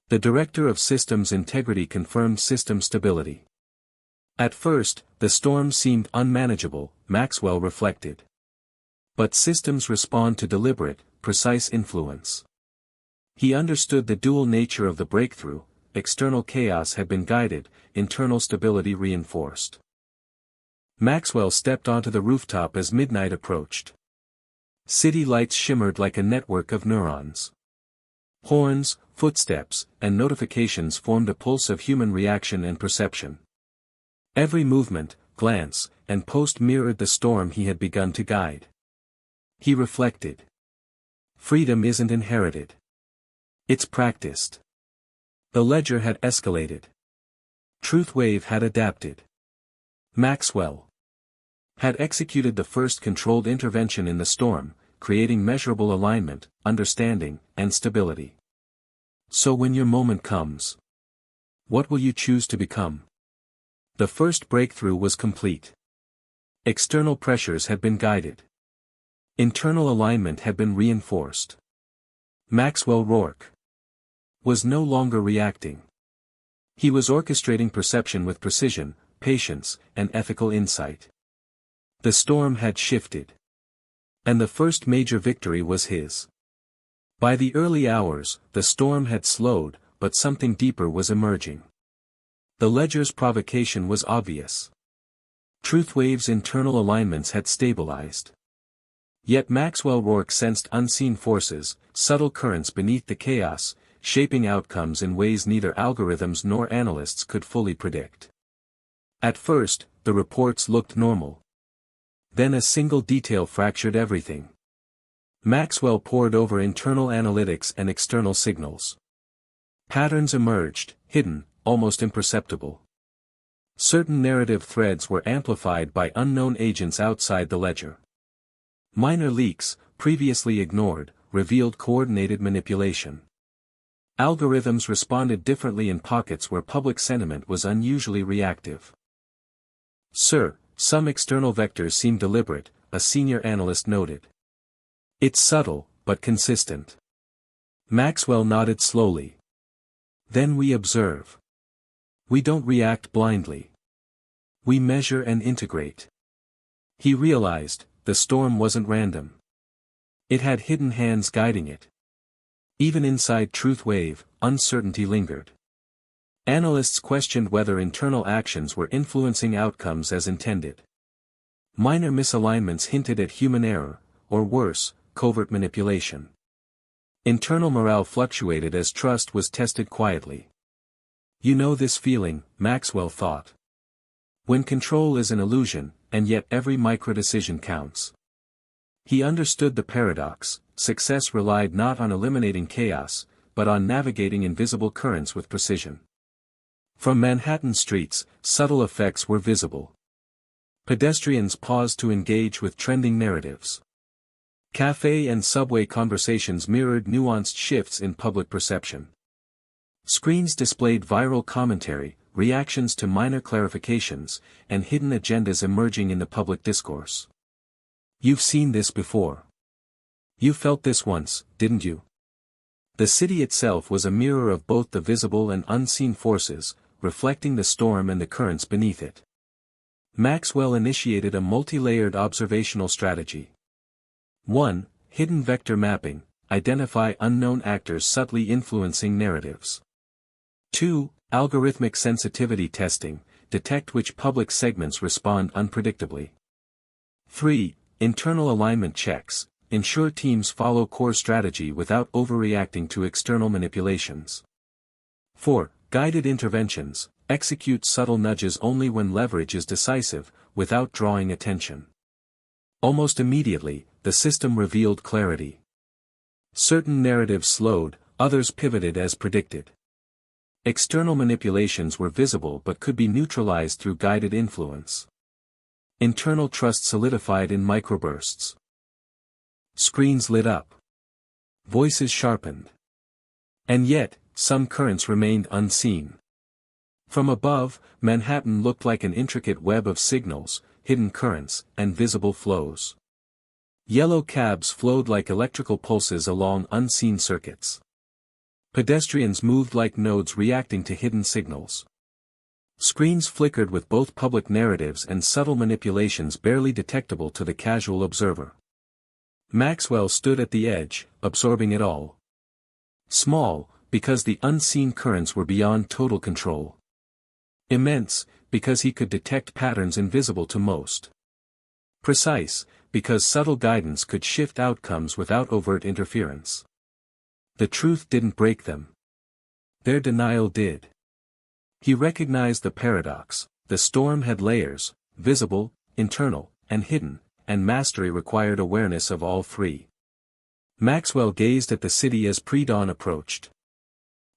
Speaker 1: The director of systems integrity confirmed system stability. At first, the storm seemed unmanageable, Maxwell reflected. But systems respond to deliberate, precise influence. He understood the dual nature of the breakthrough: external chaos had been guided, internal stability reinforced. Maxwell stepped onto the rooftop as midnight approached. City lights shimmered like a network of neurons. Horns, footsteps, and notifications formed a pulse of human reaction and perception. Every movement, glance, and post mirrored the storm he had begun to guide. He reflected. Freedom isn't inherited. It's practiced. The ledger had escalated. Truthwave had adapted. Maxwell had executed the first controlled intervention in the storm, creating measurable alignment, understanding, and stability. So when your moment comes, what will you choose to become? The first breakthrough was complete. External pressures had been guided. Internal alignment had been reinforced. Maxwell Rourke was no longer reacting. He was orchestrating perception with precision, patience, and ethical insight. The storm had shifted. And the first major victory was his. By the early hours, the storm had slowed, but something deeper was emerging. The ledger's provocation was obvious. Truthwave's internal alignments had stabilized. Yet Maxwell Rourke sensed unseen forces, subtle currents beneath the chaos, shaping outcomes in ways neither algorithms nor analysts could fully predict. At first, the reports looked normal. Then a single detail fractured everything. Maxwell pored over internal analytics and external signals. Patterns emerged, hidden, almost imperceptible. Certain narrative threads were amplified by unknown agents outside the ledger. Minor leaks, previously ignored, revealed coordinated manipulation. Algorithms responded differently in pockets where public sentiment was unusually reactive. "Sir, some external vectors seem deliberate," a senior analyst noted. "It's subtle, but consistent." Maxwell nodded slowly. "Then we observe. We don't react blindly. We measure and integrate." He realized, the storm wasn't random. It had hidden hands guiding it. Even inside Truthwave, uncertainty lingered. Analysts questioned whether internal actions were influencing outcomes as intended. Minor misalignments hinted at human error, or worse, covert manipulation. Internal morale fluctuated as trust was tested quietly. "You know this feeling," Maxwell thought. "When control is an illusion, and yet every microdecision counts." He understood the paradox: success relied not on eliminating chaos, but on navigating invisible currents with precision. From Manhattan streets, subtle effects were visible. Pedestrians paused to engage with trending narratives. Cafe and subway conversations mirrored nuanced shifts in public perception. Screens displayed viral commentary, reactions to minor clarifications, and hidden agendas emerging in the public discourse. "You've seen this before. You felt this once, didn't you?" The city itself was a mirror of both the visible and unseen forces, reflecting the storm and the currents beneath it. Maxwell initiated a multi-layered observational strategy. 1. Hidden vector mapping, identify unknown actors subtly influencing narratives. 2. Algorithmic sensitivity testing, detect which public segments respond unpredictably. 3. Internal alignment checks, ensure teams follow core strategy without overreacting to external manipulations. 4. Guided interventions, execute subtle nudges only when leverage is decisive, without drawing attention. Almost immediately, the system revealed clarity. Certain narratives slowed, others pivoted as predicted. External manipulations were visible but could be neutralized through guided influence. Internal trust solidified in microbursts. Screens lit up. Voices sharpened. And yet, some currents remained unseen. From above, Manhattan looked like an intricate web of signals, hidden currents, and visible flows. Yellow cabs flowed like electrical pulses along unseen circuits. Pedestrians moved like nodes reacting to hidden signals. Screens flickered with both public narratives and subtle manipulations barely detectable to the casual observer. Maxwell stood at the edge, absorbing it all. Small, because the unseen currents were beyond total control. Immense, because he could detect patterns invisible to most. Precise, because subtle guidance could shift outcomes without overt interference. The truth didn't break them. Their denial did. He recognized the paradox: the storm had layers, visible, internal, and hidden, and mastery required awareness of all three. Maxwell gazed at the city as pre-dawn approached.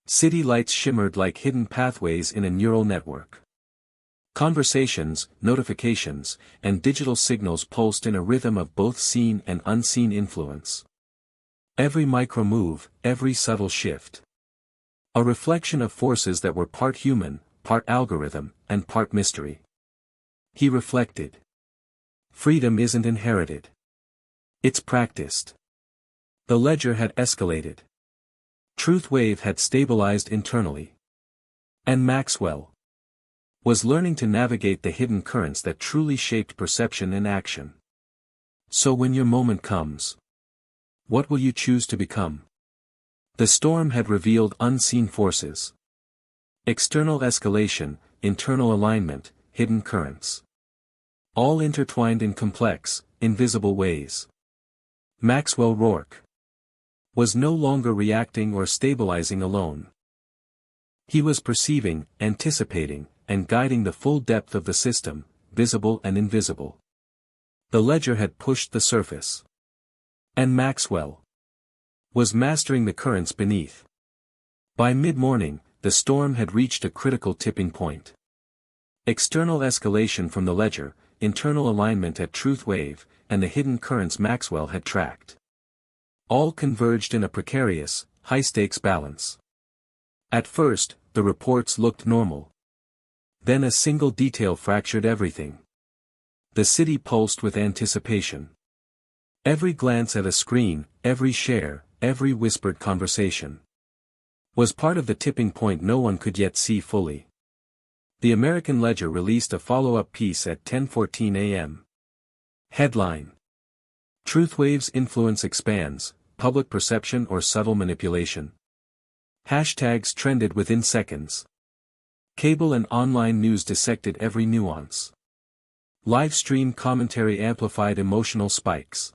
Speaker 1: City lights shimmered like hidden pathways in a neural network. Conversations, notifications, and digital signals pulsed in a rhythm of both seen and unseen influence. Every micro-move, every subtle shift. A reflection of forces that were part human, part algorithm, and part mystery. He reflected. Freedom isn't inherited. It's practiced. The ledger had escalated. Truth wave had stabilized internally. And Maxwell was learning to navigate the hidden currents that truly shaped perception and action. So when your moment comes, what will you choose to become? The storm had revealed unseen forces. External escalation, internal alignment, hidden currents. All intertwined in complex, invisible ways. Maxwell Rourke was no longer reacting or stabilizing alone. He was perceiving, anticipating, and guiding the full depth of the system, visible and invisible. The ledger had pushed the surface. And Maxwell was mastering the currents beneath. By mid-morning, the storm had reached a critical tipping point. External escalation from the ledger, internal alignment at truth wave, and the hidden currents Maxwell had tracked. All converged in a precarious, high-stakes balance. At first, the reports looked normal. Then a single detail fractured everything. The city pulsed with anticipation. Every glance at a screen, every share, every whispered conversation was part of the tipping point no one could yet see fully. The American Ledger released a follow-up piece at 10:14 a.m. Headline: Truthwave's influence expands, public perception or subtle manipulation. Hashtags trended within seconds. Cable and online news dissected every nuance. Live stream commentary amplified emotional spikes.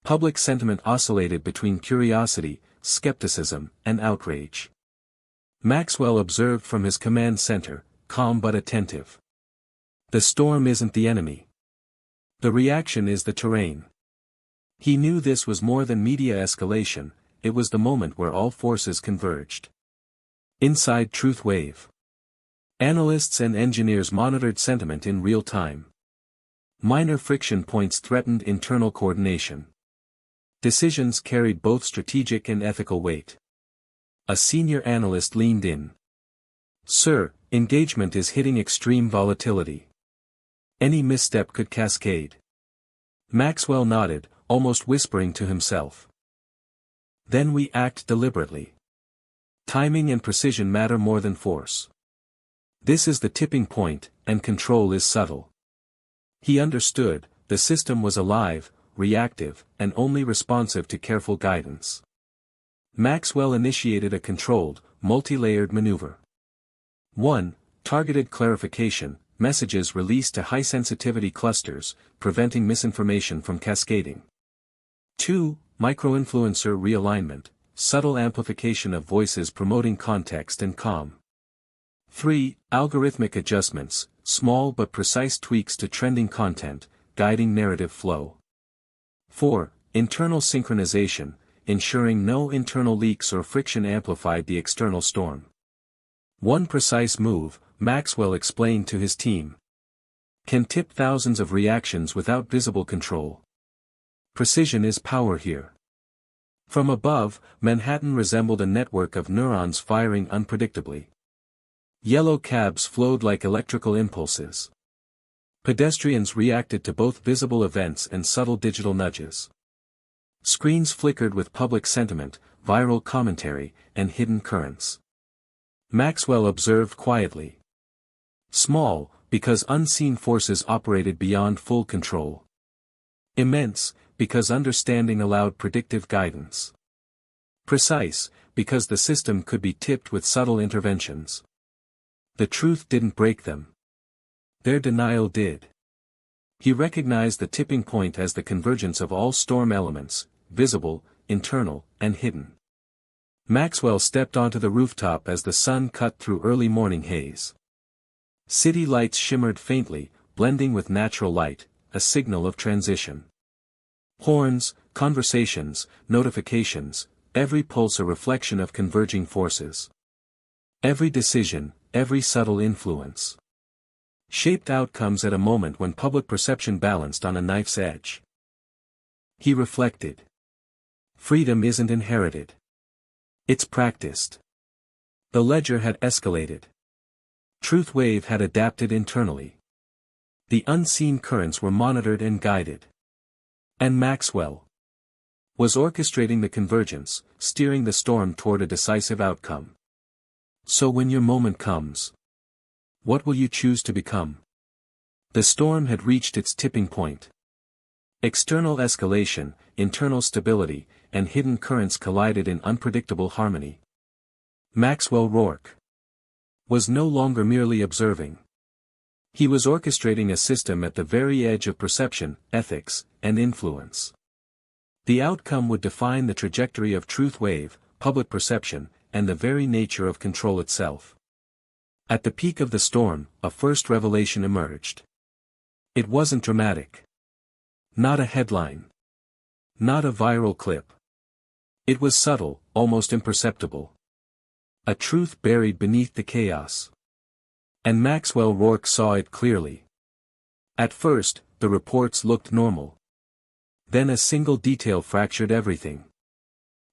Speaker 1: Public sentiment oscillated between curiosity, skepticism, and outrage. Maxwell observed from his command center, calm but attentive. The storm isn't the enemy. The reaction is the terrain. He knew this was more than media escalation, it was the moment where all forces converged. Inside Truth Wave, analysts and engineers monitored sentiment in real time. Minor friction points threatened internal coordination. Decisions carried both strategic and ethical weight. A senior analyst leaned in. "Sir, engagement is hitting extreme volatility. Any misstep could cascade." Maxwell nodded, almost whispering to himself. "Then we act deliberately. Timing and precision matter more than force. This is the tipping point, and control is subtle." He understood, the system was alive, reactive, and only responsive to careful guidance. Maxwell initiated a controlled, multi-layered maneuver. 1. Targeted clarification, messages released to high-sensitivity clusters, preventing misinformation from cascading. 2. Micro-influencer realignment, subtle amplification of voices promoting context and calm. 3. Algorithmic adjustments, small but precise tweaks to trending content, guiding narrative flow. 4. Internal synchronization, ensuring no internal leaks or friction amplified the external storm. One precise move, Maxwell explained to his team, can tip thousands of reactions without visible control. Precision is power here. From above, Manhattan resembled a network of neurons firing unpredictably. Yellow cabs flowed like electrical impulses. Pedestrians reacted to both visible events and subtle digital nudges. Screens flickered with public sentiment, viral commentary, and hidden currents. Maxwell observed quietly. Small, because unseen forces operated beyond full control. Immense, because understanding allowed predictive guidance. Precise, because the system could be tipped with subtle interventions. The truth didn't break them. Their denial did. He recognized the tipping point as the convergence of all storm elements, visible, internal, and hidden. Maxwell stepped onto the rooftop as the sun cut through early morning haze. City lights shimmered faintly, blending with natural light, a signal of transition. Horns, conversations, notifications, every pulse a reflection of converging forces. Every decision, every subtle influence, shaped outcomes at a moment when public perception balanced on a knife's edge. He reflected. Freedom isn't inherited. It's practiced. The ledger had escalated. Truth wave had adapted internally. The unseen currents were monitored and guided. And Maxwell was orchestrating the convergence, steering the storm toward a decisive outcome. So when your moment comes, what will you choose to become? The storm had reached its tipping point. External escalation, internal stability, and hidden currents collided in unpredictable harmony. Maxwell Rourke was no longer merely observing. He was orchestrating a system at the very edge of perception, ethics, and influence. The outcome would define the trajectory of truth wave, public perception, and the very nature of control itself. At the peak of the storm, a first revelation emerged. It wasn't dramatic. Not a headline. Not a viral clip. It was subtle, almost imperceptible. A truth buried beneath the chaos. And Maxwell Rourke saw it clearly. At first, the reports looked normal. Then a single detail fractured everything.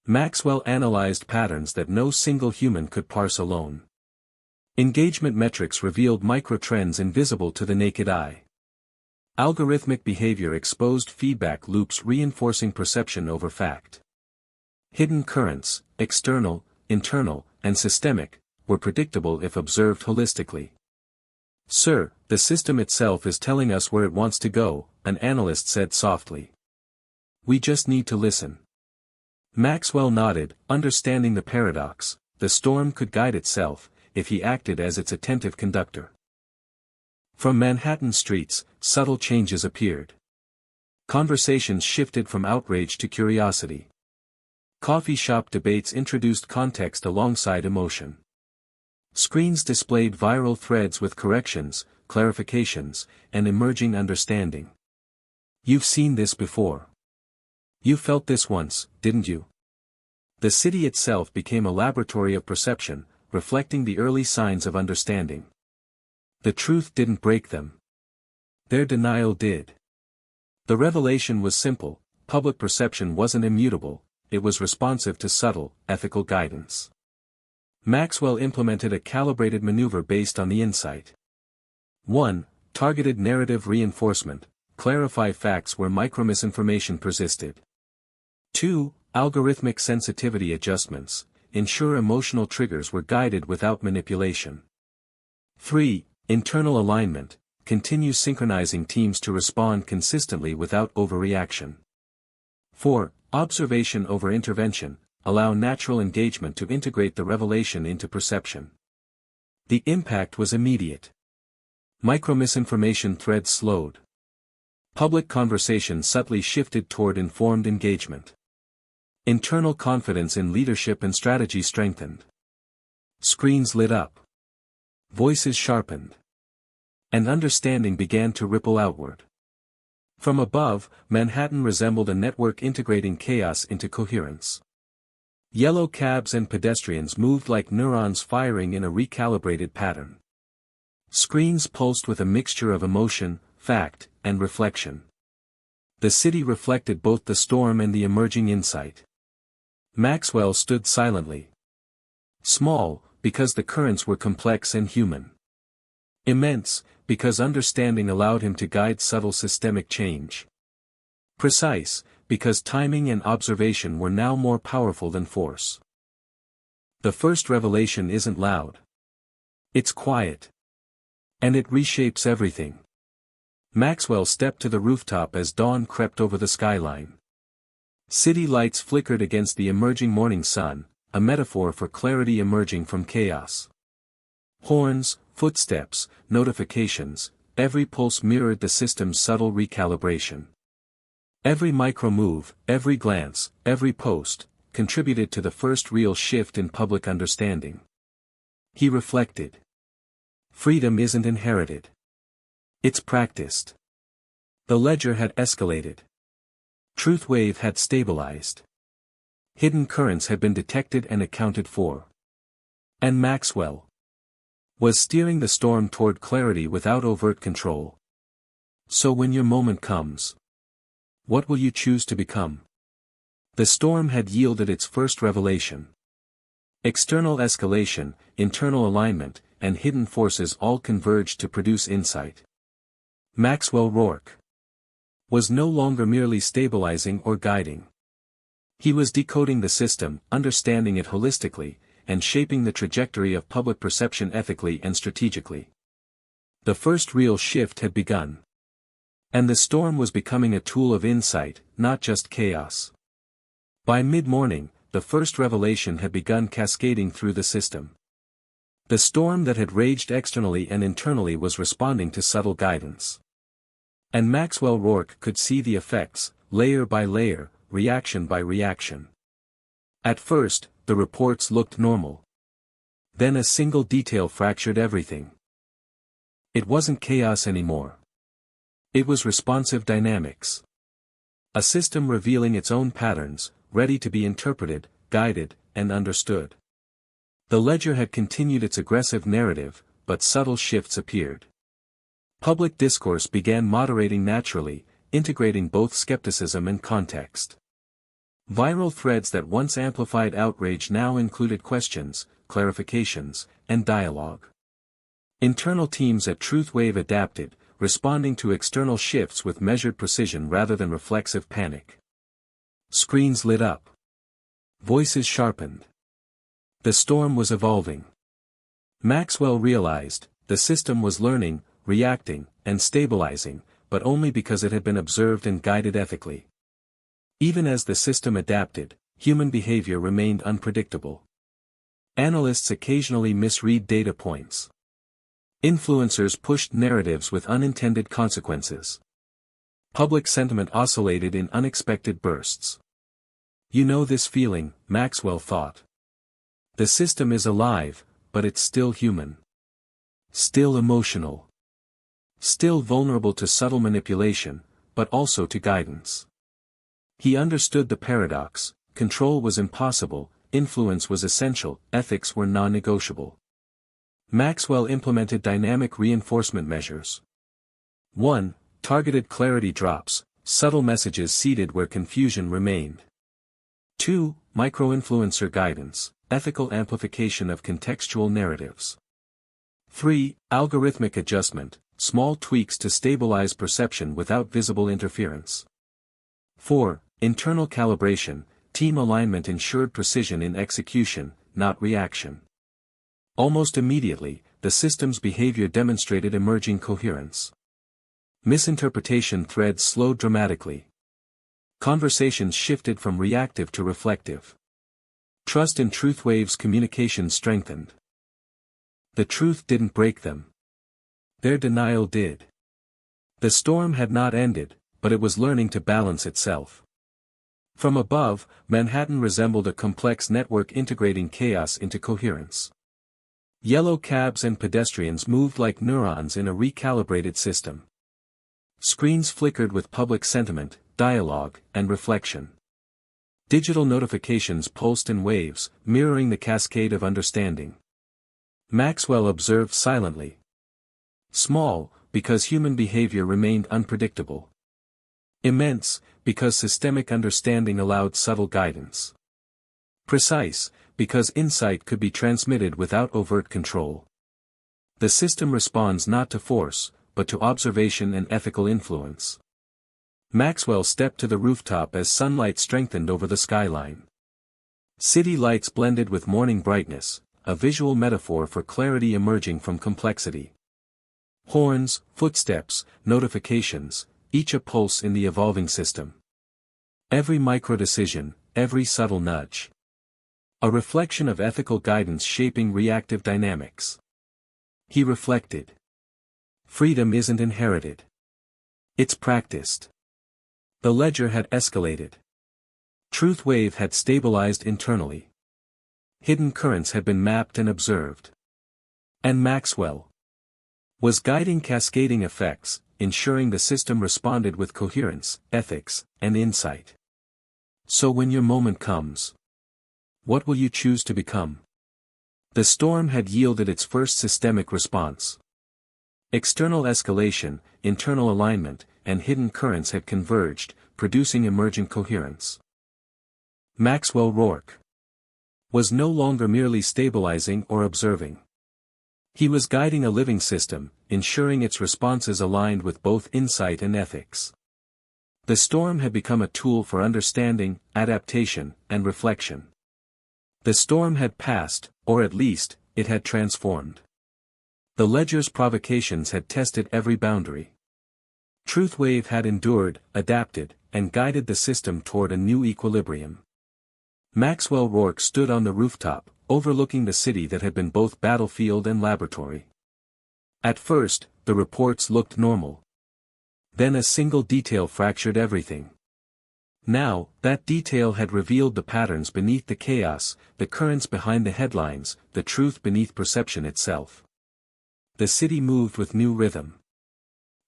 Speaker 1: Maxwell analyzed patterns that no single human could parse alone. Engagement metrics revealed microtrends invisible to the naked eye. Algorithmic behavior exposed feedback loops reinforcing perception over fact. Hidden currents, external, internal, and systemic, were predictable if observed holistically. "Sir, the system itself is telling us where it wants to go," an analyst said softly. "We just need to listen." Maxwell nodded, understanding the paradox. The storm could guide itself, if he acted as its attentive conductor. From Manhattan streets, subtle changes appeared. Conversations shifted from outrage to curiosity. Coffee shop debates introduced context alongside emotion. Screens displayed viral threads with corrections, clarifications, and emerging understanding. "You've seen this before. You felt this once, didn't you?" The city itself became a laboratory of perception, reflecting the early signs of understanding. The truth didn't break them. Their denial did. The revelation was simple: public perception wasn't immutable, it was responsive to subtle, ethical guidance. Maxwell implemented a calibrated maneuver based on the insight. 1. Targeted narrative reinforcement, clarify facts where micromisinformation persisted. 2. Algorithmic sensitivity adjustments, ensure emotional triggers were guided without manipulation. 3. Internal alignment, continue synchronizing teams to respond consistently without overreaction. 4. Observation over intervention, allow natural engagement to integrate the revelation into perception. The impact was immediate. Micro-misinformation threads slowed. Public conversation subtly shifted toward informed engagement. Internal confidence in leadership and strategy strengthened. Screens lit up. Voices sharpened. And understanding began to ripple outward. From above, Manhattan resembled a network integrating chaos into coherence. Yellow cabs and pedestrians moved like neurons firing in a recalibrated pattern. Screens pulsed with a mixture of emotion, fact, and reflection. The city reflected both the storm and the emerging insight. Maxwell stood silently. Small, because the currents were complex and human. Immense, because understanding allowed him to guide subtle systemic change. Precise, because timing and observation were now more powerful than force. The first revelation isn't loud. It's quiet. And it reshapes everything. Maxwell stepped to the rooftop as dawn crept over the skyline. City lights flickered against the emerging morning sun, a metaphor for clarity emerging from chaos. Horns, footsteps, notifications, every pulse mirrored the system's subtle recalibration. Every micro-move, every glance, every post, contributed to the first real shift in public understanding. He reflected. Freedom isn't inherited. It's practiced. The ledger had escalated. Truth wave had stabilized. Hidden currents had been detected and accounted for. And Maxwell was steering the storm toward clarity without overt control. So when your moment comes, what will you choose to become? The storm had yielded its first revelation. External escalation, internal alignment, and hidden forces all converged to produce insight. Maxwell Rourke was no longer merely stabilizing or guiding. He was decoding the system, understanding it holistically, and shaping the trajectory of public perception ethically and strategically. The first real shift had begun. And the storm was becoming a tool of insight, not just chaos. By mid-morning, the first revelation had begun cascading through the system. The storm that had raged externally and internally was responding to subtle guidance. And Maxwell Rourke could see the effects, layer by layer, reaction by reaction. At first, the reports looked normal. Then a single detail fractured everything. It wasn't chaos anymore. It was responsive dynamics. A system revealing its own patterns, ready to be interpreted, guided, and understood. The ledger had continued its aggressive narrative, but subtle shifts appeared. Public discourse began moderating naturally, integrating both skepticism and context. Viral threads that once amplified outrage now included questions, clarifications, and dialogue. Internal teams at TruthWave adapted, responding to external shifts with measured precision rather than reflexive panic. Screens lit up. Voices sharpened. The storm was evolving. Maxwell realized, the system was learning, reacting, and stabilizing, but only because it had been observed and guided ethically. Even as the system adapted, human behavior remained unpredictable. Analysts occasionally misread data points. Influencers pushed narratives with unintended consequences. Public sentiment oscillated in unexpected bursts. You know this feeling, Maxwell thought. The system is alive, but it's still human. Still emotional. Still vulnerable to subtle manipulation, but also to guidance. He understood the paradox: control was impossible, influence was essential, ethics were non-negotiable. Maxwell implemented dynamic reinforcement measures. 1. Targeted clarity drops, subtle messages seeded where confusion remained. 2. Micro-influencer guidance, ethical amplification of contextual narratives. 3. Algorithmic adjustment, small tweaks to stabilize perception without visible interference. 4. Internal calibration, team alignment ensured precision in execution, not reaction. Almost immediately, the system's behavior demonstrated emerging coherence. Misinterpretation threads slowed dramatically. Conversations shifted from reactive to reflective. Trust in TruthWave's communication strengthened. The truth didn't break them. Their denial did. The storm had not ended, but it was learning to balance itself. From above, Manhattan resembled a complex network integrating chaos into coherence. Yellow cabs and pedestrians moved like neurons in a recalibrated system. Screens flickered with public sentiment, dialogue, and reflection. Digital notifications pulsed in waves, mirroring the cascade of understanding. Maxwell observed silently. Small, because human behavior remained unpredictable. Immense, because systemic understanding allowed subtle guidance. Precise, because insight could be transmitted without overt control. The system responds not to force, but to observation and ethical influence. Maxwell stepped to the rooftop as sunlight strengthened over the skyline. City lights blended with morning brightness, a visual metaphor for clarity emerging from complexity. Horns, footsteps, notifications, each a pulse in the evolving system. Every micro-decision, every subtle nudge. A reflection of ethical guidance shaping reactive dynamics. He reflected. Freedom isn't inherited. It's practiced. The ledger had escalated. TruthWave had stabilized internally. Hidden currents had been mapped and observed. And Maxwell was guiding cascading effects, ensuring the system responded with coherence, ethics, and insight. So when your moment comes, what will you choose to become? The storm had yielded its first systemic response. External escalation, internal alignment, and hidden currents had converged, producing emergent coherence. Maxwell Rourke was no longer merely stabilizing or observing. He was guiding a living system, ensuring its responses aligned with both insight and ethics. The storm had become a tool for understanding, adaptation, and reflection. The storm had passed, or at least, it had transformed. The ledger's provocations had tested every boundary. TruthWave had endured, adapted, and guided the system toward a new equilibrium. Maxwell Rourke stood on the rooftop, overlooking the city that had been both battlefield and laboratory. At first, the reports looked normal. Then a single detail fractured everything. Now, that detail had revealed the patterns beneath the chaos, the currents behind the headlines, the truth beneath perception itself. The city moved with new rhythm.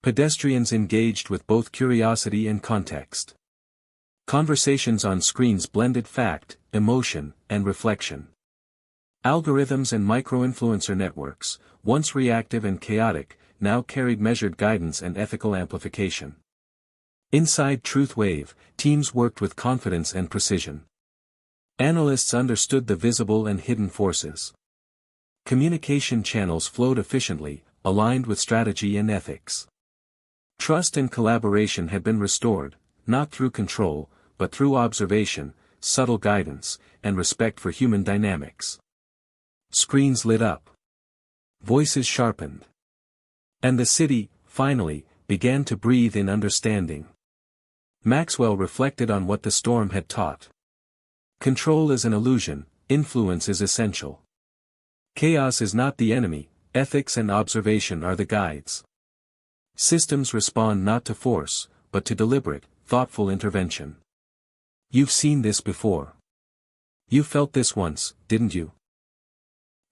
Speaker 1: Pedestrians engaged with both curiosity and context. Conversations on screens blended fact, emotion, and reflection. Algorithms and micro-influencer networks, once reactive and chaotic, now carried measured guidance and ethical amplification. Inside TruthWave, teams worked with confidence and precision. Analysts understood the visible and hidden forces. Communication channels flowed efficiently, aligned with strategy and ethics. Trust and collaboration had been restored, not through control, but through observation, subtle guidance, and respect for human dynamics. Screens lit up. Voices sharpened. And the city, finally, began to breathe in understanding. Maxwell reflected on what the storm had taught. Control is an illusion, influence is essential. Chaos is not the enemy, ethics and observation are the guides. Systems respond not to force, but to deliberate, thoughtful intervention. You've seen this before. You felt this once, didn't you?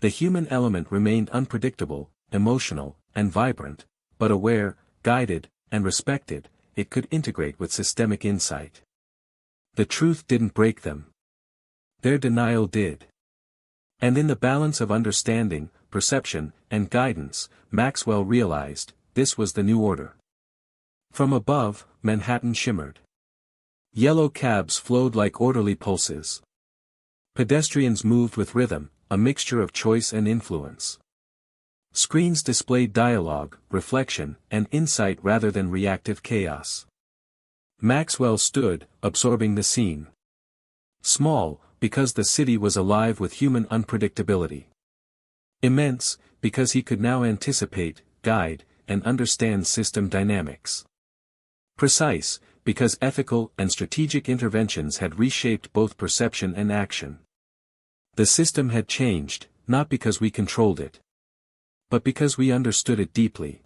Speaker 1: The human element remained unpredictable, emotional, and vibrant, but aware, guided, and respected, it could integrate with systemic insight. The truth didn't break them. Their denial did. And in the balance of understanding, perception, and guidance, Maxwell realized, this was the new order. From above, Manhattan shimmered. Yellow cabs flowed like orderly pulses. Pedestrians moved with rhythm, a mixture of choice and influence. Screens displayed dialogue, reflection, and insight rather than reactive chaos. Maxwell stood, absorbing the scene. Small, because the city was alive with human unpredictability. Immense, Because he could now anticipate, guide, and understand system dynamics. Precise, because ethical and strategic interventions had reshaped both perception and action. The system had changed, not because we controlled it, but because we understood it deeply.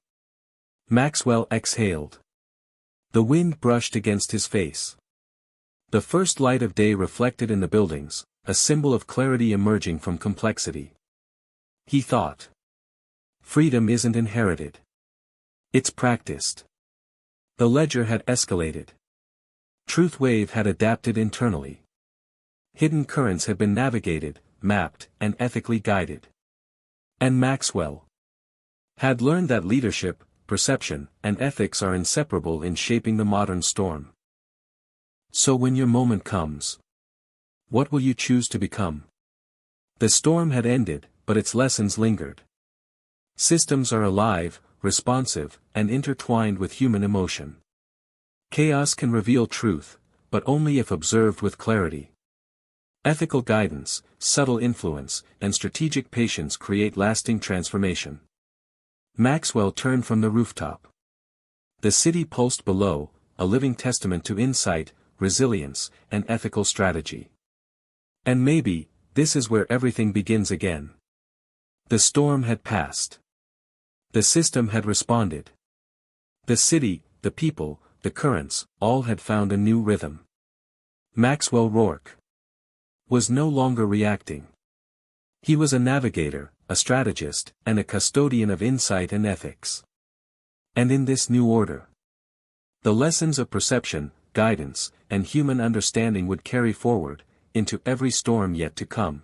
Speaker 1: Maxwell exhaled. The wind brushed against his face. The first light of day reflected in the buildings, a symbol of clarity emerging from complexity. He thought. Freedom isn't inherited. It's practiced. The ledger had escalated. Truth wave had adapted internally. Hidden currents had been navigated, mapped, and ethically guided. And Maxwell had learned that leadership, perception, and ethics are inseparable in shaping the modern storm. So when your moment comes, what will you choose to become? The storm had ended, but its lessons lingered. Systems are alive, responsive, and intertwined with human emotion. Chaos can reveal truth, but only if observed with clarity. Ethical guidance, subtle influence, and strategic patience create lasting transformation. Maxwell turned from the rooftop. The city pulsed below, a living testament to insight, resilience, and ethical strategy. And maybe, this is where everything begins again. The storm had passed. The system had responded. The city, the people, the currents, all had found a new rhythm. Maxwell Rourke was no longer reacting. He was a navigator, a strategist, and a custodian of insight and ethics. And in this new order, the lessons of perception, guidance, and human understanding would carry forward, into every storm yet to come.